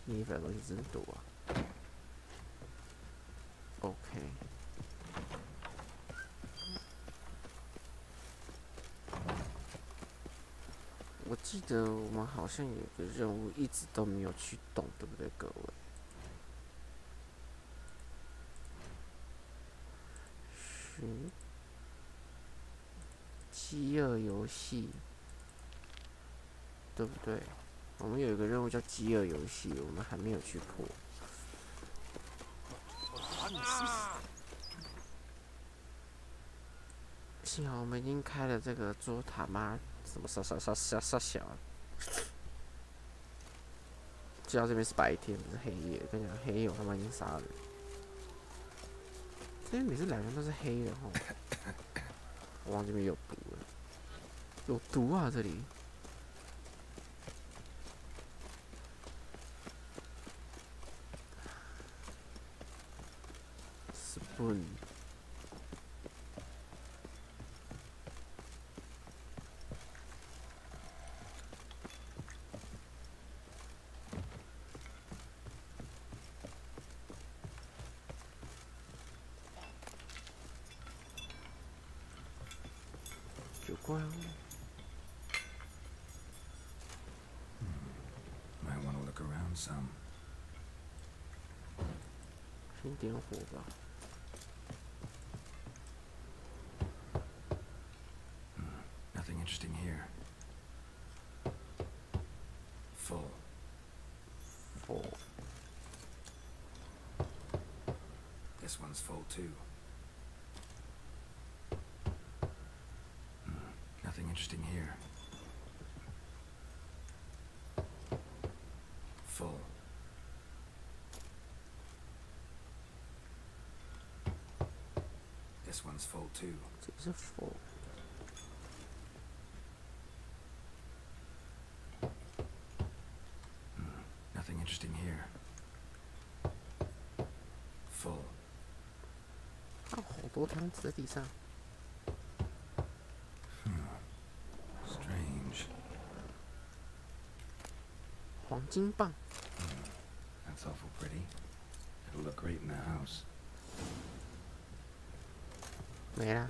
你份东西真多啊。OK。我记得我们好像有个任务一直都没有去动，对不对，各位？饥饿游戏，对不对？我们有一个任务叫饥饿游戏，我们还没有去破。幸好我们已经开了这个桌塔嘛，什么杀小。知道这边是白天，不是黑夜。跟你讲，黑夜我他妈已经杀了。这边每次来源都是黑的吼。我忘这边有毒了，有毒啊这里。Spoon。Might want to look around some. 先点火吧。Nothing interesting here. Full. Full. This one's full too. Nothing interesting here. Full. This one's full too. This is full. Nothing interesting here. Full. 好多汤匙在地上。Strange. 黄金棒。That's awful pretty. It'll look great in the house. 没啦。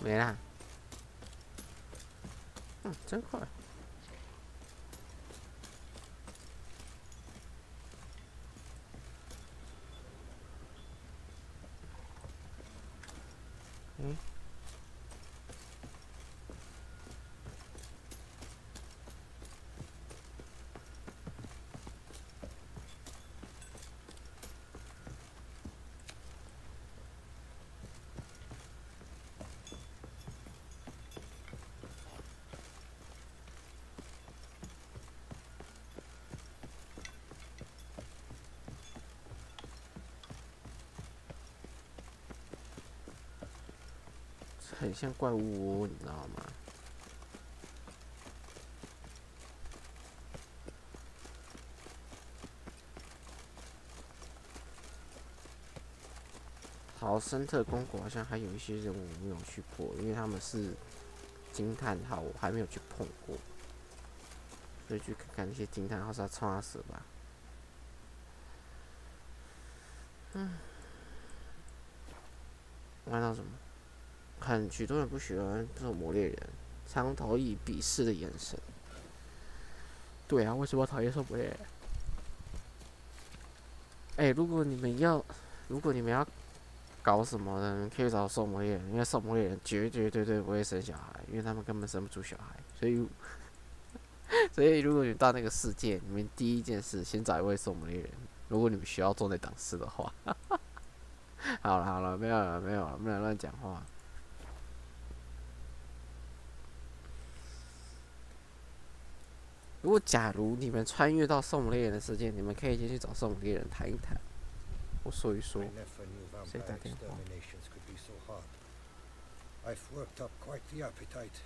没啦。真快。很像怪物窝，你知道吗？豪森特公国好像还有一些任务没有去破，因为他们是惊叹号，我还没有去碰过，所以去看看那些惊叹号是要冲他死吧。看到什么？许多人不喜欢这种魔猎人，常投以鄙视的眼神。对啊，为什么讨厌兽魔猎人？如果你们要搞什么的，你可以找兽魔猎人，因为兽魔猎人绝对不会生小孩，因为他们根本生不出小孩。所以如果你们到那个世界，你们第一件事先找一位兽魔猎人。如果你们需要做那档事的话，好了，没有了，不能乱讲话。如果假如你们穿越到兽魔猎人的世界，你们可以先去找兽魔猎人谈一谈，我说一说。谁打电话？ I've worked up quite the appetite.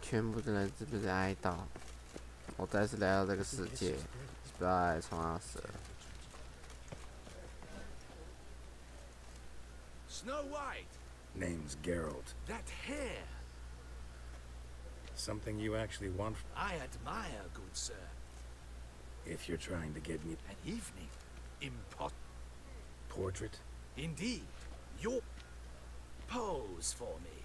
全部的人是不是哀悼？我再次来到这个世界，不要来冲他死了。 Snow White. Name's Geralt. That hair. Something you actually want? I admire, good sir. If you're trying to get me... An evening. Portrait? Indeed. Your pose for me.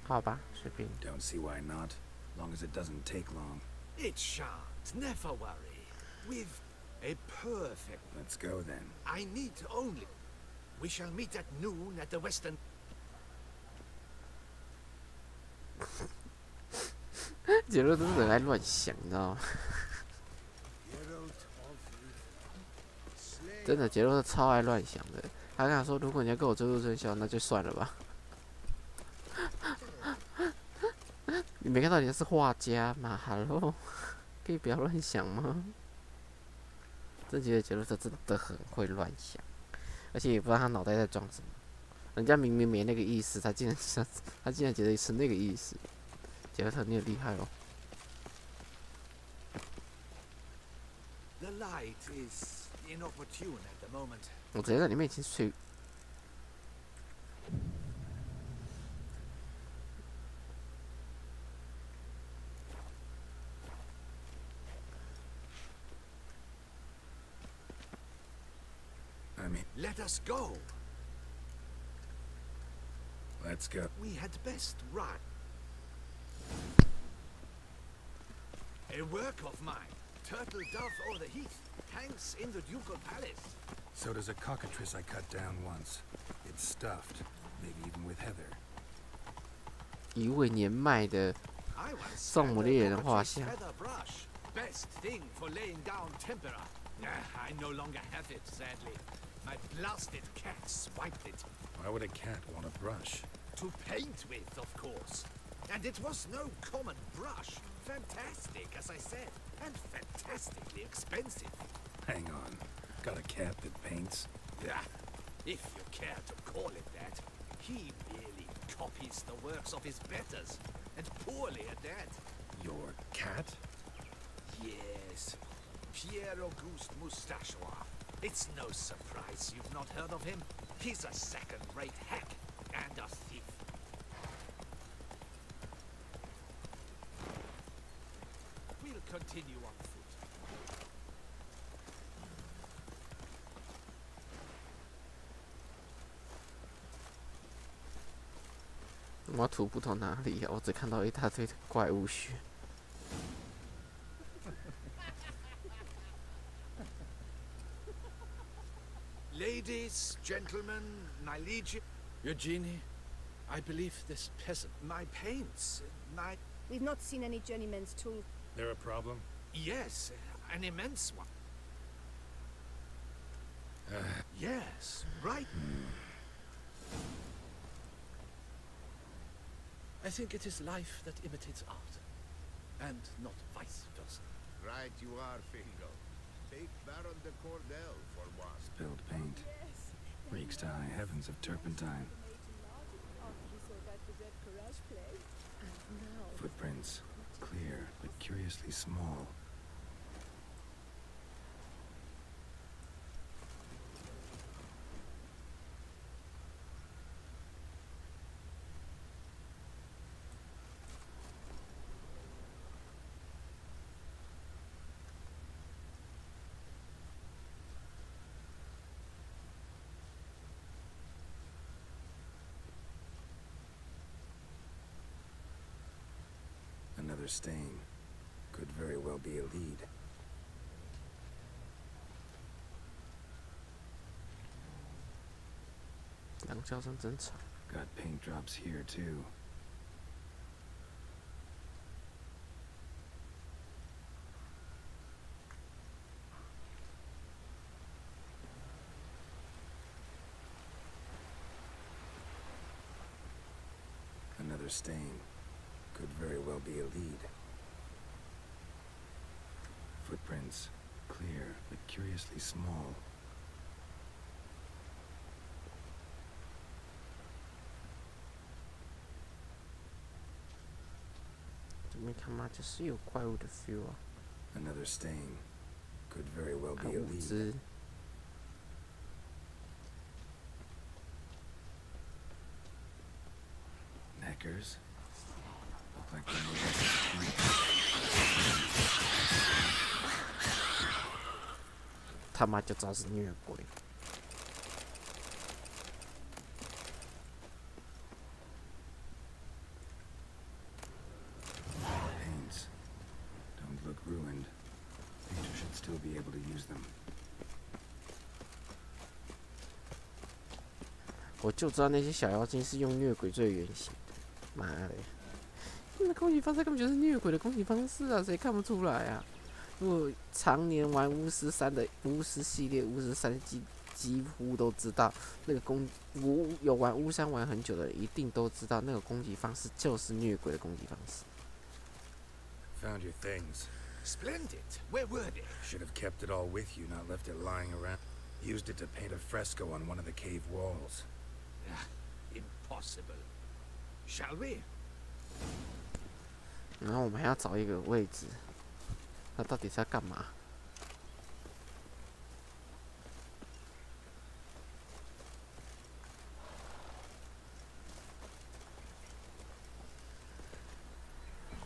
好吧，随便。 Don't see why not, long as it doesn't take long. It shan't. Never worry. With a perfect... Let's go then. I need only... We shall meet at noon at the western... 杰洛真的很爱乱想，你知道吗？真的，杰洛是超爱乱想的。他跟他说，如果你要跟我追逐春宵，那就算了吧。你没看到人家是画家吗 ？Hello， 可以不要乱想吗？真觉得杰洛特真的很会乱想，而且也不知道他脑袋在装什么。人家明明没那个意思，他竟然觉得是那个意思。杰洛特，你很厉害哦。 The light is inopportune at the moment. 我直接在里面已经睡。I mean, let us go. Let's go. We had best run. A work of mine. Turtle dove o'er the heath hangs in the ducal palace. So does a cockatrice I cut down once. It's stuffed, maybe even with heather. 一位年迈的圣母猎人的画像。 Best thing for laying down tempera. I no longer have it, sadly. My blasted cat swiped it. Why would a cat want a brush? To paint with, of course. And it was no common brush. Fantastic, as I said, and fantastically expensive. Hang on. Got a cat that paints? Yeah, if you care to call it that. He really copies the works of his betters, and poorly at that. Your cat? Yes, Pierre Auguste Moustachois. It's no surprise you've not heard of him. He's a second-rate hack and a thief. We'll continue on foot. 我要徒步到哪里啊？我只看到一大堆的怪物血。 Ladies, gentlemen, my liege... Eugenie, I believe this peasant... My paints, my... We've not seen any journeyman's tool. There a problem? Yes, an immense one. Yes, right. I think it is life that imitates art, and not vice versa. Right you are, Fingo. Take Baron de Cordell for once. Spilled paint. Reeks to high heavens of turpentine. Footprints. Clear, but curiously small. Another stain. Could very well be a lead. Got paint drops here too. Another stain. Could very well be a lead. Footprints. Clear, but curiously small. Another stain. Could very well be a lead. Neckers. Look like they're moving. 他妈就知道是虐鬼。我就知道那些小妖精是用虐鬼最原型的，妈的！他们的攻击方式根本就是虐鬼的攻击方式啊，谁看不出来啊？如果常年玩巫师3的巫师系列，巫师3几乎都知道那个有玩巫山玩很久的人一定都知道那个攻击方式就是虐鬼的攻击方式。Found your things. Splendid. Where were they? Should have kept it all with you, not left it lying around. Used it to paint a fresco on one of the cave walls. Impossible. Shall we? 然后我们还要找一个位置，那到底是要干嘛？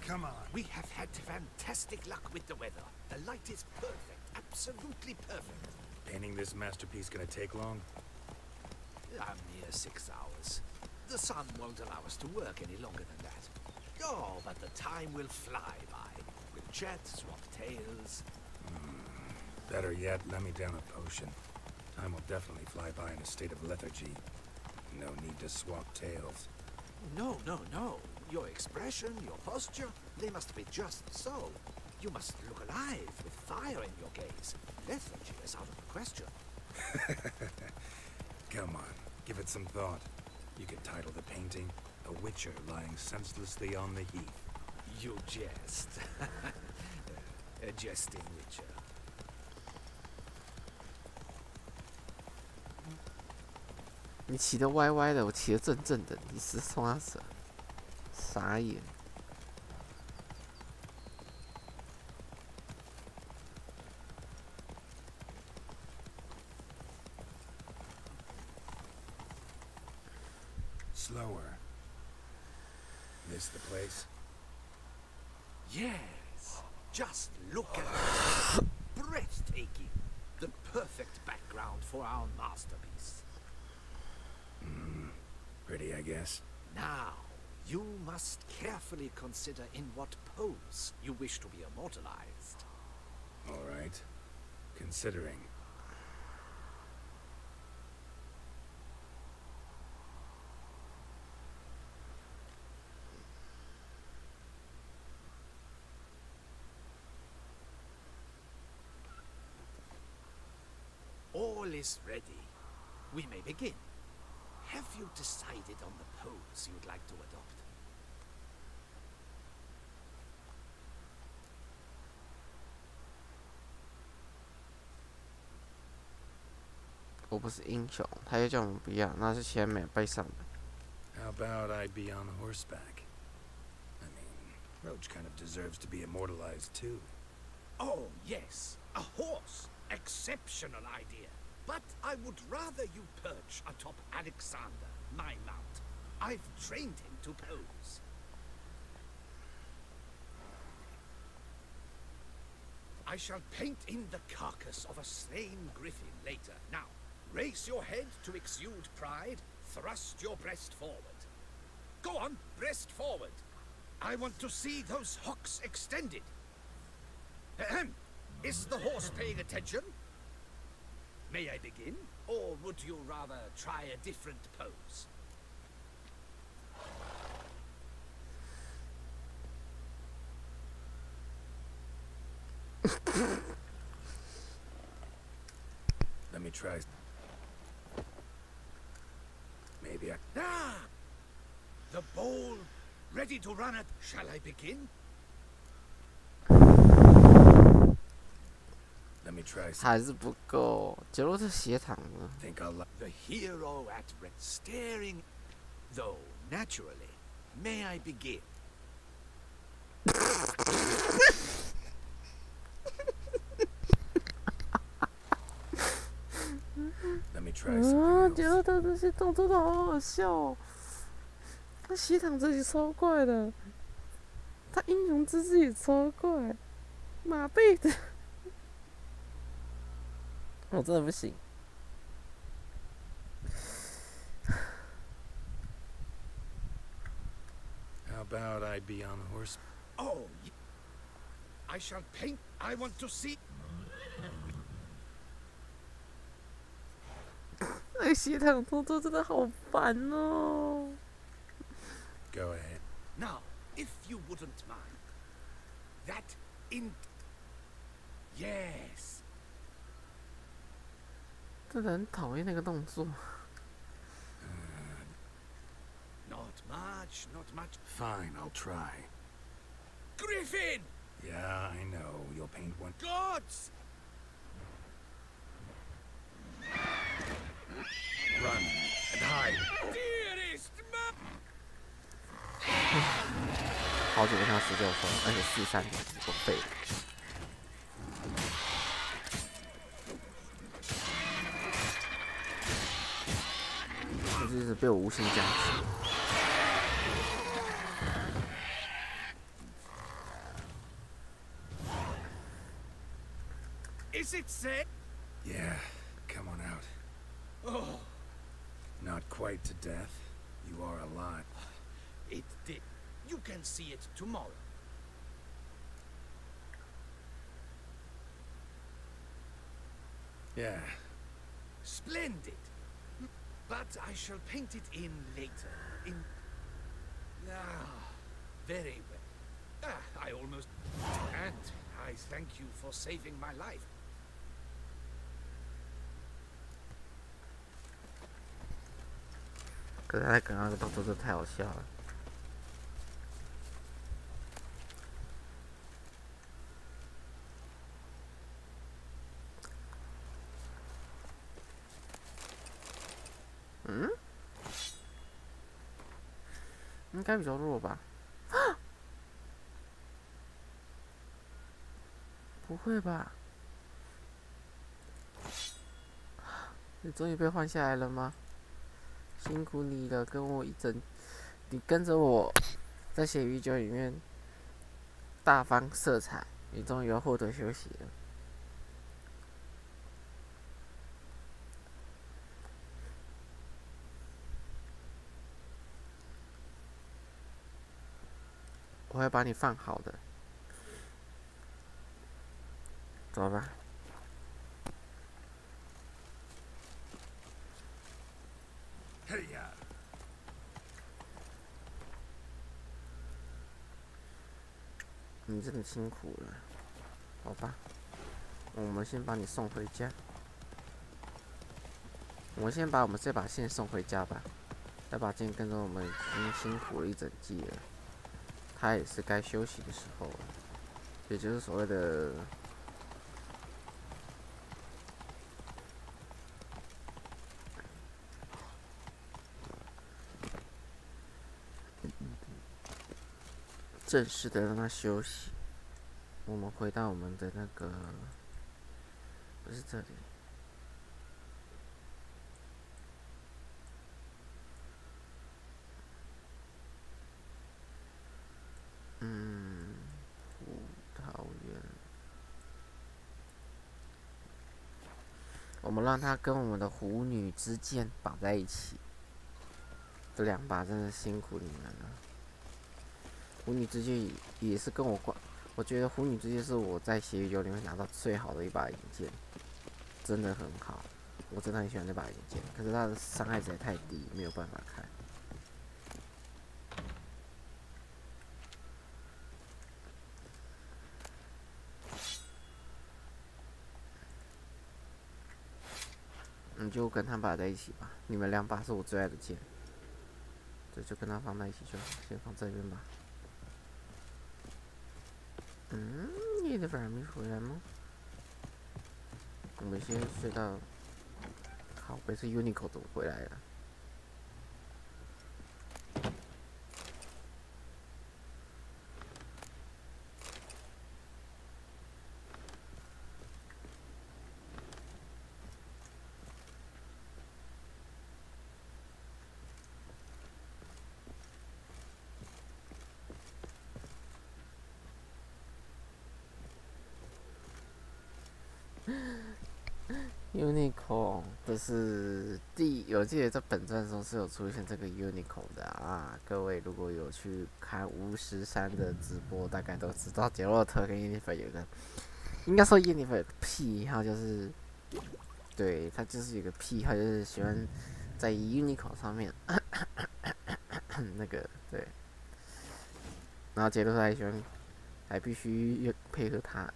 Come on. We have had fantastic luck with the weather. The light is perfect. Absolutely perfect. Painting this masterpiece gonna take long? A mere 6 hours. The sun won't allow us to work any longer than that. Oh, but the time will fly by. We'll chat, swap tales. Better yet, let me down a potion. Time will definitely fly by in a state of lethargy. No need to swap tales. No, no, no. Your expression, your posture, they must be just so. You must look alive with fire in your gaze. Lethargy is out of the question. Come on, give it some thought. You could title the painting, A Witcher Lying Senselessly on the Heath. You jest. A jesting witcher. 你骑得歪歪的，我骑得正正的，你是冲他蛇，傻眼。Slower. This the place? Yes. Just look at it. Breathtaking. The perfect background for our masterpiece. Pretty, I guess. Now, you must carefully consider in what pose you wish to be immortalized. All right. Considering. All is ready. We may begin. Have you decided on the pose you'd like to adopt? 我不是英雄，他又叫我们不要，那是前面背上的。 How about I be on horseback? I mean, Roach kind of deserves to be immortalized too. Oh, yes. A horse. Exceptional idea. But I would rather you perch atop Alexander, my mount. I've trained him to pose. I shall paint in the carcass of a slain griffin later. Now, raise your head to exude pride. Thrust your breast forward. Go on, breast forward. I want to see those hocks extended. Ahem. Is the horse paying attention? May I begin? Or would you rather try a different pose? Let me try. Maybe I... Ah! The bowl, ready to run at... Shall I begin? Let me try. 还是不够，结果是血糖呢。 Think I'll... The hero at red, staring... Though, naturally, may I begin? Let me try 啊， something 觉 else. 得他这些动作都好好笑哦。他血糖这里超快的，他英雄之姿也超快，马背的，我真的不行。 How about I be on horse? Oh, I shall paint. I want to see. 个血糖动作真的好烦哦。Go ahead. Now, if you wouldn't mind. That Yes. 真的很讨厌那个动作。Not much, not much. Fine, I'll try. Griffin! Yeah, I know. You'll paint one. Gods! Run and hide. Dearest ma... 好久没看到19分，而且43点我废了。就是被我无心加持。Is it safe? Yeah, come on out. Oh. Not quite to death. You are alive. It did. You can see it tomorrow. Yeah. Splendid. But I shall paint it in later. Very well. I almost... And I thank you for saving my life. 可是他刚刚那个动作真的太好笑了。嗯？应该比较弱吧？不会吧？你终于被换下来了吗？辛苦你了，你跟着我在血与酒里面大放色彩，你终于要获得休息了。我会把你放好的，走吧。嘿呀！你真的辛苦了，好吧？我们先把你送回家。我们先把我们这把剑送回家吧。这把剑跟着我们已经辛苦了一整季了，它也是该休息的时候了，也就是所谓的。正式的让他休息。我们回到我们的那个，不是这里。葡萄园。我们让他跟我们的狐女之剑绑在一起。这2把真的辛苦你们了。狐女之剑也是跟我挂，我觉得狐女之剑是我在血与酒里面拿到最好的一把银剑，真的很好，我真的很喜欢那把银剑，可是它的伤害实在太低，没有办法开。你就跟他绑在一起吧，你们2把是我最爱的剑，这就跟他放在一起就好，先放这边吧。夜的反而没回来吗？我们先睡到，靠北是 Unico 怎么回来了？Unicorn 这是我记得在本传中是有出现这个 Unicorn 的啊。各位如果有去看巫师3的直播，大概都知道杰洛特跟耶尼菲有个，应该说耶尼菲有个癖好，就是对他就是有个癖好，就是喜欢在 Uniqlo 上面那个对，然后杰洛特还喜欢，还必须配合他，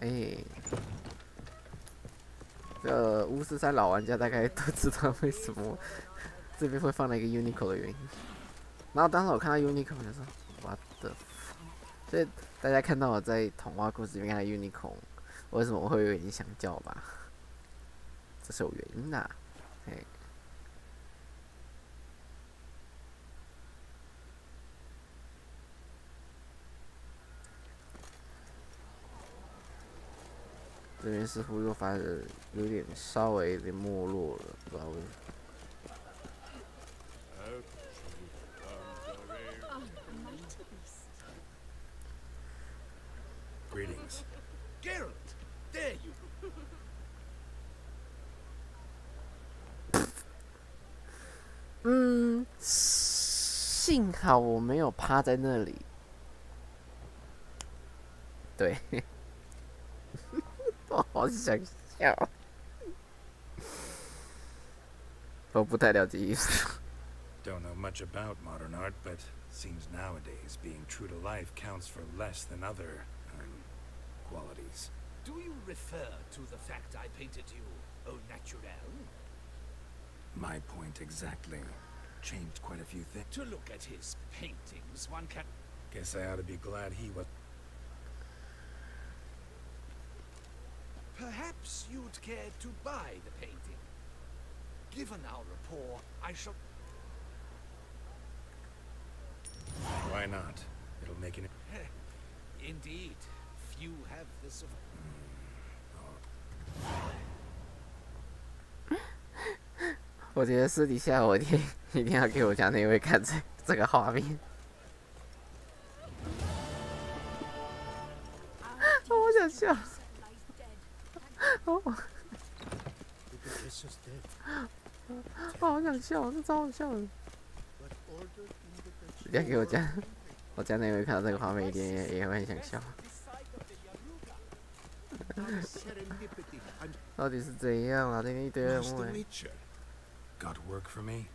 这巫师3老玩家大概都知道为什么这边会放了一个 Uniqlo 的原因。然后当时我看到 Uniqlo 的时候 ，what the fuck？ 所以大家看到我在童话故事里面看到 Uniqlo， 为什么我会有点想叫吧？这是有原因的，这边似乎又发的有点稍微有点没落了，不知道为什么。Greetings. Geralt, there you. 幸好我没有趴在那里。对，我好想笑。我不太了解艺术。Don't know much about modern art, but seems nowadays being true to life counts for less than other qualities. Do you refer to the fact I painted you au naturel? My point exactly. Changed quite a few things. To look at his paintings, one can... Guess I ought to be glad he was... Perhaps you'd care to buy the painting. Given our rapport, I shall... Why not? It'll make an... Indeed. Few have this of... 我觉得私底下我一定要给我家那位看这个画面。我想笑。我好想笑，这超好笑的。人家给我家那位看到这个画面，一定也会很想笑。到底是怎样啊？这个一堆人物。Got work for me?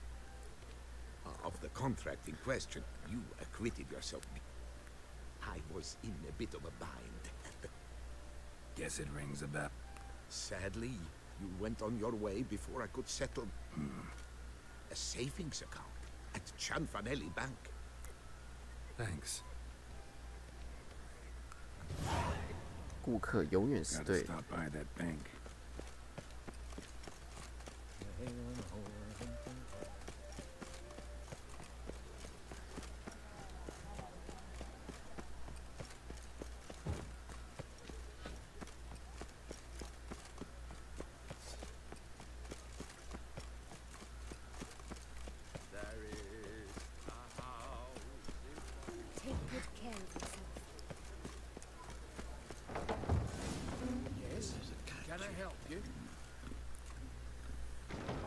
Of the contract in question, you acquitted yourself. I was in a bit of a bind. Guess it rings a bell. Sadly, you went on your way before I could settle a savings account at Chanfanelli Bank. Thanks. 顾客永远是对的。 Stop by that bank.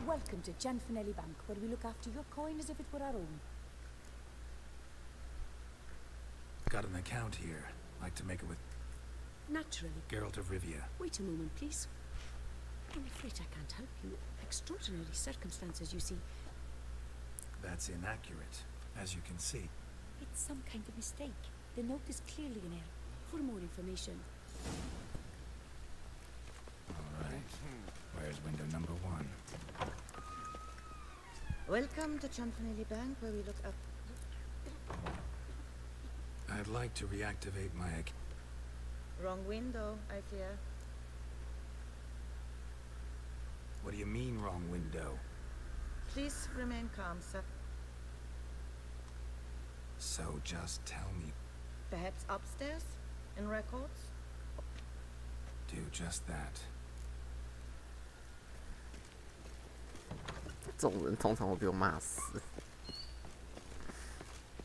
Welcome to Chanfanelli Bank, where we look after your coin as if it were our own. Got an account here. Like to make it with Naturally. Geralt of Rivia. Wait a moment, please. I'm afraid I can't help you. Extraordinary circumstances, you see. That's inaccurate, as you can see. It's some kind of mistake. The note is clearly an error. For more information. All right. Where's window number 1? Welcome to Chanfanelli Bank, where we look up. I'd like to reactivate my account. Wrong window, I fear. What do you mean, wrong window? Please remain calm, sir. So just tell me. Perhaps upstairs? In records? Do just that. 这种人通常会被我骂死，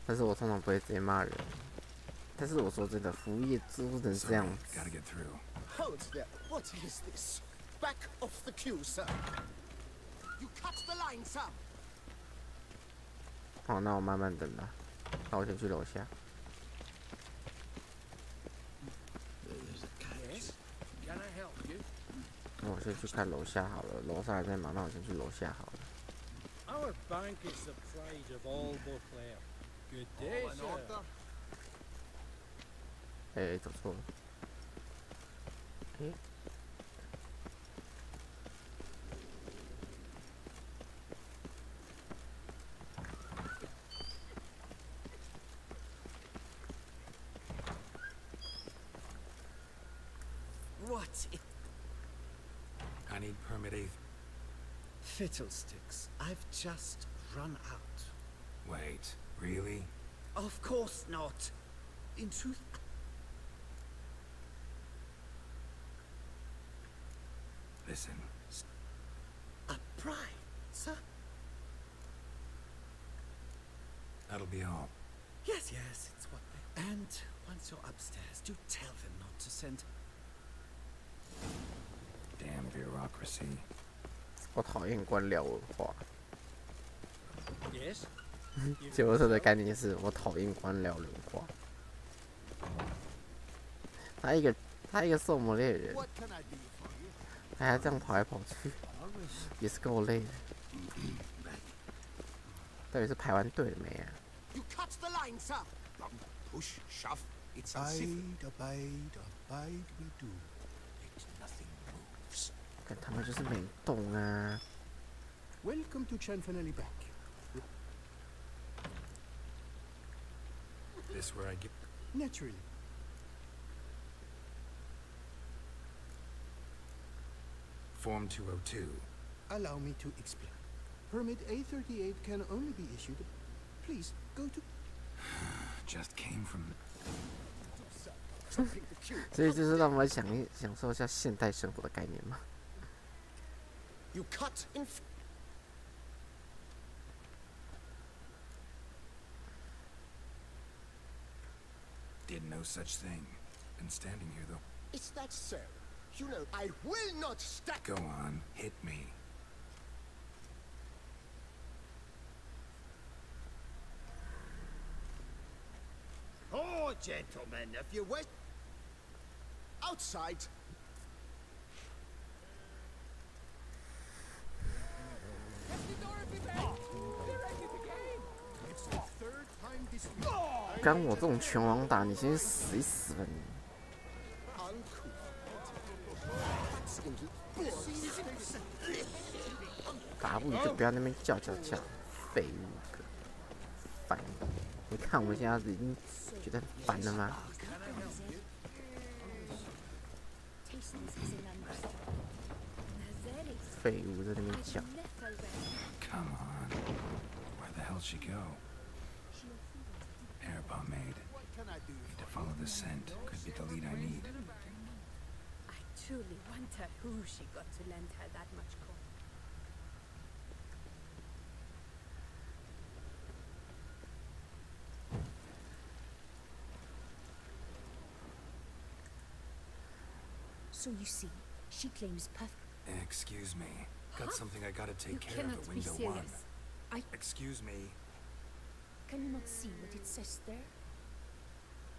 但是我通常不会直接骂人。但是我说真的，服务业做成这样子。 Gotta get through. Hold there. What is this? Back off the queue, sir. You cut the line, sir. 好，那我慢慢等吧。那我先去楼下。 Yes? Can I help you? 那我先去看楼下好了，楼上还在忙，那我先去楼下好了。Our bank is the pride of all Beauclair. Good day, sir. 哎，走错了。哎。What? I need permit 8. Fiddlesticks. I've just run out. Wait, really? Of course not. In truth... Listen. A bride, sir? That'll be all. Yes, it's what they... And once you're upstairs, do tell them not to send... Damn bureaucracy. 我讨厌官僚文化。Yes. 结果的概念是我讨厌官僚文化。他一个狩魔猎人，还这样跑来跑去，也是够累的。到底是排完队了没啊？ You cut the line, sir. Push, shove. It's Abide we do. Nothing moves. 看他们就是没动啊。Welcome to Chanfanelli Bank. This where I get... Naturally. Form 202. Allow me to explain. Permit A38 can only be issued. Please, go to... Just came from... 所以就是让我们享受一下现代生活的概念嘛。You cut in... Did no such thing. Been standing here though. Is that so? You know, I will not stack... Go on, hit me. Oh, gentlemen, if you wish... Outside! It's the third time this week. 跟我这种拳王打，你先死一死吧你！打不赢就不要那边叫，废物个，烦！你看我们现在已经觉得很烦了吗？废物在那边叫。Come on. Where the hell she go? Air pomade. Need to follow the scent. Could be the lead I need. I truly wonder who she got to lend her that much coin. So you see, she claims perfect. Excuse me. Got something I gotta take You care of cannot at be window serious. 1. Excuse me. Can you not see what it says there?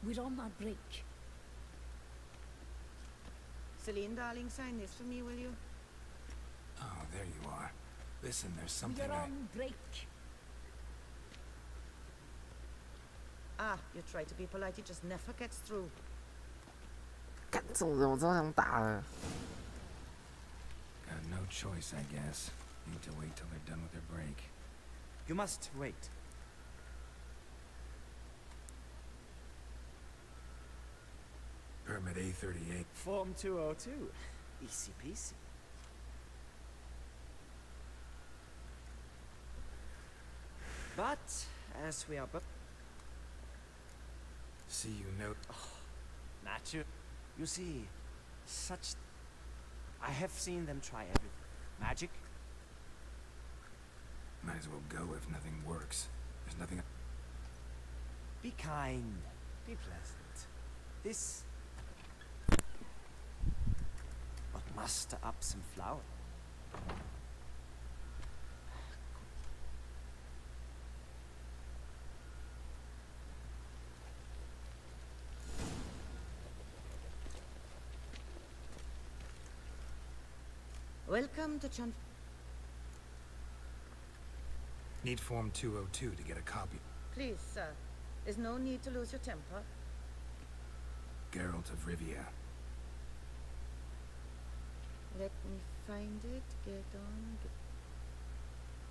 We're on our break. Celine, darling, sign this for me, will you? Oh, there you are. Listen, there's something We're on break. Ah, you try to be polite, it just never gets through. 干这种人我真想打了。 Got no choice, I guess. Need to wait till they're done with their break. You must wait. Permit A38. Form 202. Easy peasy. But, as we are both... See you note. Nature. You see, such... I have seen them try everything. Magic? Might as well go if nothing works. There's nothing... Be kind. Be pleasant. This... But muster up some flour. Welcome to Chan. Need Form 202 to get a copy. Please, sir. There's no need to lose your temper. Geralt of Rivia. Let me find it. Get on.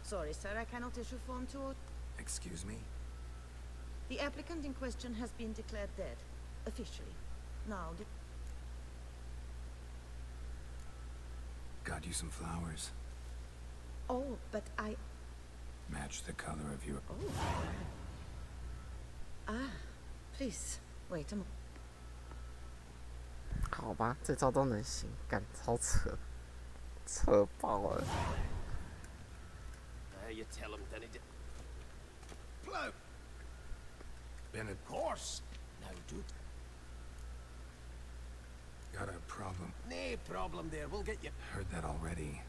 Sorry, sir. I cannot issue Form 202. Excuse me? The applicant in question has been declared dead. Officially. Now, Got you some flowers. Oh, but I... Match the color of your... Oh. Ah, please. Wait a moment. 好吧，这招都能行，干超扯，扯爆了。You tell him, then he did. Blow! Bennett. Of course. Now, dude. Got a problem. No problem there. We'll get you. Heard that already.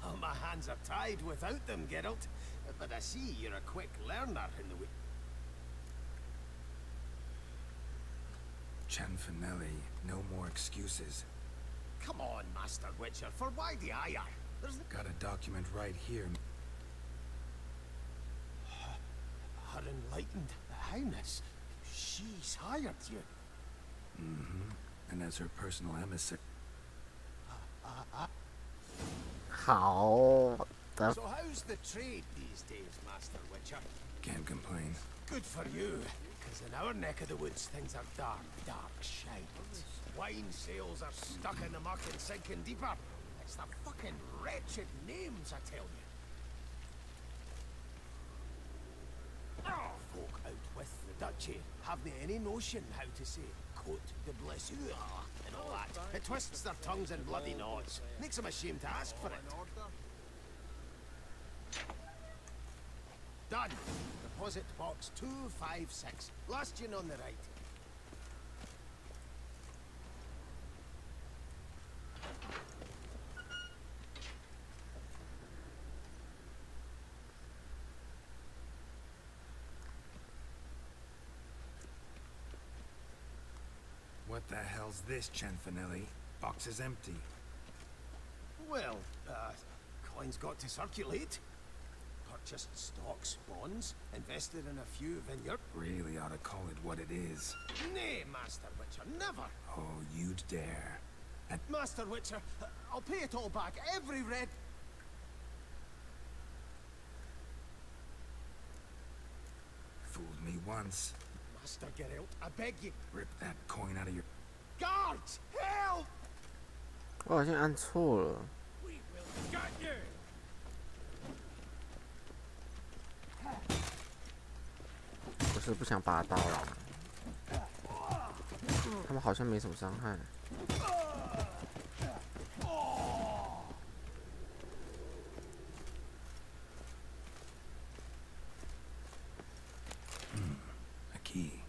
Oh, my hands are tied without them, Geralt. But I see you're a quick learner in the way. Cianfanelli, no more excuses. Come on, Master Witcher, for why the ire? There's Got a document right here. Her enlightened highness. She's hired you. Mm-hmm. And as her personal emissary.好的。 So how's the trade these days, Master Witcher? Can't complain. Good for you, because in our neck of the woods things are dark, dark shite. Wine sales are stuck in the muck and sinking deeper. It's the fucking wretched names, I tell you. Folk out with the duchy have they any notion how to say Cote de Blessure and all that. It twists their tongues in bloody knots. Makes them ashamed to ask for it. Done. Deposit box 256. Last in on the right. What the hell's this, Cianfanelli? Box is empty. Well, coins got to circulate. Purchased stocks, bonds, invested in a few vineyards. Really ought to call it what it is. Nay, Master Witcher, never. Oh, you'd dare. And Master Witcher, I'll pay it all back, every red... fooled me once. Master Geralt, I beg you. Rip that coin out of your... Guards! Help! 我好像按错了。 We will get you! 不是不想拔刀了，他们好像没什么伤害。A key.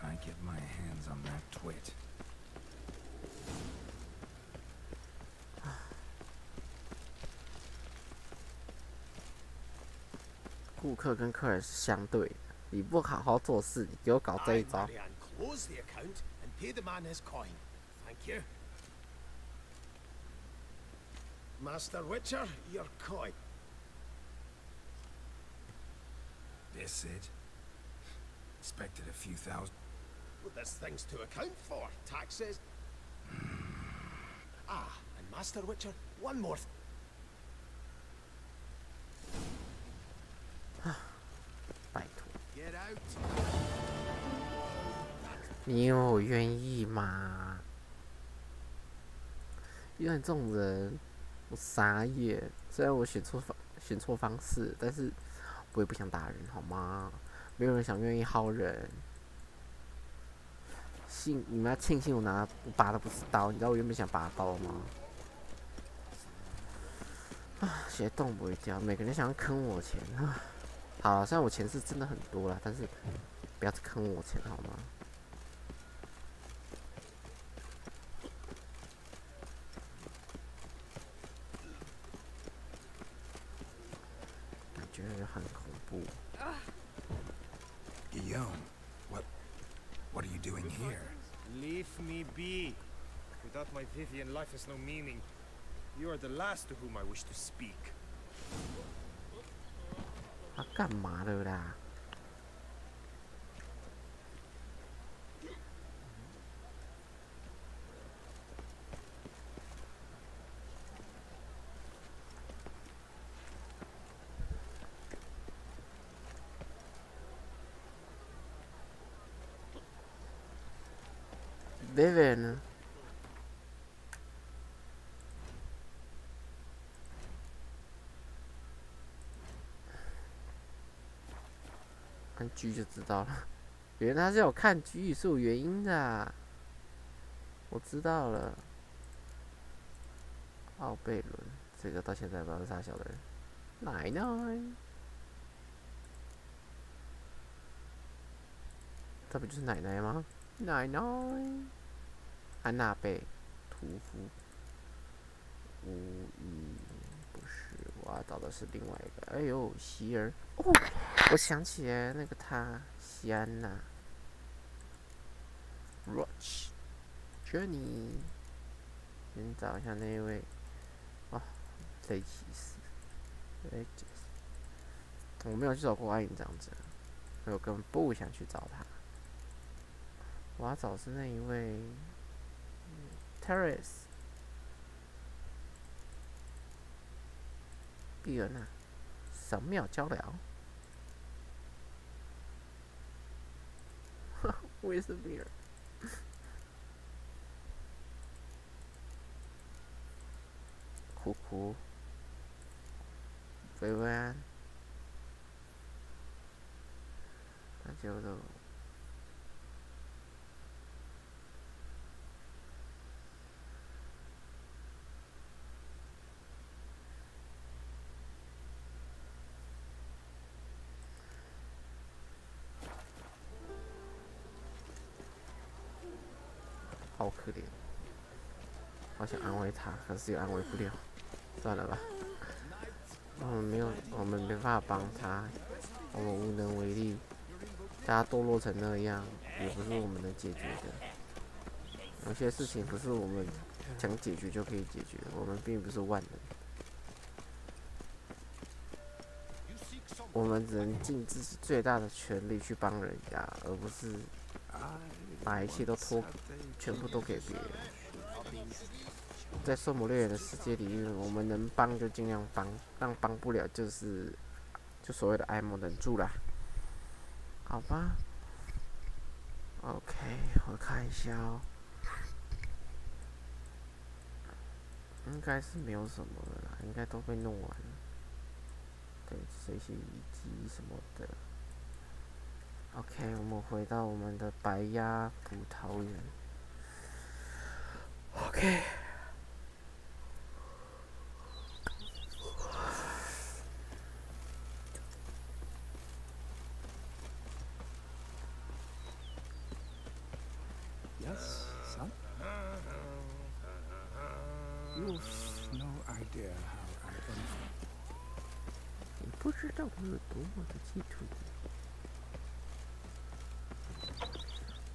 I get my hands on that twit. 顾客跟客人是相对的，你不好好做事，你给我搞这一招。 Close the account and pay the man his coin. Thank you. Master Witcher, your coin. This it? Expected a few thousand. Well, there's things to account for. Taxes. And Master Witcher, one more. 拜托， Get out. 你有愿意吗？遇到你这种人，我傻眼。虽然我选错方式，但是我也不想打人，好吗？没有人想愿意薅人。你们要庆幸我拔的不是刀，你知道我原本想拔刀吗？啊，现在动不会掉，每个人想要坑我钱啊！好，虽然我钱是真的很多啦，但是不要坑我钱好吗？感觉很恐怖。Guillaume, what are you you doing here? Leave me be. Without my Vivian, life has no meaning. You are the last to whom I wish to speak. 他干嘛的啦？ Vivian 呢？看剧就知道了，原来他是有看剧是有原因的、啊。我知道了，奥贝伦，这个到现在不知道是啥小的人，奶奶，这不就是奶奶吗？奶奶。 安娜贝屠夫，无意不是，我要找的是另外一个。哎呦，希尔，哦，我想起来那个他，西安娜 ，Roach， Jenny， 先找一下那一位，哦，雷奇斯，我没有去找过暗影长者，我根本不想去找他，我要找是那一位。 Terrace， 比尔纳，神庙交聊。我也是比尔。苦苦，薇薇安，那就都。 好可怜，好想安慰他，可是又安慰不了，算了吧。我们没办法帮他，我们无能为力。大家堕落成那样，也不是我们能解决的。有些事情不是我们想解决就可以解决的，我们并不是万能。我们只能尽自己最大的全力去帮人家，而不是。 把一切都全部都给别人。在兽魔猎人的世界里面，我们能帮就尽量帮，但帮不了就所谓的爱莫能助啦。好吧 ，OK， 我看一下哦，应该是没有什么了啦，应该都被弄完了。对，这些遗迹什么的。 OK， 我们回到我们的白鸭葡萄园。OK。Yes, son. You've no idea how I am. 你不知道我有多么的记住你。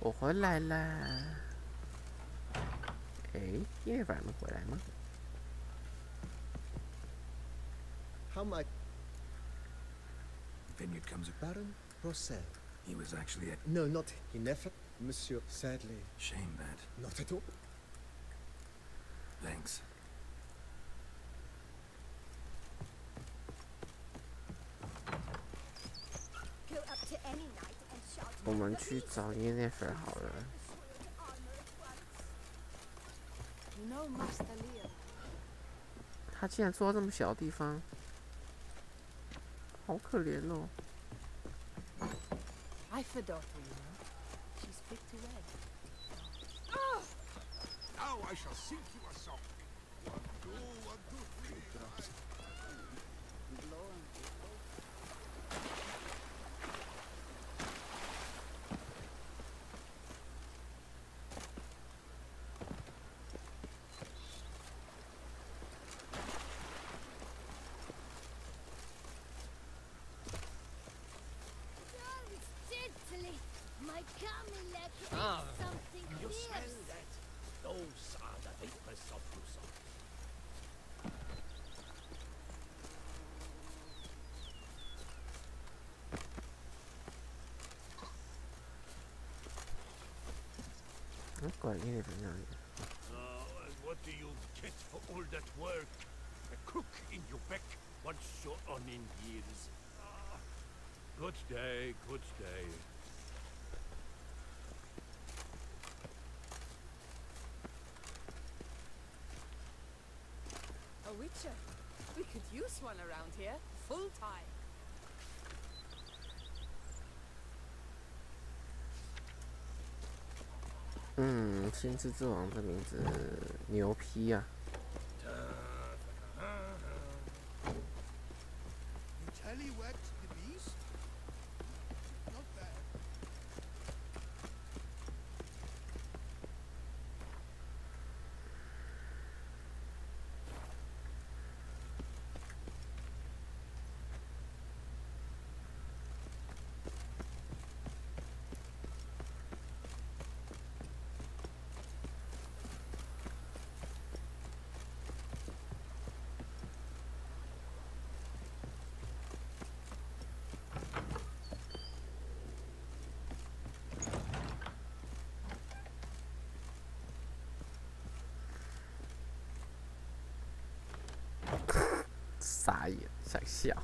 我回来啦！哎，叶凡回来吗 How my Vineyard comes. Baron Rossel. He was actually at. No, not he never, Monsieur. Sadly. Shame that. Not at all. Thanks. 我们去找耶内弗好了。他竟然住到这么小的地方，好可怜哦。I've a daughter, you know. She's fit to wed. Now I shall sink you a song. 1, 2, 1, 2, 3. 啊，管理怎样？ And what do you get for all that work? A crook in your back, once you're on in years. Good day, good day. A witcher. We could use one around here, full time. 星之之王这名字牛批啊！ You tallywhacked the beast? Not bad.傻眼，想笑。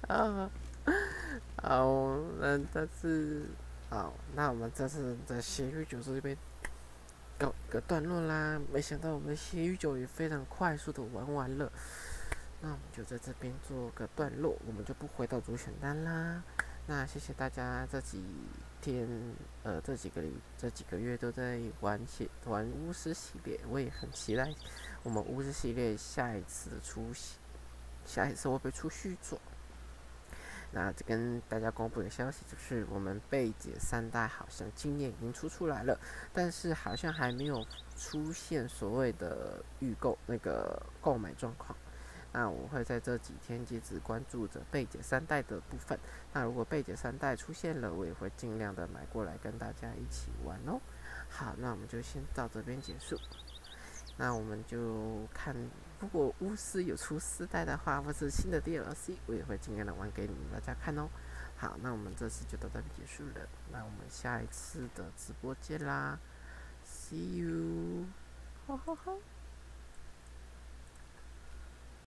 啊，好，但是，好，那我们这次的血与酒这边告一个段落啦。没想到我们血与酒也非常快速的玩完了，那我们就在这边做个段落，我们就不回到主选单啦。那谢谢大家这几天，这几个月都在玩巫师系列，我也很期待我们巫师系列下一次的出席，下一次会不会出续作？那这跟大家公布的消息就是，我们贝姐3代好像今年已经出来了，但是好像还没有出现所谓的预购那个购买状况。那我会在这几天一直关注着贝姐3代的部分。那如果贝姐3代出现了，我也会尽量的买过来跟大家一起玩哦。好，那我们就先到这边结束。那我们就看，如果巫师有出4代的话，或是新的 DLC， 我也会尽量的玩给你们大家看哦。好，那我们这次就到这里结束了。那我们下一次的直播见啦 ，See you，哈哈哈。